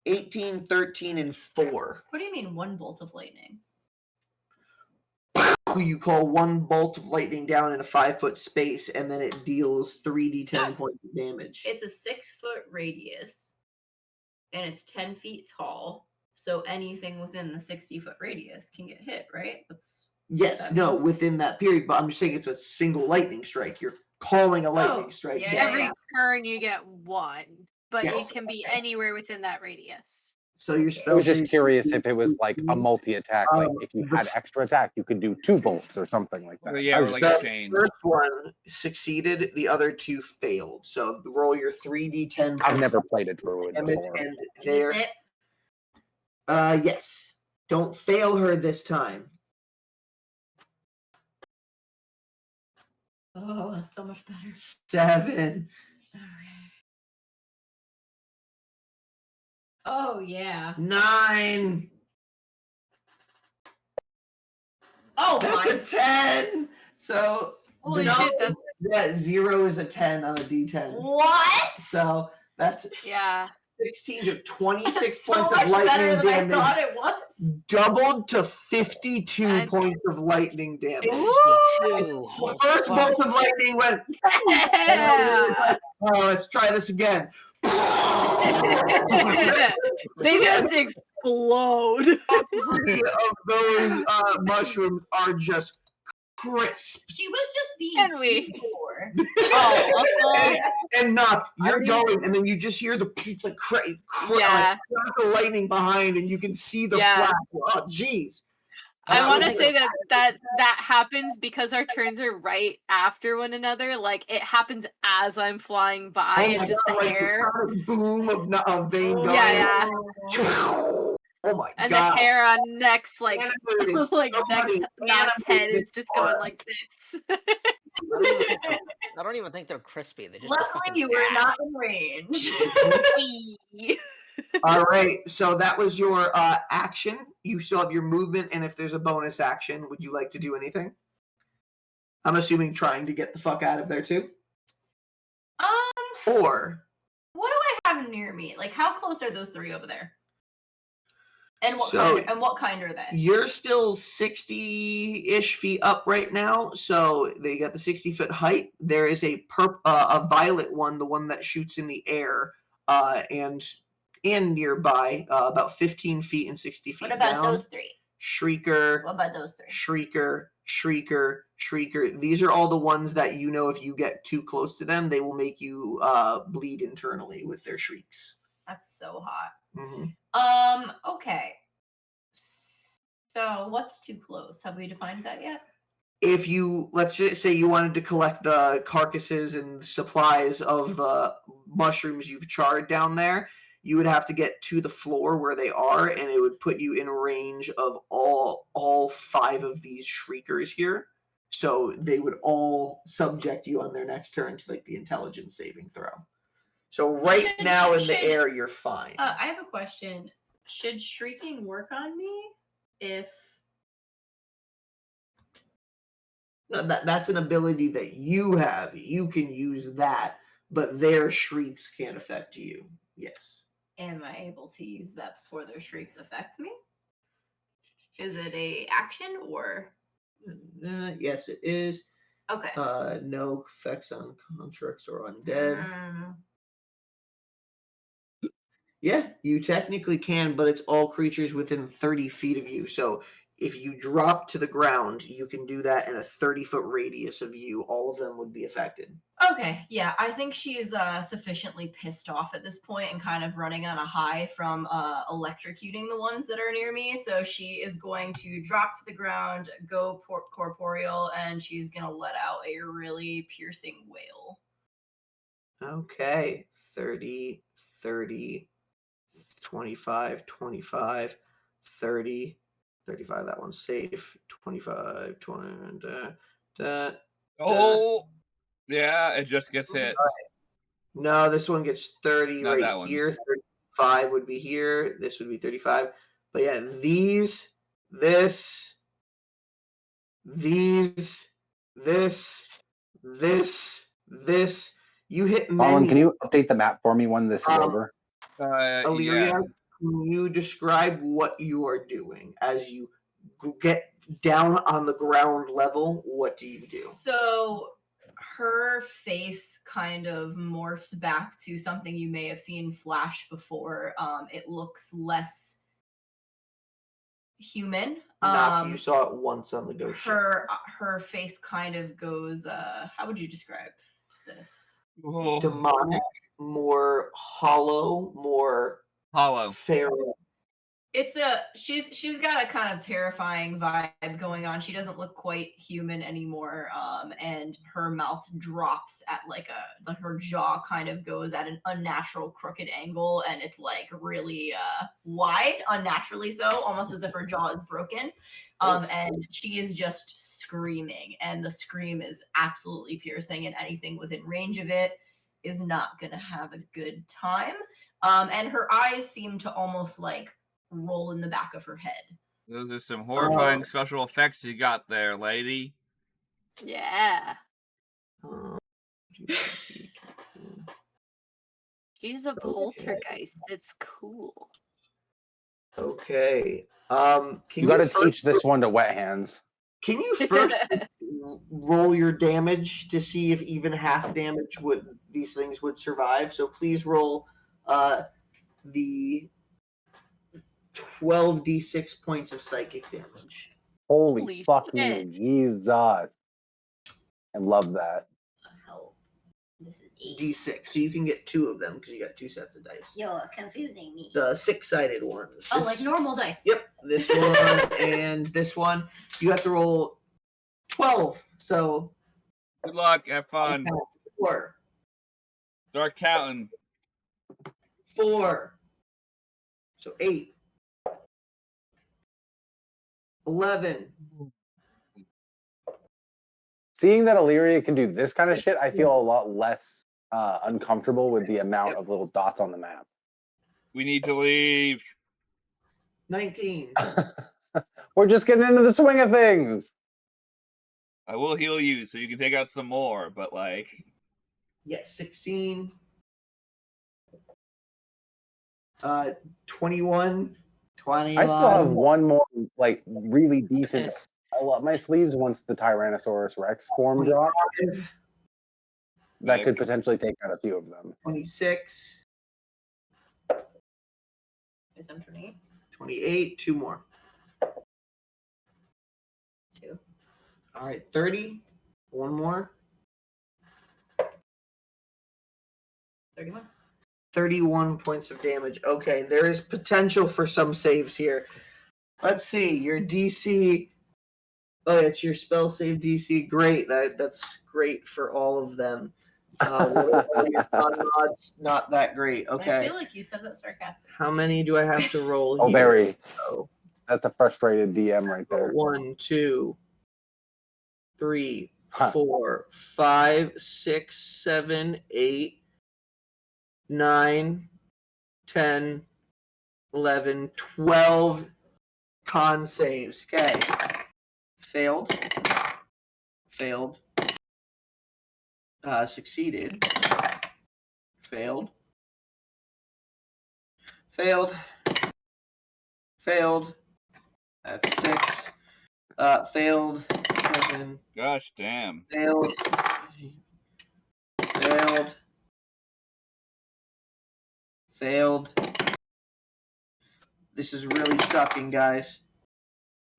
18, 13, and 4. What do you mean 1 bolt of lightning? You call 1 bolt of lightning down in a 5-foot space, and then it deals 3d10 points of damage. It's a 6-foot radius, and it's 10 feet tall. So anything within the 60-foot radius can get hit, right? Within that period. But I'm just saying it's a single lightning strike. You're calling a lightning strike. Yeah, Every turn you get 1, but Yes. it can be anywhere within that radius. So your I spell. was just curious if it was like a multi-attack. Like if you had extra attack, you could do 2 bolts or something like that. Yeah, or like a chain. The first one succeeded, the other 2 failed. So roll your 3d10. I've never played a druid before. Is this it? Yes. Don't fail her this time. Oh, that's so much better. 7. Oh yeah. 9. Oh, that's a 10. So holy shit, that's 0 is a 10 on a d10. What? So that's yeah. 16 to 26 That's so points much of lightning better than I damage. thought it was. Doubled to 52 And- points of lightning damage. 52. The first bolt of lightning went, Yeah. oh, let's try this again. They just explode. Three of those mushrooms are just crisp. She was just being Can we- cute before. Oh, And Nock, you're don't even- going, and then you just hear the like, Yeah. crack of lightning behind, and you can see the Yeah. flash. Oh, jeez. I want to was- say that happens because our turns are right after one another. Like it happens as I'm flying by, Oh and my just God, the like hair. sonic boom of vein going. Yeah, Oh my And God. the hair on next, like Animated. like next Somebody Knock's head animated is just going like this. I don't even think they're crispy. They just Luckily, you were not in range. All right, so that was your action. You still have your movement, and if there's a bonus action, would you like to do anything? I'm assuming trying to get the fuck out of there too, or What do I have near me? Like, how close are those three over there? And what So- kind? And what kind are they? you're still 60-ish feet up right now. So they got the 60-foot height. There is a violet one, the one that shoots in the air, and nearby, about 15 feet and 60 feet What about down. those three? Shrieker. What about those three? Shrieker, Shrieker, Shrieker. These are all the ones that you know if you get too close to them, they will make you bleed internally with their shrieks. That's so hot. Mm-hmm. Okay. So what's too close? Have we defined that yet? If you, let's just say you wanted to collect the carcasses and supplies of the mushrooms you've charred down there, you would have to get to the floor where they are, and it would put you in range of all 5 of these shriekers here. So they would all subject you on their next turn to like the intelligence saving throw. So right now in the air, you're fine. I have a question. Should shrieking work on me if No, that's an ability that you have. You can use that, but their shrieks can't affect you. Yes. am I able to use that before their shrieks affect me? Is it a action or Yes, it is. okay? No effects on constructs or undead. Yeah, you technically can, but it's all creatures within 30 feet of you. So if you drop to the ground, you can do that in a 30-foot radius of you. All of them would be affected. Okay, yeah, I think she's sufficiently pissed off at this point and kind of running on a high from electrocuting the ones that are near me. So she is going to drop to the ground, go corporeal, and she's gonna let out a really piercing wail. Okay, 30, 30, 25, 25, 30, 35. That one's safe. 25, 20. Oh, yeah, it just gets hit. No, this one gets 30 Not that right one. here. 35 would be here. This would be 35. But yeah, this, this, you hit many. Colin, can you update the map for me when this is over? Illyria, Yeah. can you describe what you are doing as you get down on the ground level? What do you do? So her face kind of morphs back to something you may have seen flash before. It looks less human. Nock, you saw it once on the ghost ship. Her face kind of goes how would you describe this? Oh, Demonic, more hollow, more hollow. feral. It's she's got a kind of terrifying vibe going on. She doesn't look quite human anymore. And her mouth drops at like her jaw kind of goes at an unnatural crooked angle, and it's like really wide, unnaturally so, almost as if her jaw is broken. And she is just screaming, and the scream is absolutely piercing, and anything within range of it is not gonna have a good time. And her eyes seem to almost like roll in the back of her head. Those are some horrifying special effects you got there, lady. Yeah. She's a poltergeist. It's cool. Okay. You Can got to first- teach this one to wet hands. Can you first roll your damage to see if even half damage these things would survive? So please roll the 12d6 points of psychic damage. Holy, Holy fucking shit. Jesus. I love that. Help. This is 8. D6. So you can get 2 of them because you got 2 sets of dice. You're confusing me. The 6-sided ones. Oh, like normal dice. Yep. This one and this one. You have to roll 12. So Good luck. Have fun. 4. Start counting. 4. So 8. 11. Seeing that Illyria can do this kind of shit, I feel a lot less uncomfortable with the amount of little dots on the map. We need to leave. 19. We're just getting into the swing of things. I will heal you so you can take out some more, but like. Yes, 16. 21. 21. I still have one more, like, really decent spell up my sleeves once the Tyrannosaurus Rex form drops. 25, That could potentially take out a few of them. 26. Is that 28? 28. 2 more. 2. All right, 30. 1 more. 31. 31 points of damage. Okay, there is potential for some saves here. Let's see. Your DC. Oh, it's your spell save DC. Great. That's great for all of them. What about your non-mods? Not that great. I Okay. feel like you said that sarcastically. How many do I have to roll Oh, here? very. Oh, That's a frustrated DM right there. 1, 2, 3, Huh. 4, 5, 6, 7, 8, 9, 10, 11, 12 con saves. Okay. Failed. Failed. Succeeded. Failed. Failed. Failed. That's 6. Failed. 7. Gosh damn. Failed. Failed. Failed. This is really sucking, guys.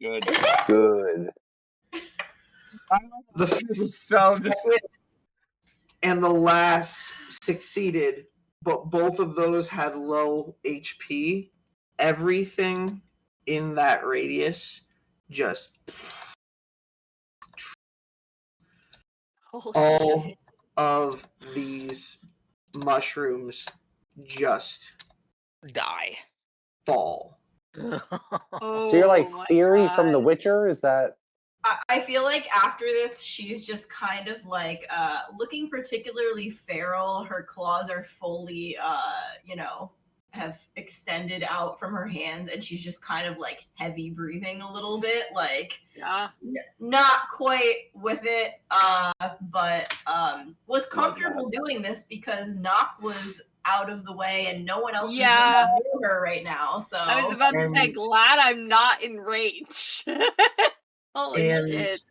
Good. Good. This is so just. And the last succeeded, but both of those had low HP. Everything in that radius just Holy all shit. of these mushrooms just Die. fall. Oh, So you're like my Ciri from God. The Witcher? Is that? I feel like after this, she's just kind of like looking particularly feral. Her claws are fully, have extended out from her hands, and she's just kind of like heavy breathing a little bit, like Yeah. not quite with it, but was comfortable doing this because Nock was out of the way and no one else Yeah. is going to hear her right now. So I was about to say, And- glad I'm not in range. Holy and shit.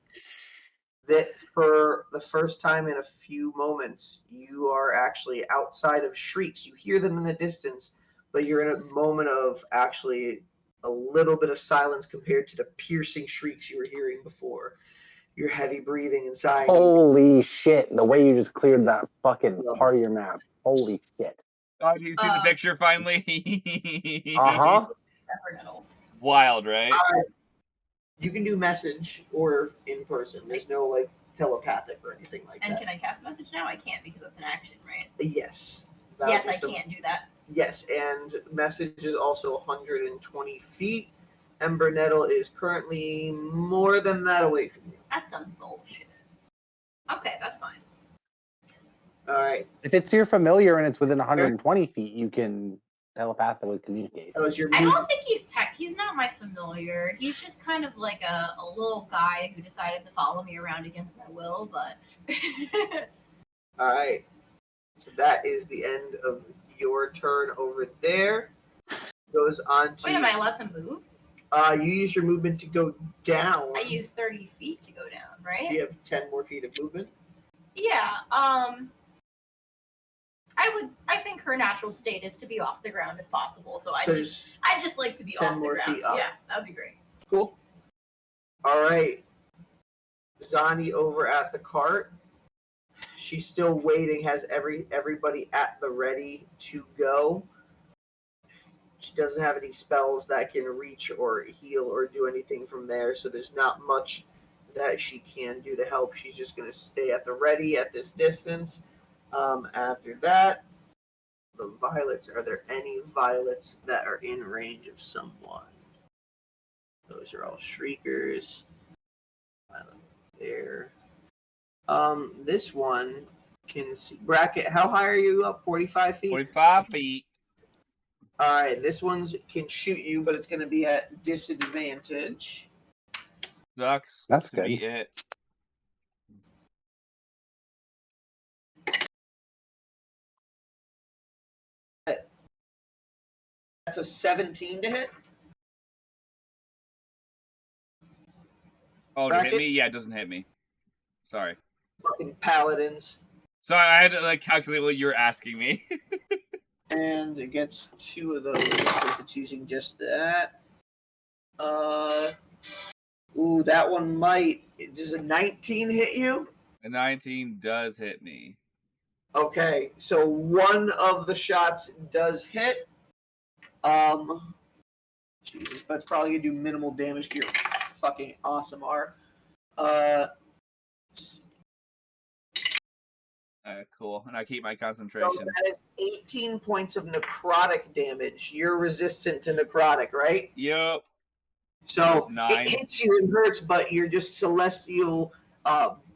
that for the first time in a few moments, you are actually outside of shrieks. You hear them in the distance, but you're in a moment of actually a little bit of silence compared to the piercing shrieks you were hearing before. Your heavy breathing and sighing. Holy shit. The way you just cleared that fucking part of your map. Holy shit. Oh, do you see the picture finally? Uh-huh. never know. Wild, right? You can do message or in person. There's no like telepathic or anything like And that. can I cast message now? I can't because that's an action, right? Yes. Yes, I can't do that. Yes, and message is also 120 feet. Ember Nettle is currently more than that away from you. That's some bullshit. Okay, that's fine. All right. If it's your familiar and it's within 120 feet, you can telepathically communicate. That was your I move. don't think he's not my familiar. He's just kind of like a little guy who decided to follow me around against my will, but All right. So that is the end of your turn over there. Goes on to. Wait, am I allowed to move? You use your movement to go down. I use 30 feet to go down, right? So you have 10 more feet of movement. Yeah. I think her natural state is to be off the ground if possible. So I'd just like to be 10 off the more ground. feet up. Yeah, that'd be great. Cool. All right. Zani over at the cart. She's still waiting, has everybody at the ready to go. She doesn't have any spells that can reach or heal or do anything from there, so there's not much that she can do to help. She's just going to stay at the ready at this distance. After that, the violets. Are there any violets that are in range of someone? Those are all shriekers. Violet there. This one can see. Bracket, how high are you up? 45 feet? 45 feet. All right, this one's can shoot you, but it's going to be at disadvantage. Sucks. That's to good. Be it. That's a 17 to hit. Oh, to Bracket? hit me? Yeah, it doesn't hit me. Sorry. Fucking paladins. Sorry, I had to calculate what you were asking me. And it gets 2 of those if it's using just that. Ooh, that one might. Does a 19 hit you? A 19 does hit me. Okay, so one of the shots does hit. Jesus, but it's probably gonna do minimal damage to your fucking awesome R. Cool. And I keep my So concentration. that is 18 points of necrotic damage. You're resistant to necrotic, right? Yep. So That's 9. it hits you and hurts, but you're just celestial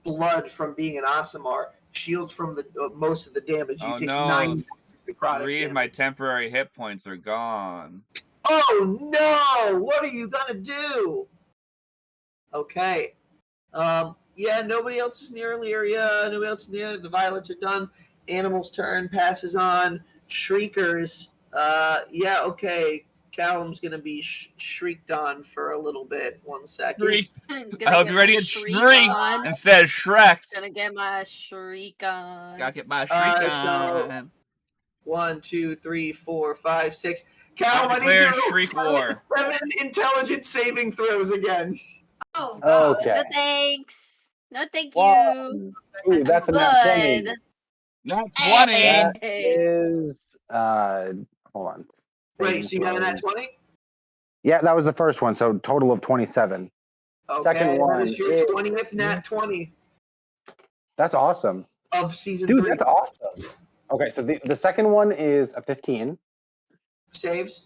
blood from being an Aasimar. Shields from the most of the damage. You Oh take no! 9 points of necrotic 3 of damage. my temporary hit points are gone. Oh no! What are you gonna do? Okay. Yeah, nobody else is near Illyria. Nobody else is near. The violets are done. Animal's turn passes on. Shriekers. Yeah, okay. Callum's gonna be shrieked on for a little bit. 1 second. Shriek. Gonna I hope get you're ready my to shriek shriek on. instead of Shrek. Gonna get my shriek on. Gotta get my shriek So- on. 1, 2, 3, 4, 5, 6. Callum, I need declare you to roll shriek war. 7 intelligence saving throws again. Oh, God. Okay. No thanks. No thank Whoa. you. Ooh, that's a nat 20. Good. Not Hey. 20. That is hold on. Wait, so you got a nat 20? Yeah, that was the first one, so total of 27. Okay, Second one that is your is- 20th nat 20 That's awesome. of season Dude, 3. that's awesome. Okay, so the second one is a 15. Saves.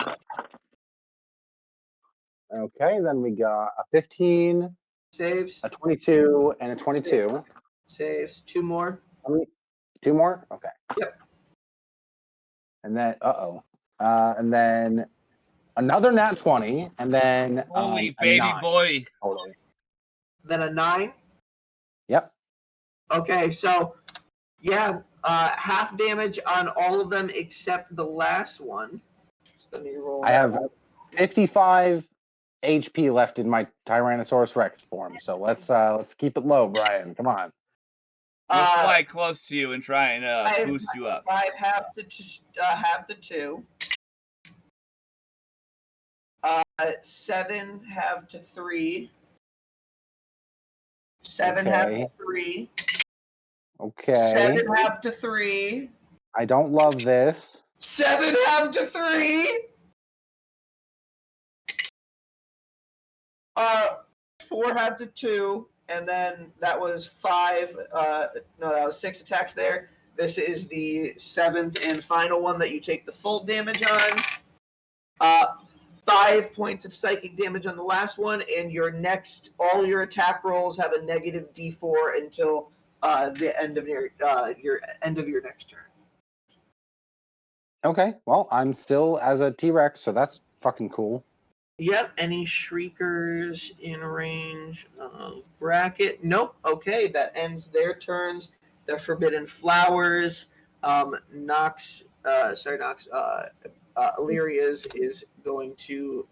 Okay, then we got a 15, Saves. a 22, and a 22. Saves. 2 more. How many? 2 more? Okay. Yep. And then, and then another nat 20, and then Holy a baby 9 boy. total. Then a 9. Yep. Okay, so yeah, half damage on all of them except the last one. So let me roll. I have 55 HP left in my Tyrannosaurus Rex form, so let's keep it low, Brian. Come on. We'll fly close to you and try and boost you up. 5 half to 2. 7 half to 3. 7 half Okay. to 3. Okay. 7 half to 3. I don't love this. 7 half to 3. 4 half to 2, and then that was 5. No, that was 6 attacks there. This is the 7th and final one that you take the full damage on. 5 points of psychic damage on the last one, and all your attack rolls have a negative D4 until the end of your end of your next turn. Okay, well, I'm still as a T-Rex, so that's fucking cool. Yep. Any shriekers in range of bracket? Nope. Okay, that ends their turns. The forbidden flowers. Nock's Nox, Illyria's is going to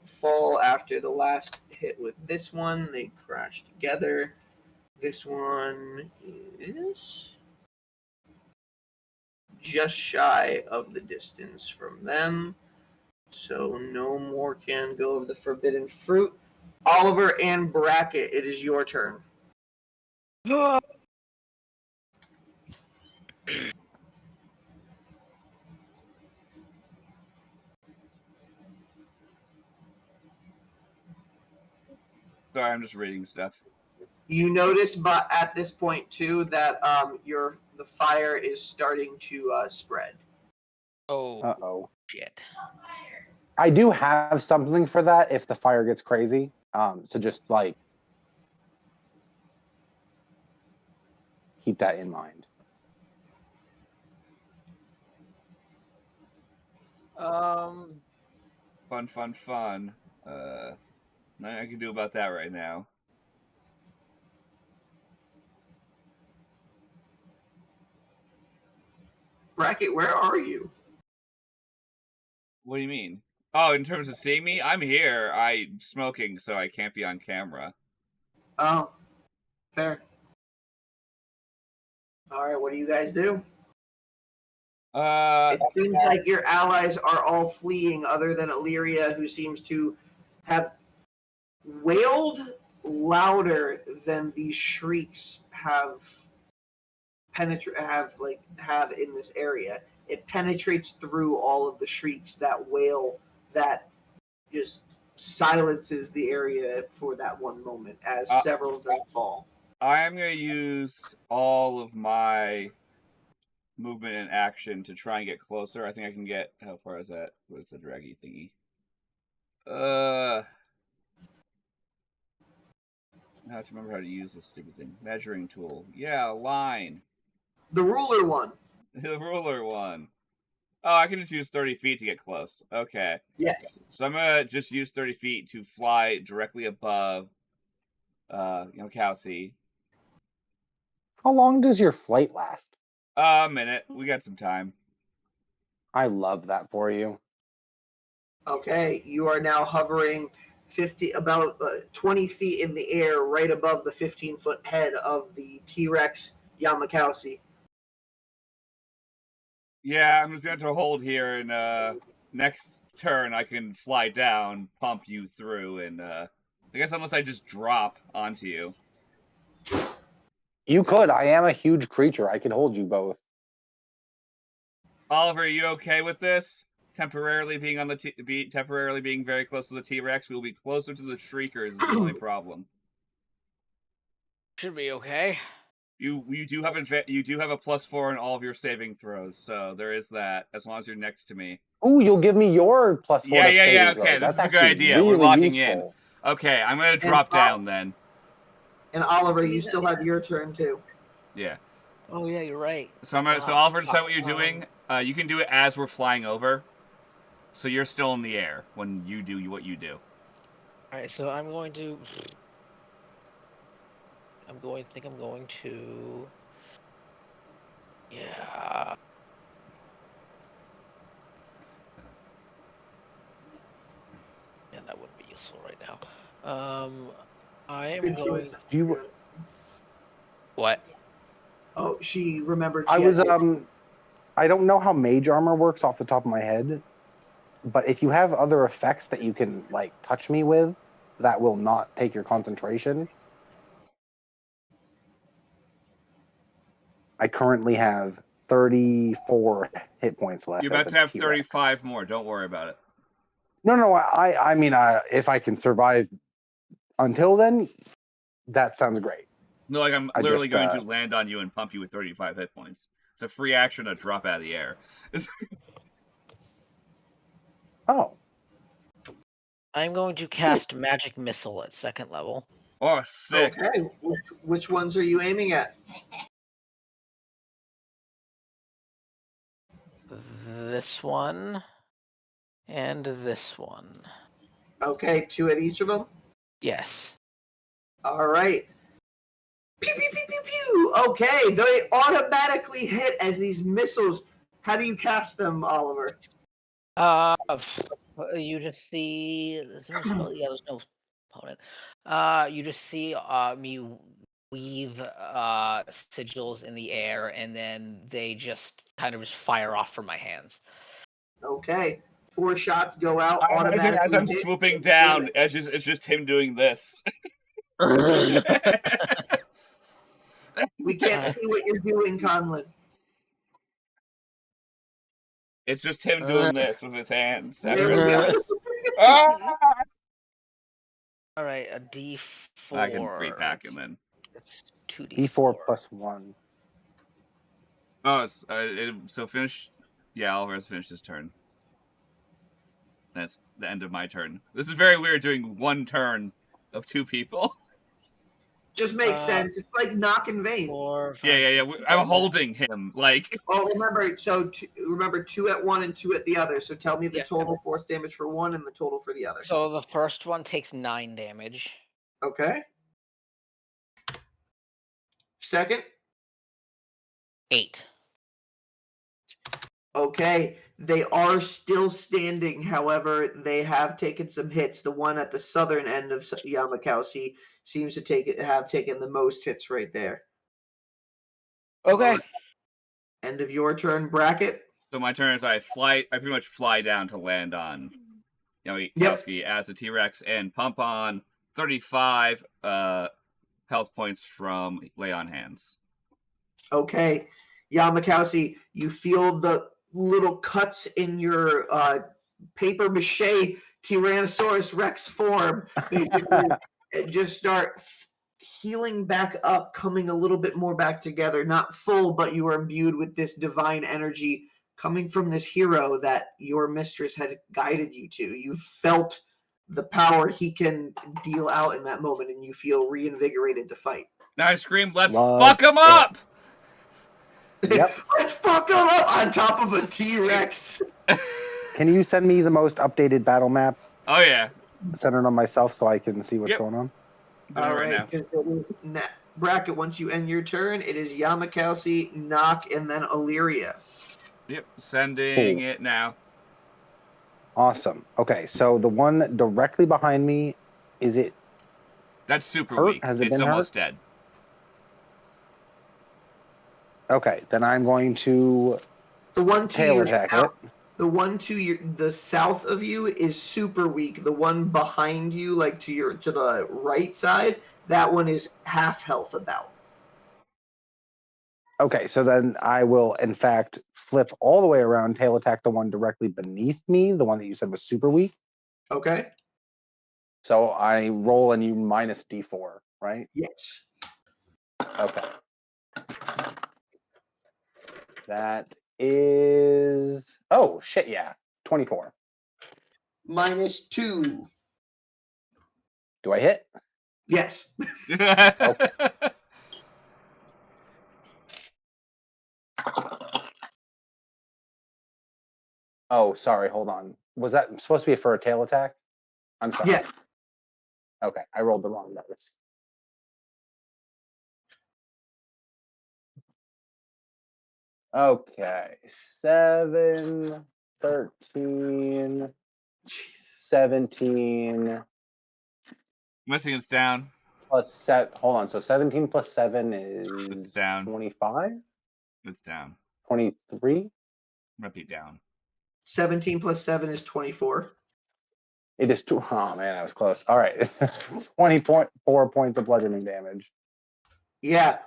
fall after the last hit with this one. They crash together. This one is just shy of the distance from them. So no more can go of the forbidden fruit. Oliver and Bracket, it is your turn. Sorry, I'm just reading stuff. You notice, but at this point too, that the fire is starting to spread. Oh, Uh-oh. shit. I do have something for that if the fire gets crazy. So just like keep that in mind. Fun. Nothing I can do about that right now. Bracket, where are you? What do you mean? Oh, in terms of seeing me, I'm here. I'm smoking, so I can't be on camera. Oh, fair. All right, what do you guys do? It seems like your allies are all fleeing, other than Illyria, who seems to have wailed louder than these shrieks have in this area. It penetrates through all of the shrieks, that wail that just silences the area for that one moment as several of them fall. I'm going to use all of my movement and action to try and get closer. I think I can get... How far is that? What's the draggy thingy? I have to remember how to use this stupid thing. Measuring tool. Yeah, line. The ruler one. The ruler one. Oh, I can just use 30 feet to get close. Okay. Yes. So I'm going to just use 30 feet to fly directly above Llamakausi. How long does your flight last? A minute. We got some time. I love that for you. Okay, you are now hovering about 20 feet in the air, right above the 15-foot head of the T-Rex Llamakausi. Yeah, I'm just going to hold here, and next turn I can fly down, pump you through, and I guess unless I just drop onto you. You could. I am a huge creature. I could hold you both. Oliver, are you okay with this? Temporarily being on the temporarily being very close to the T-Rex, we will be closer to the Shriekers is the only problem. Should be okay. You do have a +4 in all of your saving throws, so there is that. As long as you're next to me. Ooh, you'll give me your +4. Yeah. Okay, this is a good idea. Really We're locking useful. in. Okay, I'm gonna drop down then. And Oliver, you still have your turn too. Yeah. Oh yeah, you're right. So Oliver, decide what you're doing. You can do it as we're flying over. So you're still in the air when you do what you do. Alright, so I'm going to... think I'm going to... Yeah... Yeah, that wouldn't be useful right now. I am going... What? Oh, she remembered. I don't know how mage armor works off the top of my head, but if you have other effects that you can like touch me with, that will not take your concentration. I currently have 34 hit points left. You're about to have 35 more. Don't worry about it. No. I mean, if I can survive until then, that sounds great. No, like I'm literally going to land on you and pump you with 35 hit points. It's a free action to drop out of the air. Oh. I'm going to cast Magic Missile at 2nd level. Oh, sick. Okay, which ones are you aiming at? This one. And this one. Okay, 2 at each of them? Yes. All right. Pew, pew, pew, pew, pew. Okay, they automatically hit as these missiles How do you cast them, Oliver? You just see. Is there a spell? Yeah, there's no opponent. You just see me weave sigils in the air, and then they just kind of just fire off from my hands. Okay. 4 shots go out I imagine automatically. as I'm hit. swooping down, it's just him doing this. We can't see what you're doing, Conlon. It's just him doing this with his hands. There we go. Ah! All right, a D4. I can repack and then. It's 2D4. D4 plus 1. Oh, so finish. Yeah, Oliver's finished his turn. That's the end of my turn. This is very weird doing one turn of 2 people. Just makes sense. It's like Nock and Vane. 4, 5, Yeah. 6, I'm holding him. Like. Oh, remember, remember 2 at one and 2 at the other. So tell me the Yeah. total force damage for one and the total for the other. So the first one takes 9 damage. Okay. Second. 8. Okay, they are still standing. However, they have taken some hits. The one at the southern end of Llamakausi seems to have taken the most hits right there. Okay. End of your turn, Bracket. So my turn is I pretty much fly down to land on Llamakausi as a T-Rex and pump on 35 health points from Lay on Hands. Okay, Llamakausi, you feel the little cuts in your paper mache Tyrannosaurus Rex form, basically, just start healing back up, coming a little bit more back together. Not full, but you are imbued with this divine energy coming from this hero that your mistress had guided you to. You felt the power he can deal out in that moment, and you feel reinvigorated to fight. Now I scream, "Let's fuck him up!" Yep. Let's fuck him up on top of a T-Rex. Can you send me the most updated battle map Oh yeah, centered on myself so I can see what's Yep. going on? doing it right now. It is Bracket, once you end your turn, it is Llamakausi, Nock, and then Illyria. Yep, sending it now. Awesome. Okay, so the one directly behind me, is it That's super hurt? weak. Has it It's been almost hurt? dead. Okay, then I'm going to The one to tail your attack south, it. the one to the south of you is super weak. The one behind you, like to the right side, that one is half health about. Okay, so then I will, in fact, flip all the way around, tail attack the one directly beneath me, the one that you said was super weak. Okay? So I roll and you minus D4, right? Yes. Okay. That is... Oh, shit, yeah. 24. -2. Do I hit? Yes. Oh, sorry, hold on. Was that supposed to be for a tail attack? I'm sorry. Yeah. Okay, I rolled the wrong dice. Okay, 7, 13, Jesus. 17, Missing it's down. plus 7. Hold on, so 17 plus 7 It's is down. 25? It's down. 23? Might be down. 17 plus 7 is 24. It is 2. Oh, man, I was close. All right. 20.4 points of bludgeoning damage. Yeah.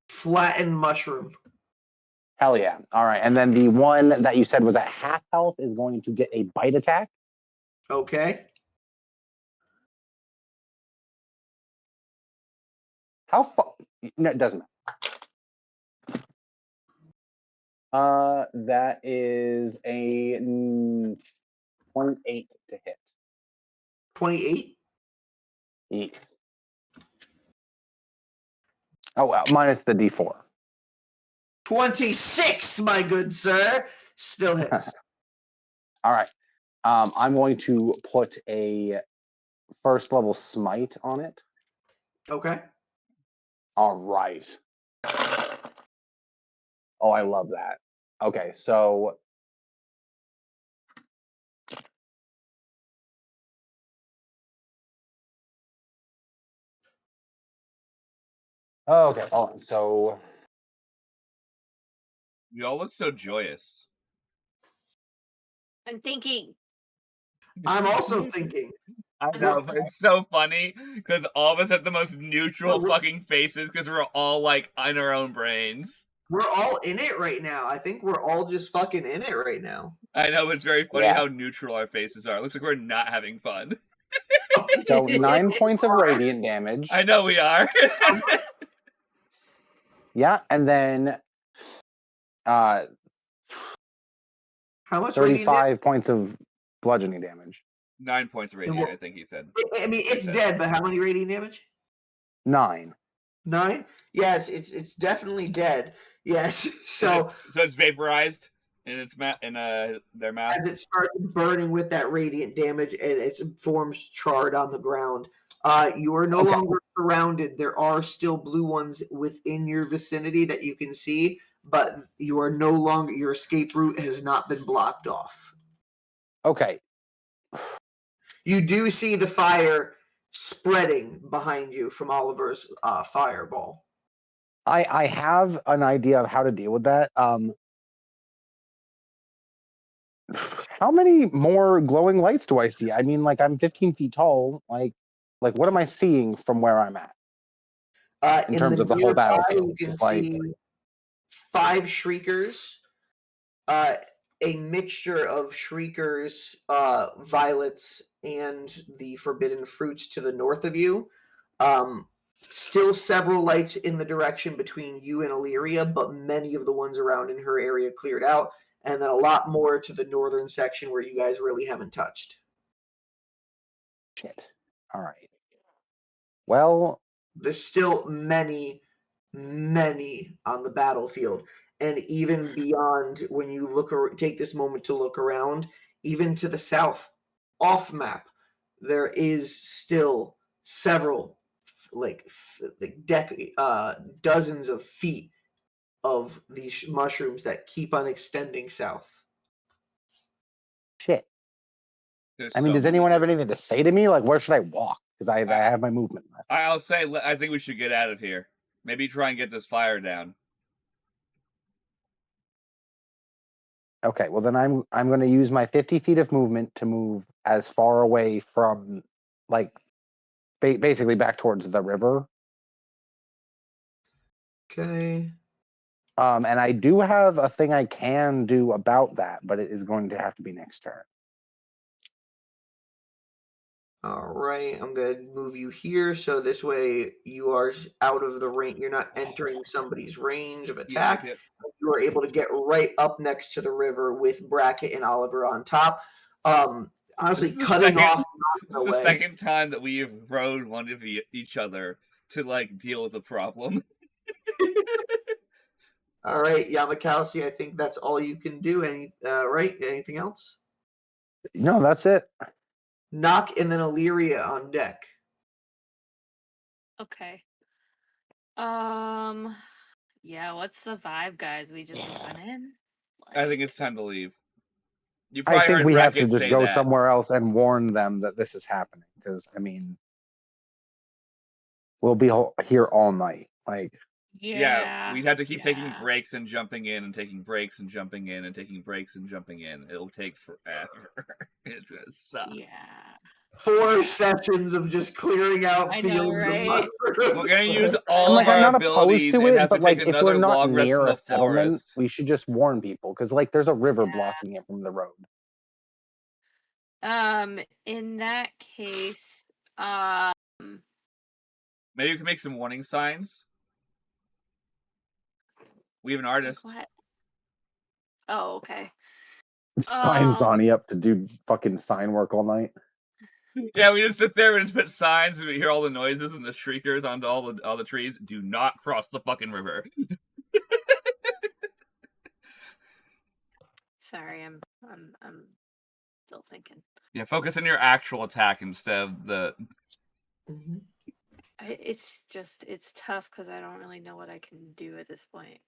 Flattened mushroom. Hell yeah. All right. And then the one that you said was at half health is going to get a bite attack. Okay. How far? No, it doesn't matter. That is a 28 to hit. 28? Yes. Oh, well, minus the D4. 26, my good sir. Still hits. All right. I'm going to put a first level smite on it. Okay. All right. Oh, I love that. Okay, so okay, hold on. So You all look so joyous. I'm thinking. I'm also thinking. I know, but it's so funny because all of us have the most neutral fucking faces because we're all like in our own brains. We're all in it right now. I think we're all just fucking in it right now. I know, but it's very funny Yeah. how neutral our faces are. It looks like we're not having fun. so 9 points of radiant damage. I know we are. Yeah, and then How much radiant damage? 35 points of bludgeoning damage. 9 points of radiant, I think he said. I mean, it's dead, but how many radiant damage? 9. 9? Yeah, it's definitely dead. Yes. So it's vaporized in its their mouth. as it starts burning with that radiant damage and it forms charred on the ground, you are no longer surrounded. There are still blue ones within your vicinity that you can see, but you are no longer. Your escape route has not been blocked off. Okay. You do see the fire spreading behind you from Oliver's fireball. I have an idea of how to deal with that. How many more glowing lights do I see? I mean, like, I'm 15 feet tall. Like what am I seeing from where I'm at? In terms of the whole battlefield. You can see 5 shriekers, a mixture of shriekers, violets, and the forbidden fruits to the north of you. Still several lights in the direction between you and Illyria, but many of the ones around in her area cleared out, and then a lot more to the northern section where you guys really haven't touched. Shit. All right. Well, there's still many on the battlefield, and even beyond, when you take this moment to look around, even to the south, off map, there is still several, dozens of feet of these mushrooms that keep on extending south. shit. I mean, does anyone have anything to say to me? Like, where should I walk? Because I have my movement left. I'll say, I think we should get out of here. Maybe try and get this fire down. Okay, well then I'm going to use my 50 feet of movement to move as far away from, like, basically back towards the river. Okay. And I do have a thing I can do about that, but it is going to have to be next turn. All right, I'm going to move you here, so this way you are out of the range. You're not entering somebody's range of attack. Yep. You are able to get right up next to the river with Bracket and Oliver on top. Honestly, cutting off. This is the second time that we have rode one of each other to like deal with a problem. All right, Llamakausi, I think that's all you can do. Right? Anything else? No, that's it. Nock and then Illyria on deck. Okay. Yeah, what's the vibe, guys? We just run in? I think it's time to leave. You I probably think heard we have to Brackett just say go that. somewhere else and warn them that this is happening. Because, I mean, we'll be here all night. Like, yeah, we'd have to keep taking breaks and jumping in and taking breaks and jumping in and taking breaks and jumping in. It'll take forever. It's gonna suck. Yeah. 4 sessions of just clearing out fields of mushrooms. We're gonna use all of I'm our not abilities opposed to and it, have to but like, take if another we're not long rest in near the a settlement, forest. we should just warn people because, like, there's a river blocking it from the road. In that case, maybe we can make some warning signs. We have an artist. What? Oh, okay. Sign Zani up to do fucking sign work all night. Yeah, we just sit there and just put signs and we hear all the noises and the shriekers onto all the trees. Do not cross the fucking river. Sorry, I'm still thinking. Yeah, focus on your actual attack instead of the. It's tough because I don't really know what I can do at this point.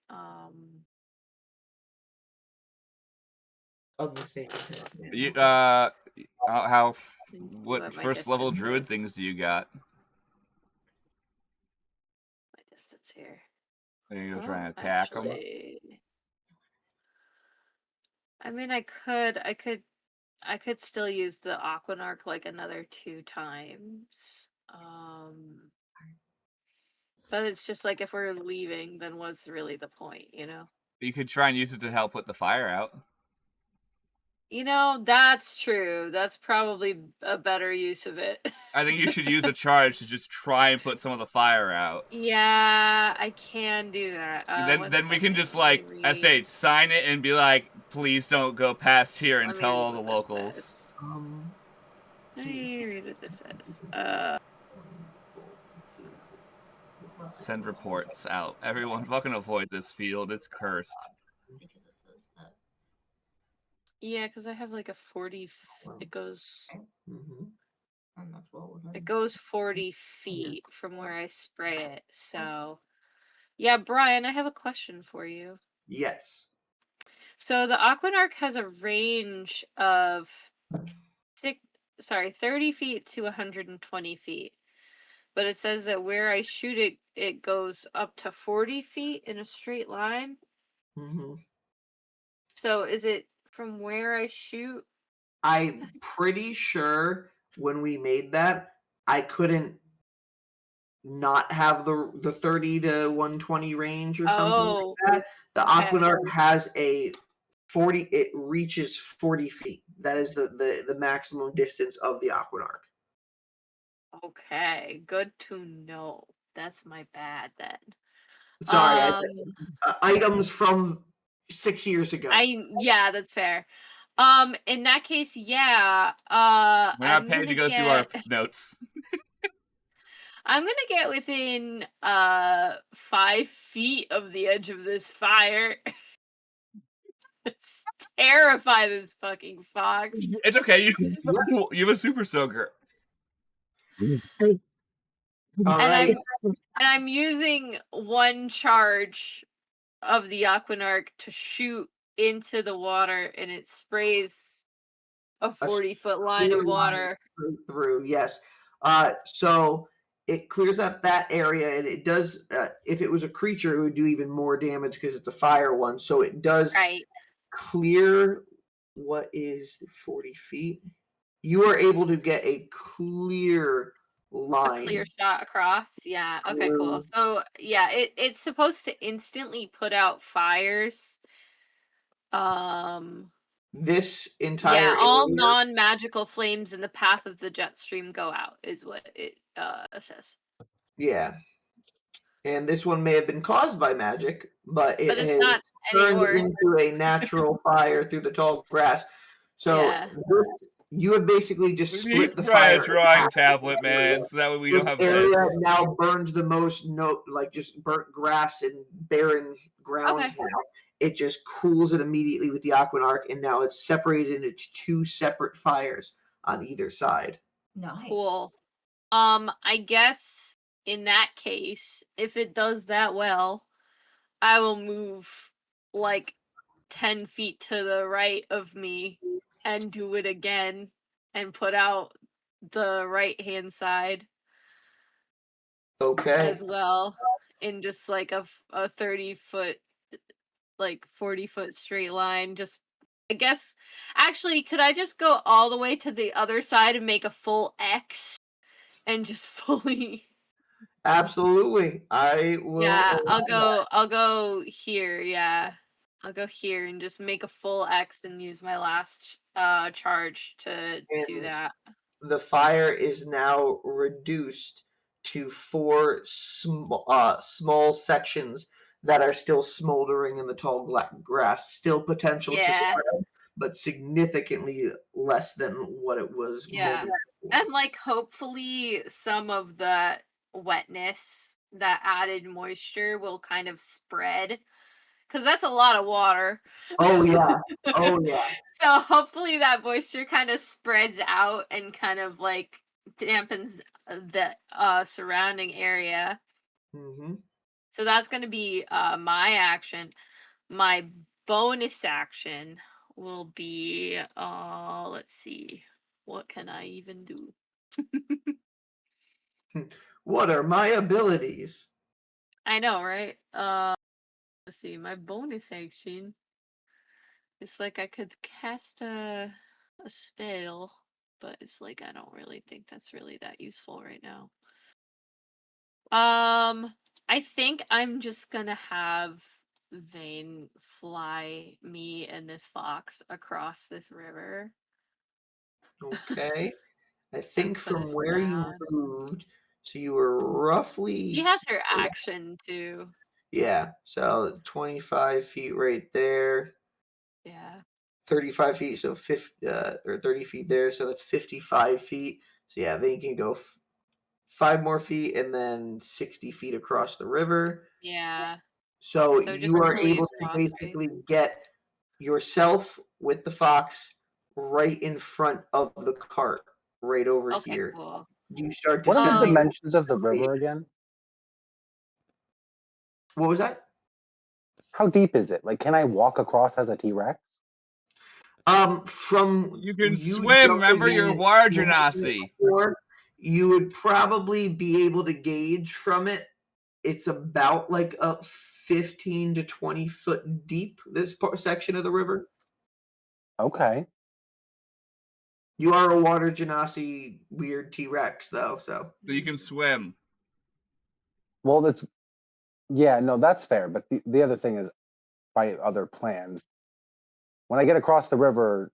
Of the same type. Yeah, You okay. Let me see what my first level distance druid is. things do you got? My distance here. Are you Oh, trying to attack them? actually, I mean, I could still use the Aquanarch like another 2 times. But it's just like if we're leaving, then what's really the point, you know? You could try and use it to help put the fire out. You know, that's true. That's probably a better use of it. I think you should use a charge to just try and put some of the fire out. Yeah, I can do that. Then we can just Let me like read. sign it and be like, please don't go past here and Let me tell read all the what this locals. says. Let me read what this says. Send reports out. Everyone fucking avoid this field. It's cursed. Because it says that. Yeah, because I have like a 40. It goes. And that's well within. It goes 40 feet from where I spray it. So, yeah, Brian, I have a question for you. Yes. So the Aquanarch has a range of 30 feet to 120 feet. But it says that where I shoot it, it goes up to 40 feet in a straight line. So is it from where I shoot? I'm pretty sure when we made that, I couldn't not have the 30 to 120 range or something Oh, like that. The okay. Aquanarch has a 40. It reaches 40 feet. That is the maximum distance of the Aquanarch. Okay, good to know. That's my bad then. Sorry, items from 6 years ago. Yeah, that's fair. In that case, yeah. We're not paying to go through our notes. I'm gonna get within 5 feet of the edge of this fire. Terrify this fucking fox. It's okay. You have a super soaker. All right. And I'm using 1 charge of the Aquanarch to shoot into the water, and it sprays a 40-foot line of water. Through, yes. So it clears up that area, and it does. If it was a creature, it would do even more damage because it's a fire one. So it does clear. What is 40 feet? You are able to get a clear line. A clear shot across. Yeah. Okay, cool. So yeah, it's supposed to instantly put out fires. This entire all area, non-magical flames in the path of the jet stream go out is what it says. yeah. And this one may have been caused by magic, but it it's has not turned anymore. into a natural fire through the tall grass. So you have basically just split the fire. A drawing tablet, man, so that way we don't have area this. now burns the most like just burnt grass and barren grounds now. It just cools it immediately with the Aquanarch, and now it's separated into 2 separate fires on either side. Nice. Cool. I guess in that case, if it does that well, I will move like 10 feet to the right of me and do it again and put out the right hand side. Okay. As well, in just like a 30-foot, like 40-foot straight line. Just, I guess, actually, could I just go all the way to the other side and make a full X and just fully? Absolutely, I will. Yeah, I'll go here. Yeah, I'll go here and just make a full X and use my last charge to do that. The fire is now reduced to 4 small sections that are still smoldering in the tall grass. Still potential to spread, but significantly less than what it was. Yeah, and like hopefully some of the wetness, that added moisture, will kind of spread, because that's a lot of water. Oh yeah. Oh yeah. So hopefully that moisture kind of spreads out and kind of like dampens the surrounding area. So that's going to be my action. My bonus action will be, let's see. What can I even do? What are my abilities? I know, right? Let's see. My bonus action. It's like I could cast a spell, but it's like I don't really think that's really that useful right now. I think I'm just gonna have Vane fly me and this fox across this river. Okay. I think put from us where you down. moved, so you were roughly She has her action too. yeah, so 25 feet right there, Yeah. 35 feet, so 50 or 30 feet there, so that's 55 feet. So yeah, then you can go 5 more feet and then 60 feet across the river. Yeah. So So just you are really able to across, right? basically get yourself with the fox right in front of the cart, right over Okay, here. cool. You start What are the descending. dimensions of the river again? What was that? How deep is it? Like, can I walk across as a T-Rex? From You can you swim. jumping Remember your in water and looking at genasi. the floor, you would probably be able to gauge from it. It's about like a 15 to 20 foot deep. This section of the river. Okay. You are a water genasi weird T-Rex though, so So you can swim. Well, yeah, no, that's fair. But the other thing is, my other plan. When I get across the river,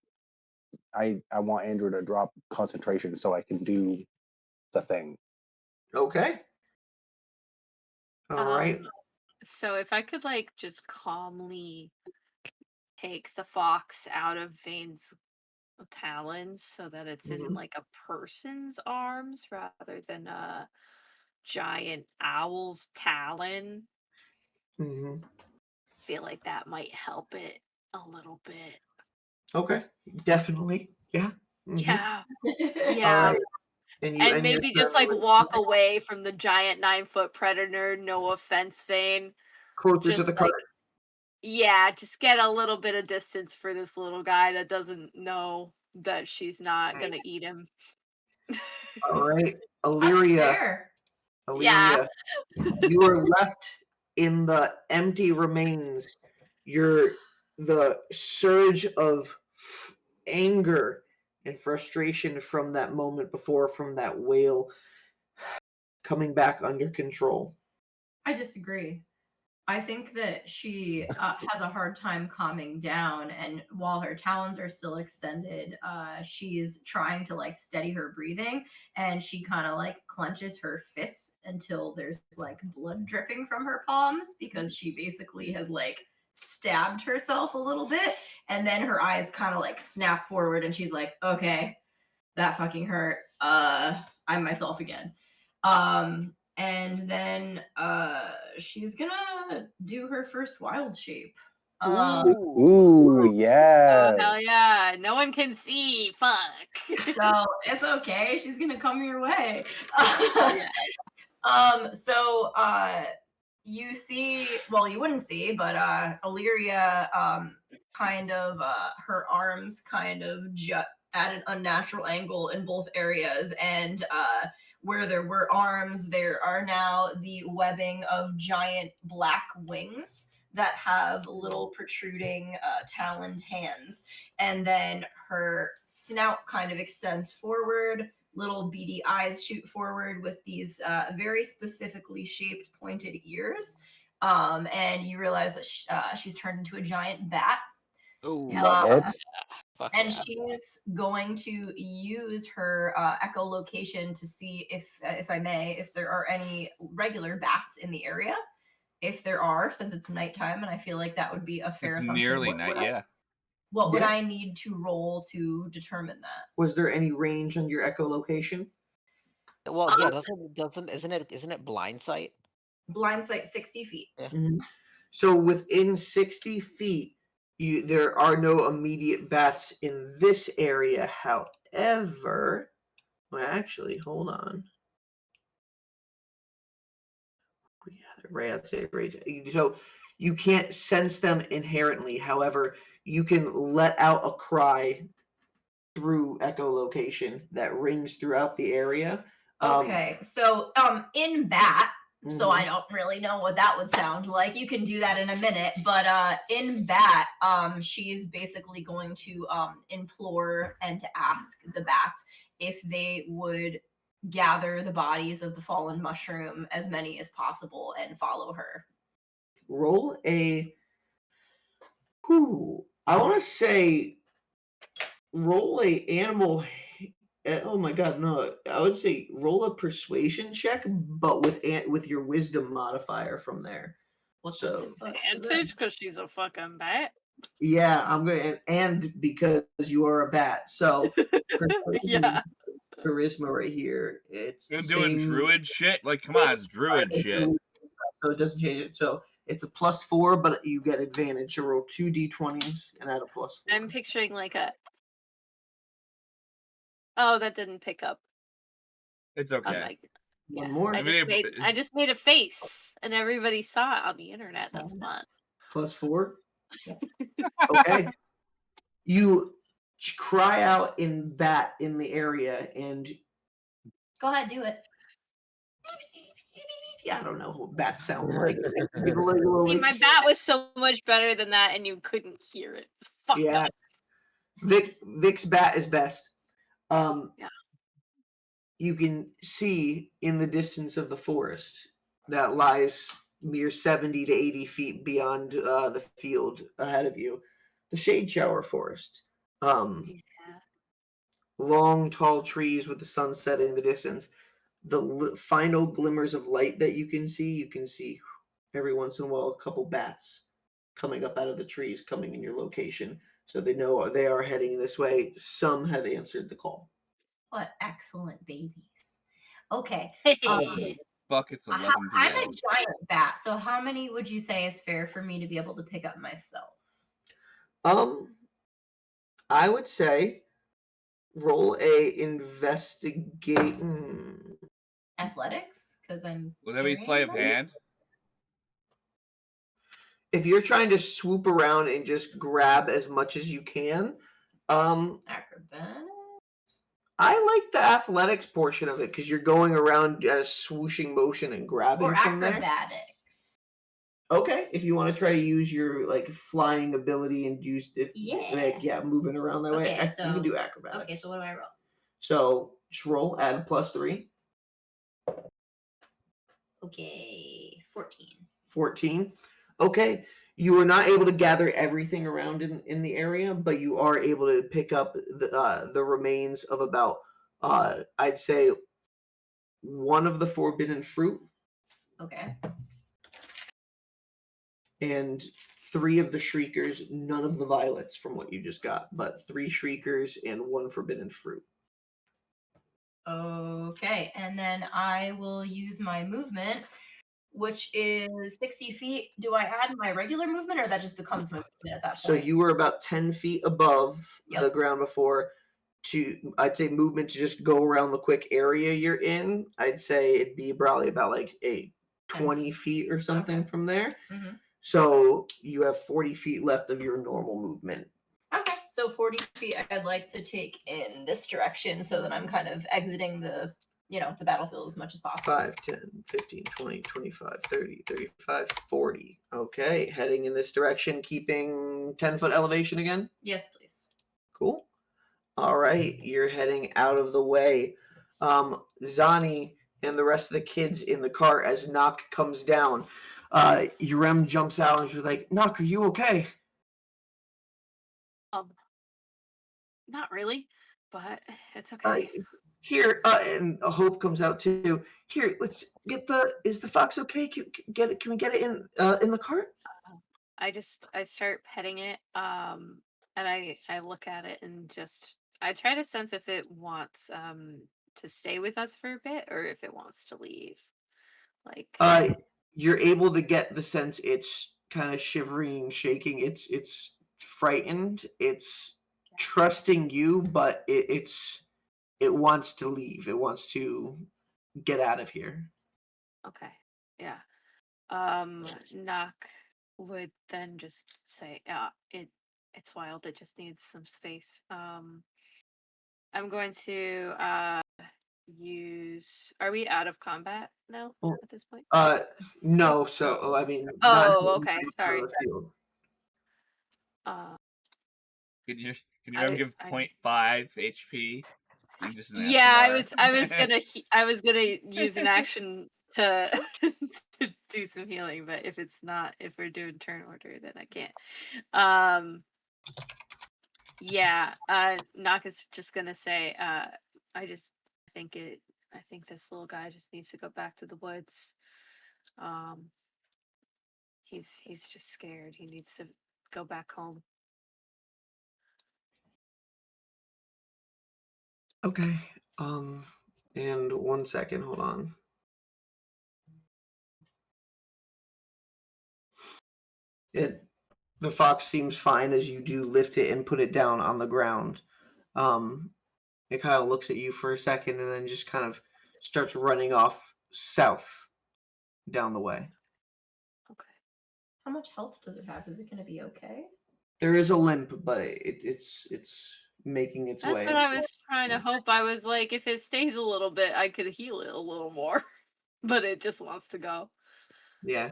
I want Andrew to drop concentration so I can do the thing. okay. All right. So if I could like just calmly take the fox out of Vane's talons so that it's in Mhm. like a person's arms rather than a giant owl's talon, Mhm. feel like that might help it a little bit. Okay. Definitely. Yeah. Mhm. Yeah. All Yeah. right. And you And end your maybe turn just like with walk away from the giant 9-foot predator, no offense, Vane. closer to Just the like, cart. yeah, just get a little bit of distance for this little guy that doesn't know that she's not Right. gonna eat him. All right. That's Illyria. fair. Yeah. Illyria. You are left in the empty remains. The surge of anger and frustration from that moment before, from that wail, coming back under control. I disagree. I think that she has a hard time calming down, and while her talons are still extended, she's trying to like steady her breathing, and she kind of like clenches her fists until there's like blood dripping from her palms because she basically has like stabbed herself a little bit, and then her eyes kind of like snap forward, and she's like, "Okay, that fucking hurt. I'm myself again." And then she's gonna do her first wild shape. Ooh, Oh, yeah. hell yeah. No one can see. Fuck. So it's okay. She's gonna come your way. Yeah. So you see, well, you wouldn't see, but Illyria kind of her arms kind of jut at an unnatural angle in both areas, and where there were arms, there are now the webbing of giant black wings that have little protruding taloned hands, and then her snout kind of extends forward, little beady eyes shoot forward with these very specifically shaped pointed ears. And you realize that she's turned into a giant bat. Ooh, Love Um, it. fuck and yeah. she's going to use her echolocation to see if I may, if there are any regular bats in the area. If there are, since it's nighttime, and I feel like that would be a fair It's assumption. nearly night. Yeah. What would Yeah. I need to roll to determine that? Was there any range on your echolocation? Well, yeah, isn't it blind sight? Blind sight 60 feet. Mhm. So within 60 feet, there are no immediate bats in this area. However, well, actually, hold on. Yeah, right outside. Right. So You can't sense them inherently. However, you can let out a cry through echolocation that rings throughout the area. Okay, so in bat, so I Mhm. don't really know what that would sound like. You can do that in a minute, but in bat, she's basically going to implore and to ask the bats if they would gather the bodies of the fallen mushroom, as many as possible, and follow her. Roll a. I want to say roll a animal. Oh my god, no! I would say roll a persuasion check, but with your wisdom modifier from there. What So- the fuck? Advantage because she's a fucking bat. Yeah, I'm going and because you are a bat, so Yeah. charisma right here. It's the You're doing same. druid shit? Like, come on, it's druid shit. So it doesn't change it. So it's a +4, but you get advantage to roll 2 d20s and add a +4. I'm picturing like a. Oh, that didn't pick up. It's on okay. my- One yeah, more. I just made a face, and everybody saw it on the internet. That's fun. +4. Okay. You cry out in bat in the area, and Go ahead, do it. I don't know what bats sound like. Give a little, See, my bat was so much better than that, and you couldn't hear it. It's fucked yeah. up. Vic's bat is best. Yeah. You can see in the distance of the forest that lies mere 70 to 80 feet beyond the field ahead of you, the shade shower forest. Yeah. Long, tall trees with the sun setting in the distance. The final glimmers of light that you can see every once in a while a couple bats coming up out of the trees, coming in your location. So they know they are heading this way. Some have answered the call. What excellent babies. Okay. Hey. Fuck, it's 11 I'm a p.m. giant bat, so how many would you say is fair for me to be able to pick up myself? I would say roll a investigate. Athletics? Because I'm. Would that be carrying sleight of them? hand? If you're trying to swoop around and just grab as much as you can, Acrobatics? I like the athletics portion of it because you're going around at a swooshing motion and grabbing Or from there. acrobatics? Okay, if you want to try to use your like flying ability and use it, Yeah. moving around that way, Okay, you can do acrobatics. Okay, so what do I roll? So just roll, add a +3. Okay, 14. 14. Okay, you are not able to gather everything around in the area, but you are able to pick up the remains of about I'd say one of the forbidden fruit Okay. and 3 of the shriekers, none of the violets from what you just got, but 3 shriekers and 1 forbidden fruit. Okay, and then I will use my movement, which is 60 feet. Do I add my regular movement, or that just becomes my movement at that point? So you were about 10 feet above Yep. the ground before. I'd say movement to just go around the quick area you're in. I'd say it'd be probably about like 20 feet or something Okay. from there. Mhm. So you have 40 feet left of your normal movement. Okay, so 40 feet I'd like to take in this direction so that I'm kind of exiting the battlefield as much as possible. 5, 10, 15, 20, 25, 30, 35, 40. Okay, heading in this direction, keeping 10-foot elevation again. Yes, please. Cool. All right, you're heading out of the way. Zani and the rest of the kids in the car as Nock comes down. Yurem jumps out and she's like, Nock, are you okay? Not really, but it's okay. Here, and Hope comes out too. Here, let's get is the fox okay? Can we get it in the cart? I start petting it, and I look at it and I try to sense if it wants to stay with us for a bit or if it wants to leave. Like You're able to get the sense it's kind of shivering, shaking. It's frightened. It's trusting you, but it wants to leave. It wants to get out of here. okay. Yeah. Knock would then just say, it's wild. It just needs some space. I'm going to use. Are we out of combat now Oh, at this point? No. So I mean, not Oh, okay. Sorry. on the field. Uh, Can you have him give 0.5 HP? You can just an action yeah, bar. I was gonna use an action to to do some healing, but if we're doing turn order, then I can't. Yeah, Nock is just gonna say, I think this little guy just needs to go back to the woods. He's just scared. He needs to go back home. Okay. And 1 second, hold on. The fox seems fine as you do lift it and put it down on the ground. It kind of looks at you for a second and then just kind of starts running off south down the way. Okay. How much health does it have? Is it going to be okay? There is a limp, but it's making its That's way. what I was trying to hope. I was like, if it stays a little bit, I could heal it a little more. But it just wants to go. Yeah.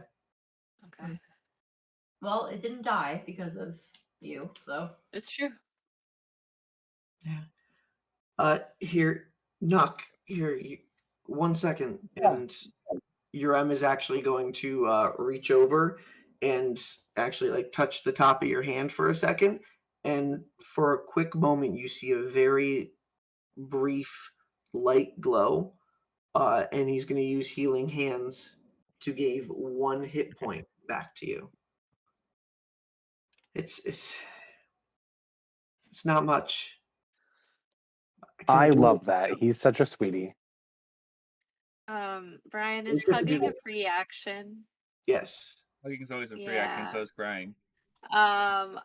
Okay. Well, it didn't die because of you, so. It's true. Yeah. Here, Nock, here, 1 second. And Urem is actually going to reach over and actually like touch the top of your hand for a second. And for a quick moment, you see a very brief light glow. And he's going to use healing hands to give 1 hit point back to you. It's not much. I do love it. that. He's such a sweetie. Brian, It's is gonna hugging be- a free action? Yes. Hugging's always a free action, so Yeah. is crying. I'm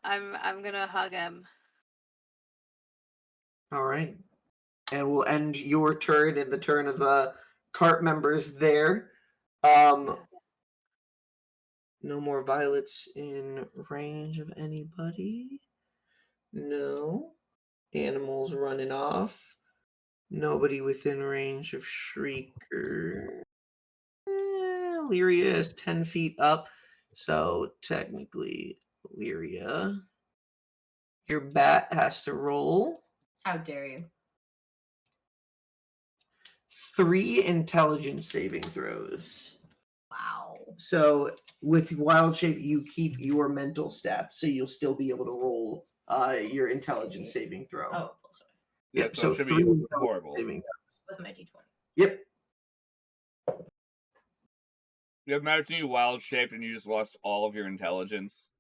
gonna hug him. All right. And we'll end your turn and the turn of the cart members there. No more violets in range of anybody. No. Animals running off. Nobody within range of Shrieker. Illyria is 10 feet up. So technically, Illyria, your bat has to roll How dare you? 3 intelligence saving throws. Wow. So with Wild Shape, you keep your mental stats, so you'll still be able to roll your intelligence saving throw. Oh, sorry. Yeah, Yep. so it should be 3 intelligence horrible. saving With my d20. Yep. You imagine you wild shaped and you just lost all of your intelligence.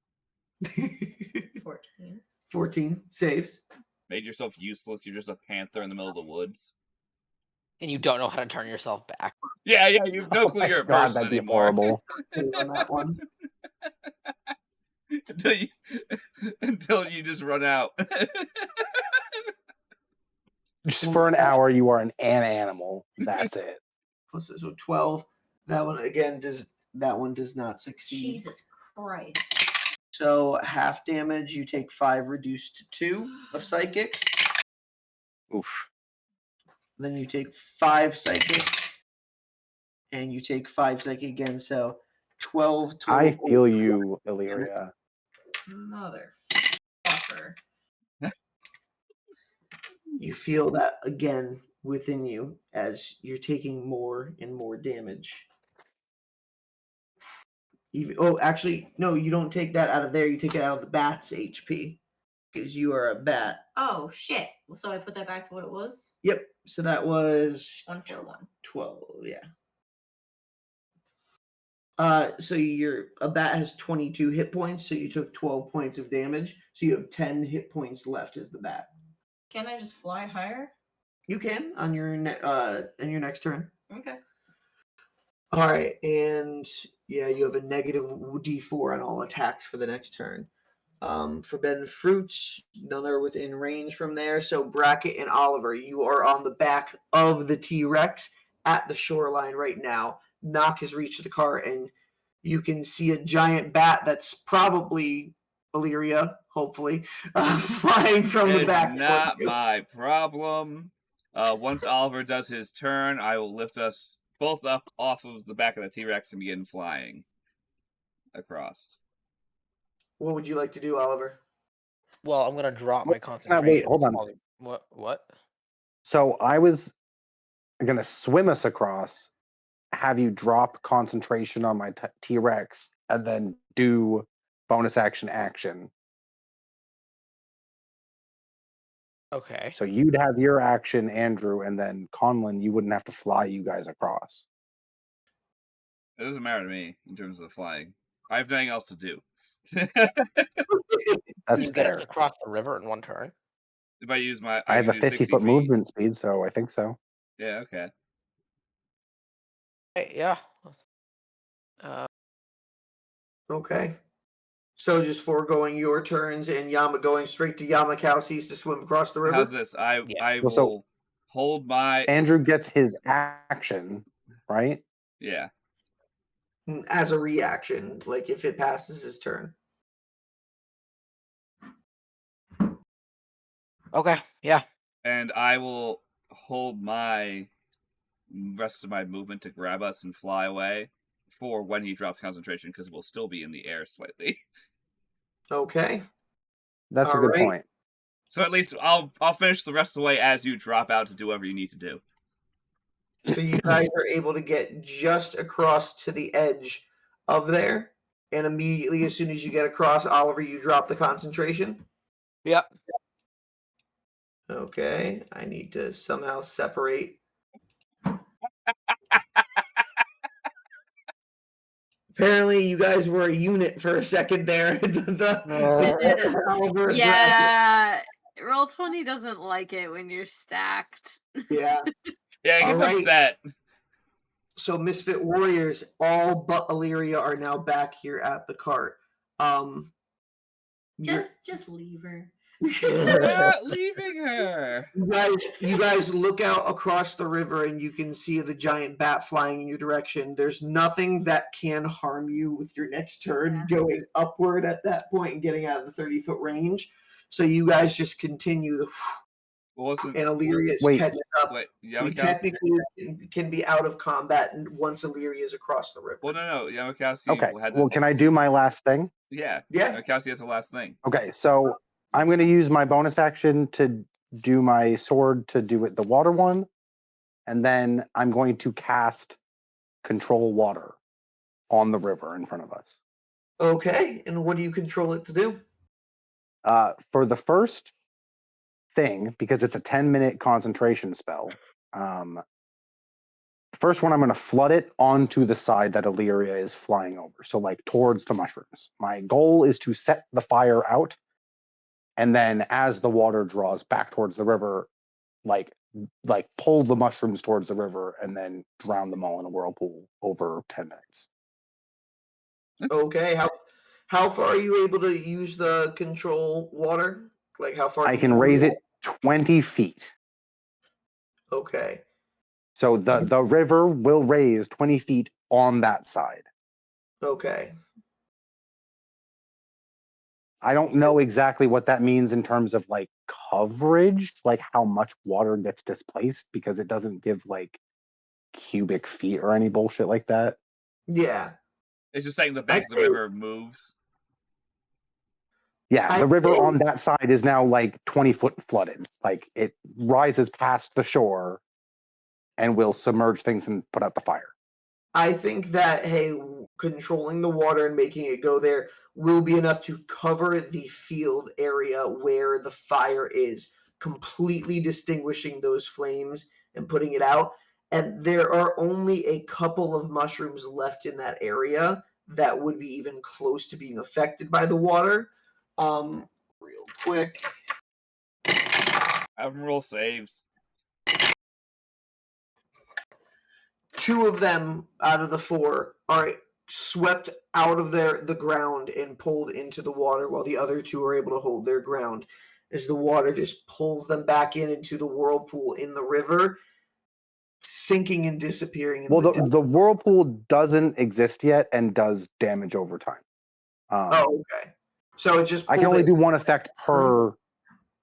14. 14 saves. Made yourself useless. You're just a panther in the middle of the woods. And you don't know how to turn yourself back. Yeah, you have no clue you're a God, person that'd be anymore. horrible. On that one. until you just run out. Just for an hour, you are an animal. That's it. Plus, so 12. That one again does not succeed. Jesus Christ. So half damage, you take 5 reduced to 2 of psychic. Oof. Then you take 5 psychic. And you take 5 psychic again, so 12 total. I feel you, Illyria. Motherfucker. You feel that again within you as you're taking more and more damage. Actually, no, you don't take that out of there. You take it out of the bat's HP because you are a bat. Oh, shit. So I put that back to what it was? Yep. So that was 141. 12. Yeah. So a bat has 22 hit points, so you took 12 points of damage. So you have 10 hit points left as the bat. Can I just fly higher? You can on your next turn. Okay. All right, and yeah, you have a negative D4 on all attacks for the next turn. Forbidden fruits, none are within range from there. So Brackett and Oliver, you are on the back of the T-Rex at the shoreline right now. Nock has reached the car, and you can see a giant bat that's probably Illyria, hopefully, flying from the It's back. not my problem. Once Oliver does his turn, I will lift us both up off of the back of the T-Rex and begin flying across. What would you like to do, Oliver? Well, I'm gonna drop my Wait, concentration. hold on. What? So I was going to swim us across, have you drop concentration on my T-Rex, and then do bonus action. Okay. So you'd have your action, Andrew, and then Conlon, you wouldn't have to fly you guys across. It doesn't matter to me in terms of flying. I have nothing else to do. That's You get us fair. across the river in one turn. If I use my, I have a can do 60 50-foot feet. movement speed, so I think so. Yeah, okay. Hey, yeah. Okay. So just foregoing your turns and going straight to Llamakausi's to swim across the river? How's this? I Yes. will So- hold my... Andrew gets his action, right? Yeah. As a reaction, like if it passes his turn. Okay. Yeah. And I will hold my rest of my movement to grab us and fly away for when he drops concentration, because we'll still be in the air slightly. Okay. That's a All good right. point. So at least I'll finish the rest of the way as you drop out to do whatever you need to do. So you guys are able to get just across to the edge of there, and immediately as soon as you get across, Oliver, you drop the concentration. Yep. Okay, I need to somehow separate. Apparently, you guys were a unit for a second there. Oliver, Yeah, Roll20 doesn't like it when you're stacked. yeah. Yeah, it gets All right. upset. So Misfit Warriors, all but Illyria, are now back here at the cart. Just leave her. We're not leaving her. You guys look out across the river and you can see the giant bat flying in your direction. There's nothing that can harm you with your next turn going upward at that point and getting out of the 30-foot range. So you guys just continue the and Illyria is catching up. Wait, We technically can be out of combat once Illyria is across the river. Well, no, Llamakausi. Okay. Well, can I do my last thing? Yeah. Yeah. Llamakausi has the last thing. Okay, so I'm going to use my bonus action to do my sword to do it the water one, and then I'm going to cast Control Water on the river in front of us. Okay, and what do you control it to do? For the first thing, because it's a 10-minute concentration spell, the first one I'm going to flood it onto the side that Illyria is flying over, so like towards the mushrooms. My goal is to set the fire out, and then as the water draws back towards the river, like pull the mushrooms towards the river and then drown them all in a whirlpool over 10 minutes. Okay, how far are you able to use the control water? Like how far? I can raise it 20 feet. Okay. So the river will raise 20 feet on that side. Okay. I don't know exactly what that means in terms of like coverage, like how much water gets displaced, because it doesn't give like cubic feet or any bullshit like that. Yeah. It's just saying the bank of the river moves. Yeah, the river on that side is now like 20-foot flooded. Like it rises past the shore and will submerge things and put out the fire. I think that, hey, controlling the water and making it go there will be enough to cover the field area where the fire is, completely distinguishing those flames and putting it out. And there are only a couple of mushrooms left in that area that would be even close to being affected by the water. Real quick. Have them roll saves. 2 of them out of the 4 are swept out of the ground and pulled into the water, while the other 2 are able to hold their ground as the water just pulls them back into the whirlpool in the river. sinking and disappearing. In Well, the the whirlpool doesn't exist yet and does damage over time. Oh, okay. So it just I can only pulled do one effect per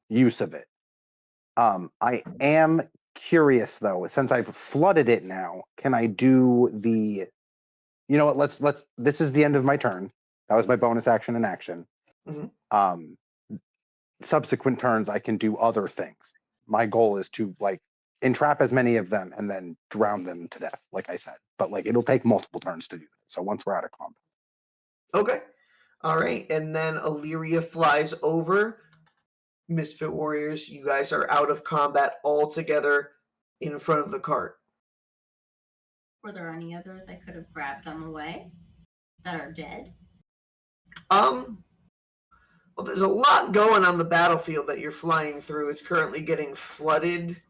use of it. I am curious though, since I've flooded it now, can I do the? You know what? Let's. This is the end of my turn. That was my bonus action and action. Mhm. Subsequent turns, I can do other things. My goal is to like entrap as many of them and then drown them to death, like I said. But like it'll take multiple turns to do that. So once we're out of combat. Okay. All right. And then Illyria flies over. Misfit Warriors, you guys are out of combat altogether in front of the cart. Were there any others I could have grabbed on the way that are dead? Well, there's a lot going on the battlefield that you're flying through. It's currently getting flooded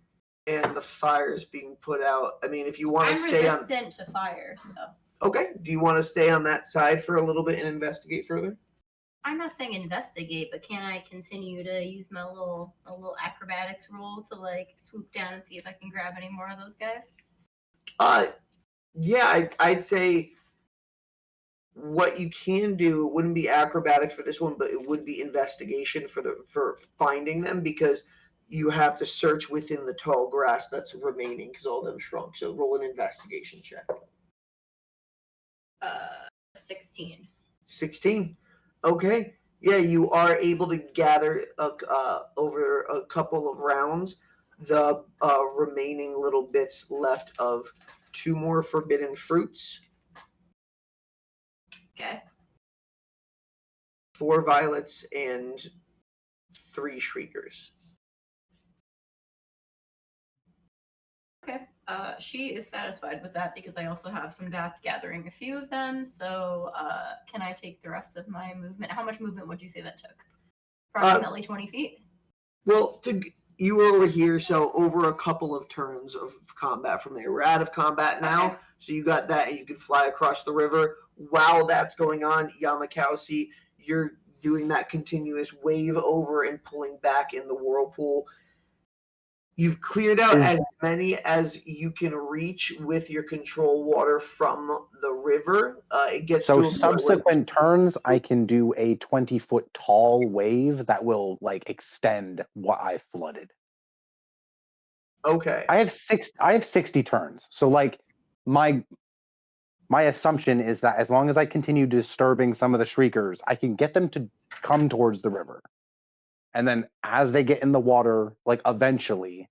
and the fire's being put out. I mean, if you want to I'm stay on. resistant to fire, so. Okay. Do you want to stay on that side for a little bit and investigate further? I'm not saying investigate, but can I continue to use my little acrobatics roll to like swoop down and see if I can grab any more of those guys? Yeah, I'd say what you can do wouldn't be acrobatics for this one, but it would be investigation for finding them, because you have to search within the tall grass that's remaining because all of them shrunk. So roll an investigation check. 16. 16. Okay. Yeah, you are able to gather over a couple of rounds the remaining little bits left of 2 more forbidden fruits, Okay. 4 violets, and 3 shriekers. Okay. She is satisfied with that because I also have some bats gathering a few of them. So can I take the rest of my movement? How much movement would you say that took? Approximately 20 feet? Well, you were over here, so over a couple of turns of combat from there. We're out of combat now, Okay. so you got that, and you can fly across the river. While that's going on, Llamakausi, you're doing that continuous wave over and pulling back in the whirlpool. You've cleared out as many as you can reach with your control water from the river. It gets So to a subsequent turns, I can do a 20-foot tall wave that will like extend what I flooded. Okay. I have 60 turns. So like my assumption is that as long as I continue disturbing some of the shriekers, I can get them to come towards the river. And then as they get in the water, like eventually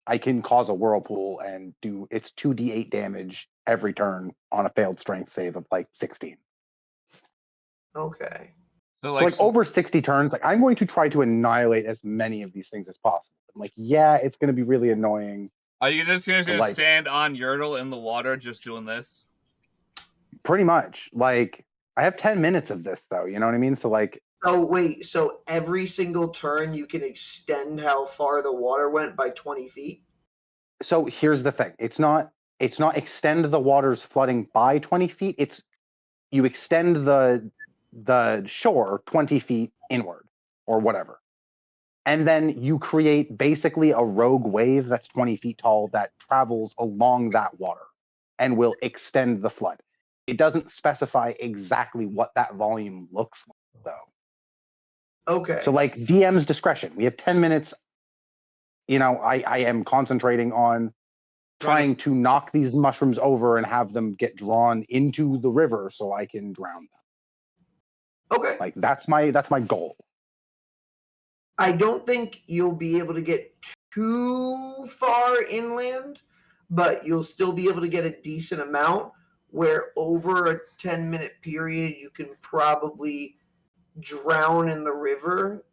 I can cause a whirlpool and do its 2d8 damage every turn on a failed strength save of like 16. Okay. So So like over 60 turns, like I'm going to try to annihilate as many of these things as possible. I'm like, yeah, it's going to be really annoying. Are you just gonna like, stand on Yertle in the water just doing this? Pretty much. Like I have 10 minutes of this though, you know what I mean? So like Oh wait, so every single turn you can extend how far the water went by 20 feet? So here's the thing. It's not extend the water's flooding by 20 feet. It's you extend the shore 20 feet inward or whatever. And then you create basically a rogue wave that's 20 feet tall that travels along that water and will extend the flood. It doesn't specify exactly what that volume looks like, though. Okay. So, like, DM's discretion. We have 10 minutes. You know, I am concentrating on trying to knock these mushrooms over and have them get drawn into the river so I can drown them. Okay. Like, that's my goal. I don't think you'll be able to get too far inland, but you'll still be able to get a decent amount where over a 10-minute period you can probably drown in the river.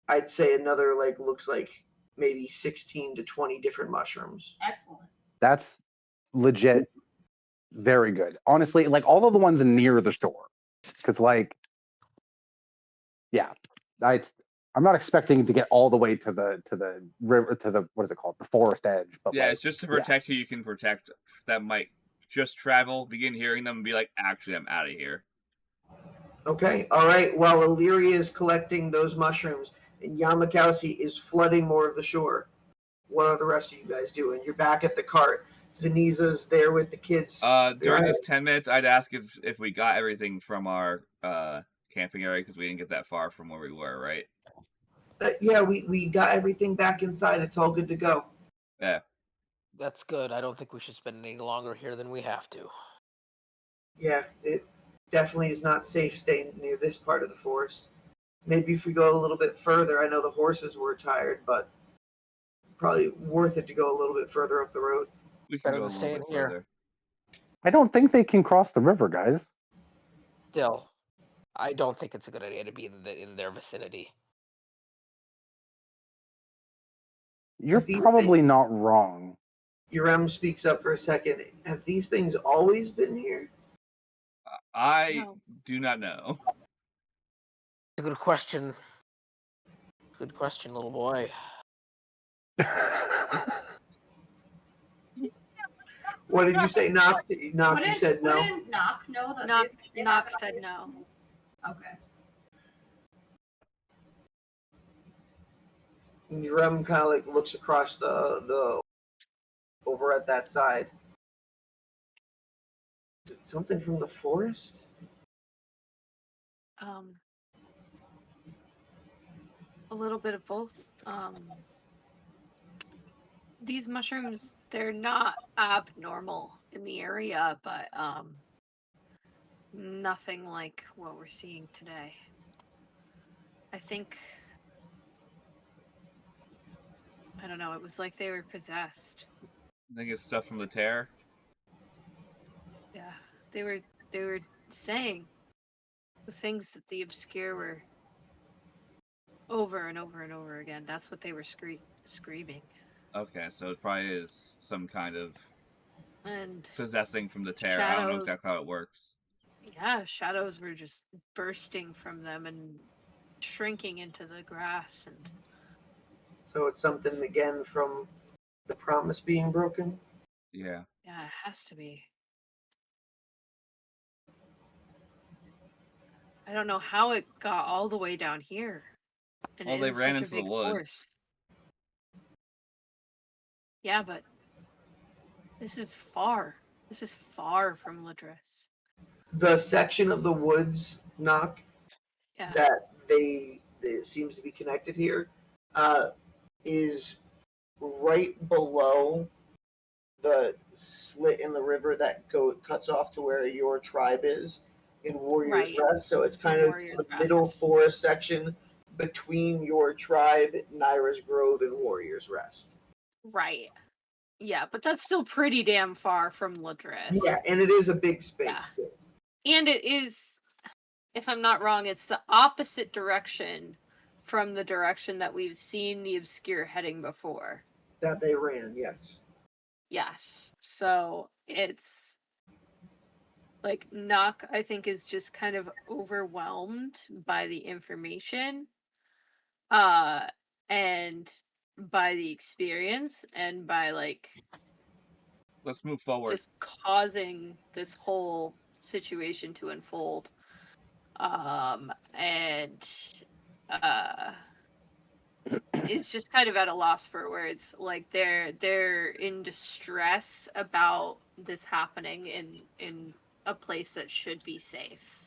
I'd say another looks like maybe 16 to 20 different mushrooms. Excellent. That's legit very good. Honestly, like all of the ones near the shore. Because I'm not expecting to get all the way to the river, to the, what is it called? The forest edge. But yeah, it's just to protect who you can protect that might just travel, begin hearing them, and be like, actually, I'm out of here. Okay, all right. While Illyria is collecting those mushrooms and Llamakausi is flooding more of the shore, what are the rest of you guys doing? You're back at the cart. Zaniza's there with the kids. During this 10 minutes, I'd ask if we got everything from our camping area because we didn't get that far from where we were, right? Yeah, we got everything back inside. It's all good to go. Yeah. That's good. I don't think we should spend any longer here than we have to. Yeah, it definitely is not safe staying near this part of the forest. Maybe if we go a little bit further, I know the horses were tired, but probably worth it to go a little bit further up the road. We can Better go a than little bit staying here. further. I don't think they can cross the river, guys. Still, I don't think it's a good idea to be in their vicinity. You're These probably not wrong. Urem speaks up for a second. Have these things always been here? I No. do not know. It's a good question. Good question, little boy. What did you say, Knock? Knock, you Wouldn't- said no? Wouldn't Knock know that Knock, they Knock have said it? no. Okay. And Urem kind of like looks across the over at that side. Is it something from the forest? A little bit of both. These mushrooms, they're not abnormal in the area, but nothing like what we're seeing today. I think, I don't know, it was like they were possessed. I think it's stuff from the tear. Yeah, they were saying the things that the obscure were over and over and over again. That's what they were screaming. Okay, so it probably is some kind of And possessing from the tear. I don't know exactly how it works. yeah, shadows were just bursting from them and shrinking into the grass, and So it's something again from the promise being broken? Yeah. yeah, it has to be. I don't know how it got all the way down here. And Well, they in ran such a into the big woods. force. Yeah, but this is far. This is far from Ladris. The section of the woods, Knock, Yeah. that it seems to be connected here, is right below the slit in the river that cuts off to where your tribe is in Warriors Right. Rest. So it's kind In of Warriors the middle Rest. forest section between your tribe, Naira's Grove, and Warriors Rest. Right. Yeah, but that's still pretty damn far from Ladris. Yeah, and it is a big space too. And it is, if I'm not wrong, it's the opposite direction from the direction that we've seen the obscure heading before. That they ran, yes. Yes. So it's like Nock, I think, is just kind of overwhelmed by the information, and by the experience, and by like Let's move forward. just causing this whole situation to unfold. And is just kind of at a loss for words. Like they're in distress about this happening in a place that should be safe.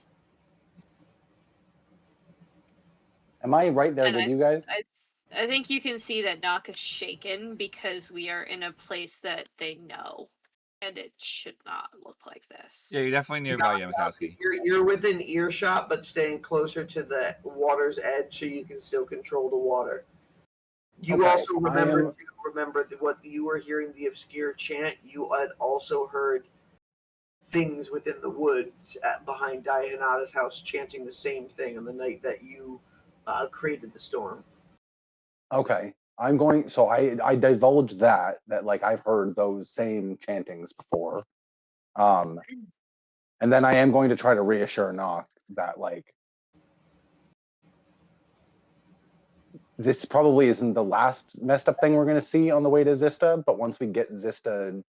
Am I right there And with you guys? I think you can see that Nock is shaken because we are in a place that they know, and it should not look like this. Yeah, you're definitely nearby Llamakausi. You're within earshot, but staying closer to the water's edge so you can still control the water. You Okay, also remember what you were hearing the obscure chant. You had also heard things within the woods behind Dianata's house chanting the same thing on the night that you created the storm. Okay. I'm going, so I divulged that like I've heard those same chantings before. And then I am going to try to reassure Nock that like this probably isn't the last messed up thing we're going to see on the way to Zista, but once we get Zista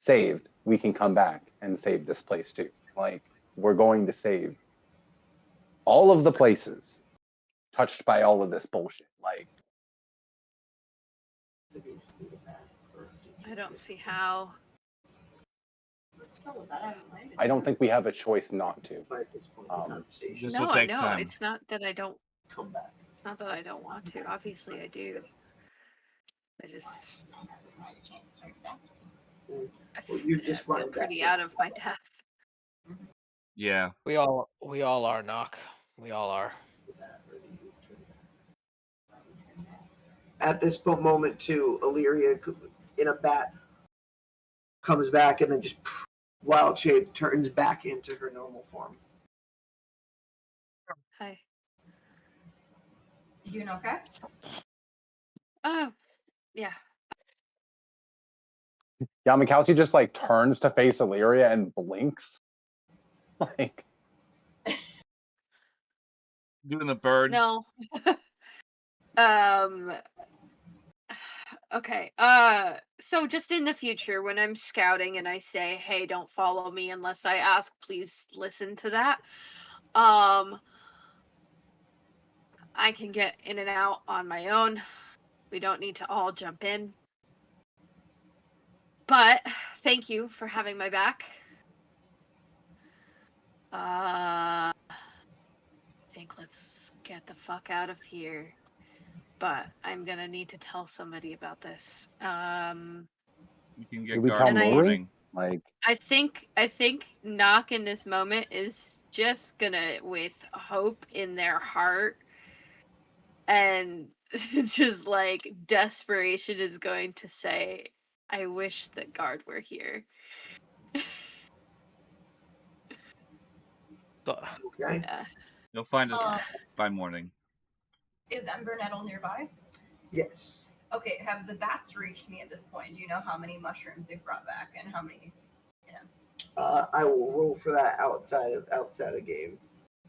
saved, we can come back and save this place too. Like we're going to save all of the places touched by all of this bullshit. Like I don't see how. Let's go with that. I haven't landed I don't yet. think we have a choice not to. But at this point in the conversation, This No, will I take know. time. It's not that I don't. come back. It's not that I don't want to. Obviously, I do. I just. I haven't had a chance to start back. I Well, you just feel find pretty that- out of my depth. Yeah. We all are, Nock. We all are. At this moment, too, Illyria in a bat comes back and then just wild shape turns back into her normal form. Hi. You doing okay? Oh, yeah. Llamakausi just like turns to face Illyria and blinks. Like, Doing the bird. No. Okay. So just in the future, when I'm scouting and I say, "Hey, don't follow me unless I ask," please listen to that. I can get in and out on my own. We don't need to all jump in. But thank you for having my back. I think let's get the fuck out of here. But I'm gonna need to tell somebody about this. You can Do get we guard tell in the Mary? morning. like, I think Nock in this moment is just gonna, with hope in their heart and just like desperation, is going to say, "I wish that guard were here." But Okay. Yeah. You'll find us Um, by morning. Is Ember Nettle nearby? Yes. Okay, have the bats reached me at this point? Do you know how many mushrooms they've brought back and how many? I will roll for that outside of game.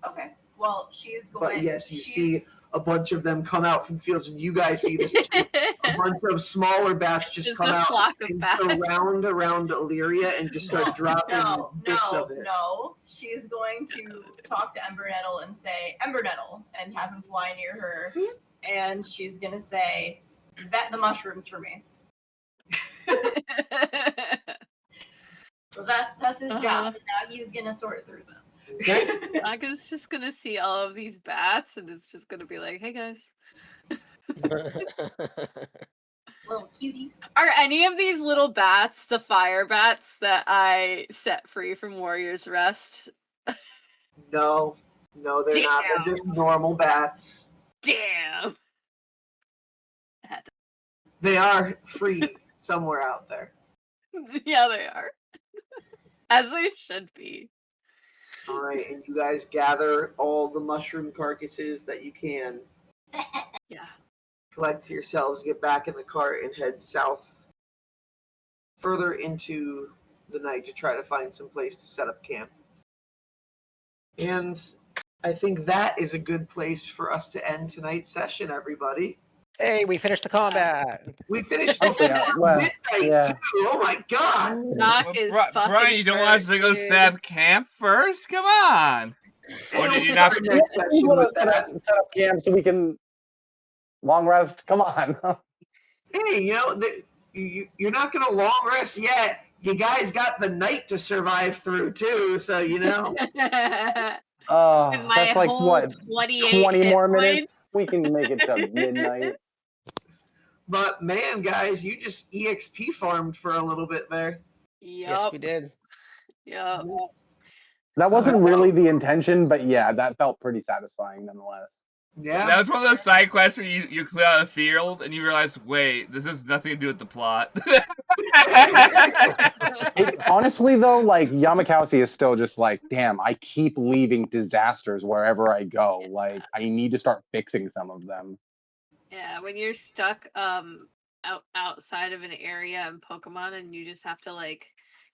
Okay, well, she's going. But yes, you she's- see a bunch of them come out from fields, and you guys see this too. A bunch of smaller bats just Just come a out flock of and bats. surround around Illyria and just start dropping bits of it. No. She's going to talk to Ember Nettle and say, Ember Nettle, and have him fly near her. And she's going to say, vet the mushrooms for me. So that's his job. And now he's going to sort through them. Okay. Naka's just gonna see all of these bats and is just gonna be like, "Hey guys, Little cuties. are any of these little bats the fire bats that I set free from Warrior's Rest?" No, they're not. Damn. They're just normal bats. Damn. They are free somewhere out there. Yeah, they are. As they should be. All right, and you guys gather all the mushroom carcasses that you can, Yeah. collect yourselves, get back in the cart, and head south further into the night to try to find some place to set up camp. And I think that is a good place for us to end tonight's session, everybody. hey, we finished the combat. We finished oh, yeah, well, midnight yeah. too. Oh my god! Knock is fucking Brian, you don't want us to go dude. set up camp first? Come on. Or And did we'll you not? start next We session want with to that. set up camp so we can long rest. Come on. Hey, you're not gonna long rest yet. You guys got the night to survive through too, so you know. My That's like whole what? 28 20 hit more points. minutes. We can make it to midnight. But man, guys, you just EXP farmed for a little bit there. Yes, Yup. we did. Yup. That wasn't really the intention, but yeah, that felt pretty satisfying nonetheless. Yeah. That was one of those side quests where you clear out a field and you realize, wait, this has nothing to do with the plot. Honestly, though, like Llamakausi is still just like, damn, I keep leaving disasters wherever I go. Like, I need to start fixing some of them. Yeah, when you're stuck outside of an area in Pokemon and you just have to like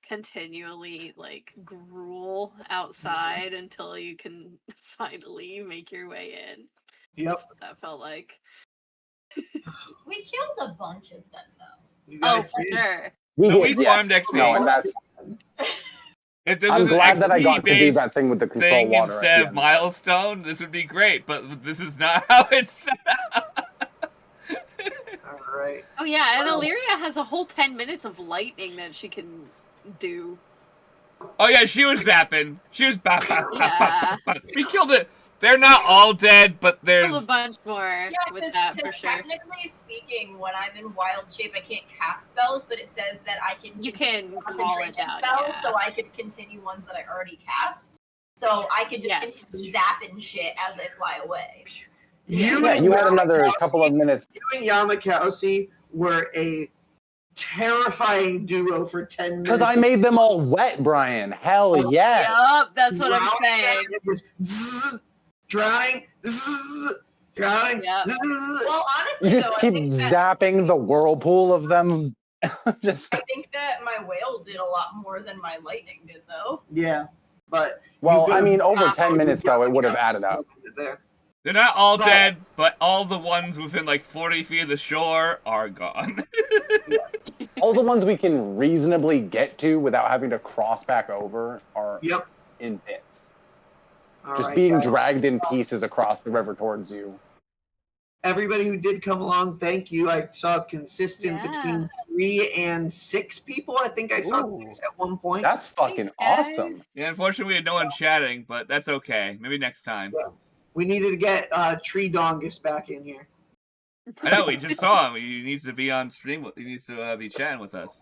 continually like gruel outside until you can finally make your way in. Yep. That's what that felt like. We killed a bunch of them, though. You Oh, guys for did. sure. We But we did, yeah. farmed XP. No, and that's. If this I'm was an glad that I got to do XP-based that thing with the control thing water instead at of the end. milestone, this would be great, but this is not how it's set up. All right. Oh yeah, and Wow. Illyria has a whole 10 minutes of lightning that she can do. Oh yeah, she was zapping. She was bop, bop, bop, Yeah. bop, bop, bop. We killed it. They're not all dead, but There's there's a bunch more with that for sure. Technically speaking, when I'm in wild shape, I can't cast spells, but it says that I can. You can call it concentration out, spells, yeah. so I could continue ones that I already cast. So I could just Yes. continue zapping shit as I fly away. You Yeah, and you had another Llamakausi- couple of minutes. You and Llamakausi were a terrifying duo for 10 minutes. Because I made them all wet, Brian. Hell yeah. Yup, that's what I'm Drowning saying. them, it was zzz, drowning, zzz, drowning. Yep. zzz. Well, honestly, You just though, keep zapping the whirlpool of them. Just I think that my whale did a lot more than my lightning did, though. Yeah, but Well, you I could've mean, over stopped 10 those minutes, though, it would have Llamakausi added up. there. they're not all But- dead, but all the ones within like 40 feet of the shore are gone. All the ones we can reasonably get to without having to cross back over are Yep. in bits. All Just right, being guys. dragged in pieces across the river towards you. Everybody who did come along, thank you. I saw consistent Yeah. between 3 and 6 people. I think I saw Ooh. 6 at one point. That's fucking Thanks, awesome. guys. Yeah, unfortunately, we had no one chatting, but that's okay. Maybe next time. We needed to get Tree Dongus back in here. I know, we just saw him. He needs to be on stream. He needs to be chatting with us.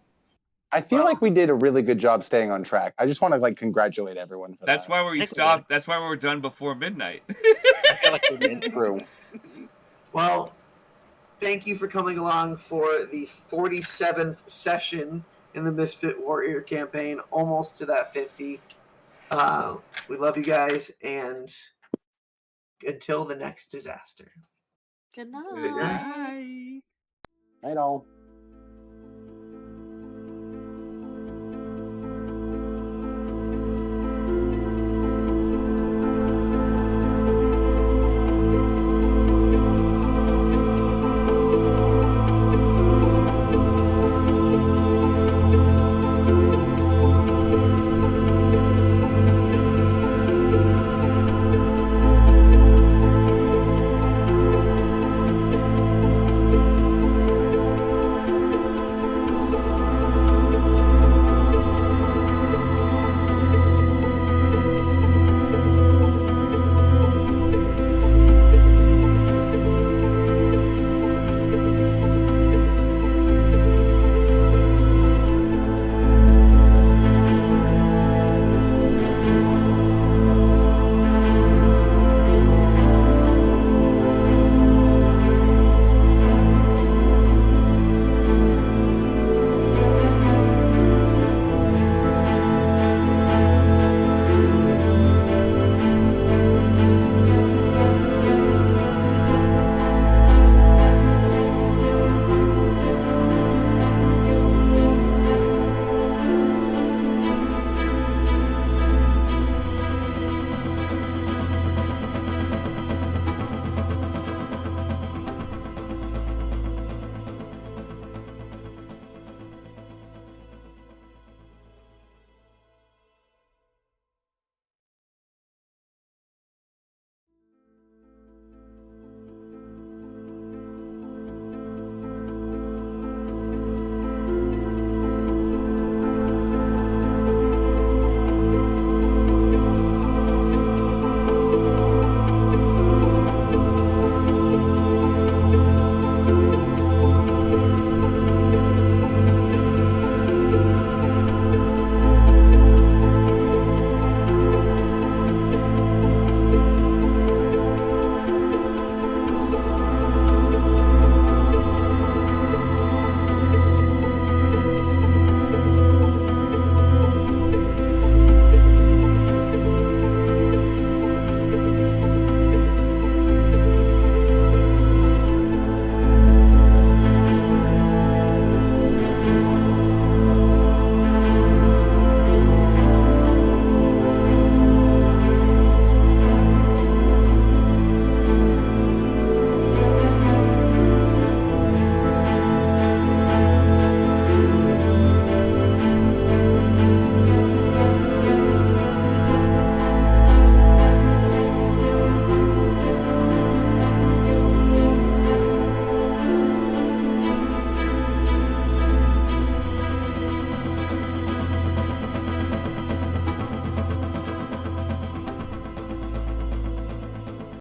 I feel like we did a really good job staying on track. I just want to like congratulate everyone for That's that. why I we think we stopped. That's why we were done before midnight. I feel like we did. True. Well, thank you for coming along for the 47th session in the Misfit Warrior campaign, almost to that 50. We love you guys, and until the next disaster. Good night. Bye. Night all.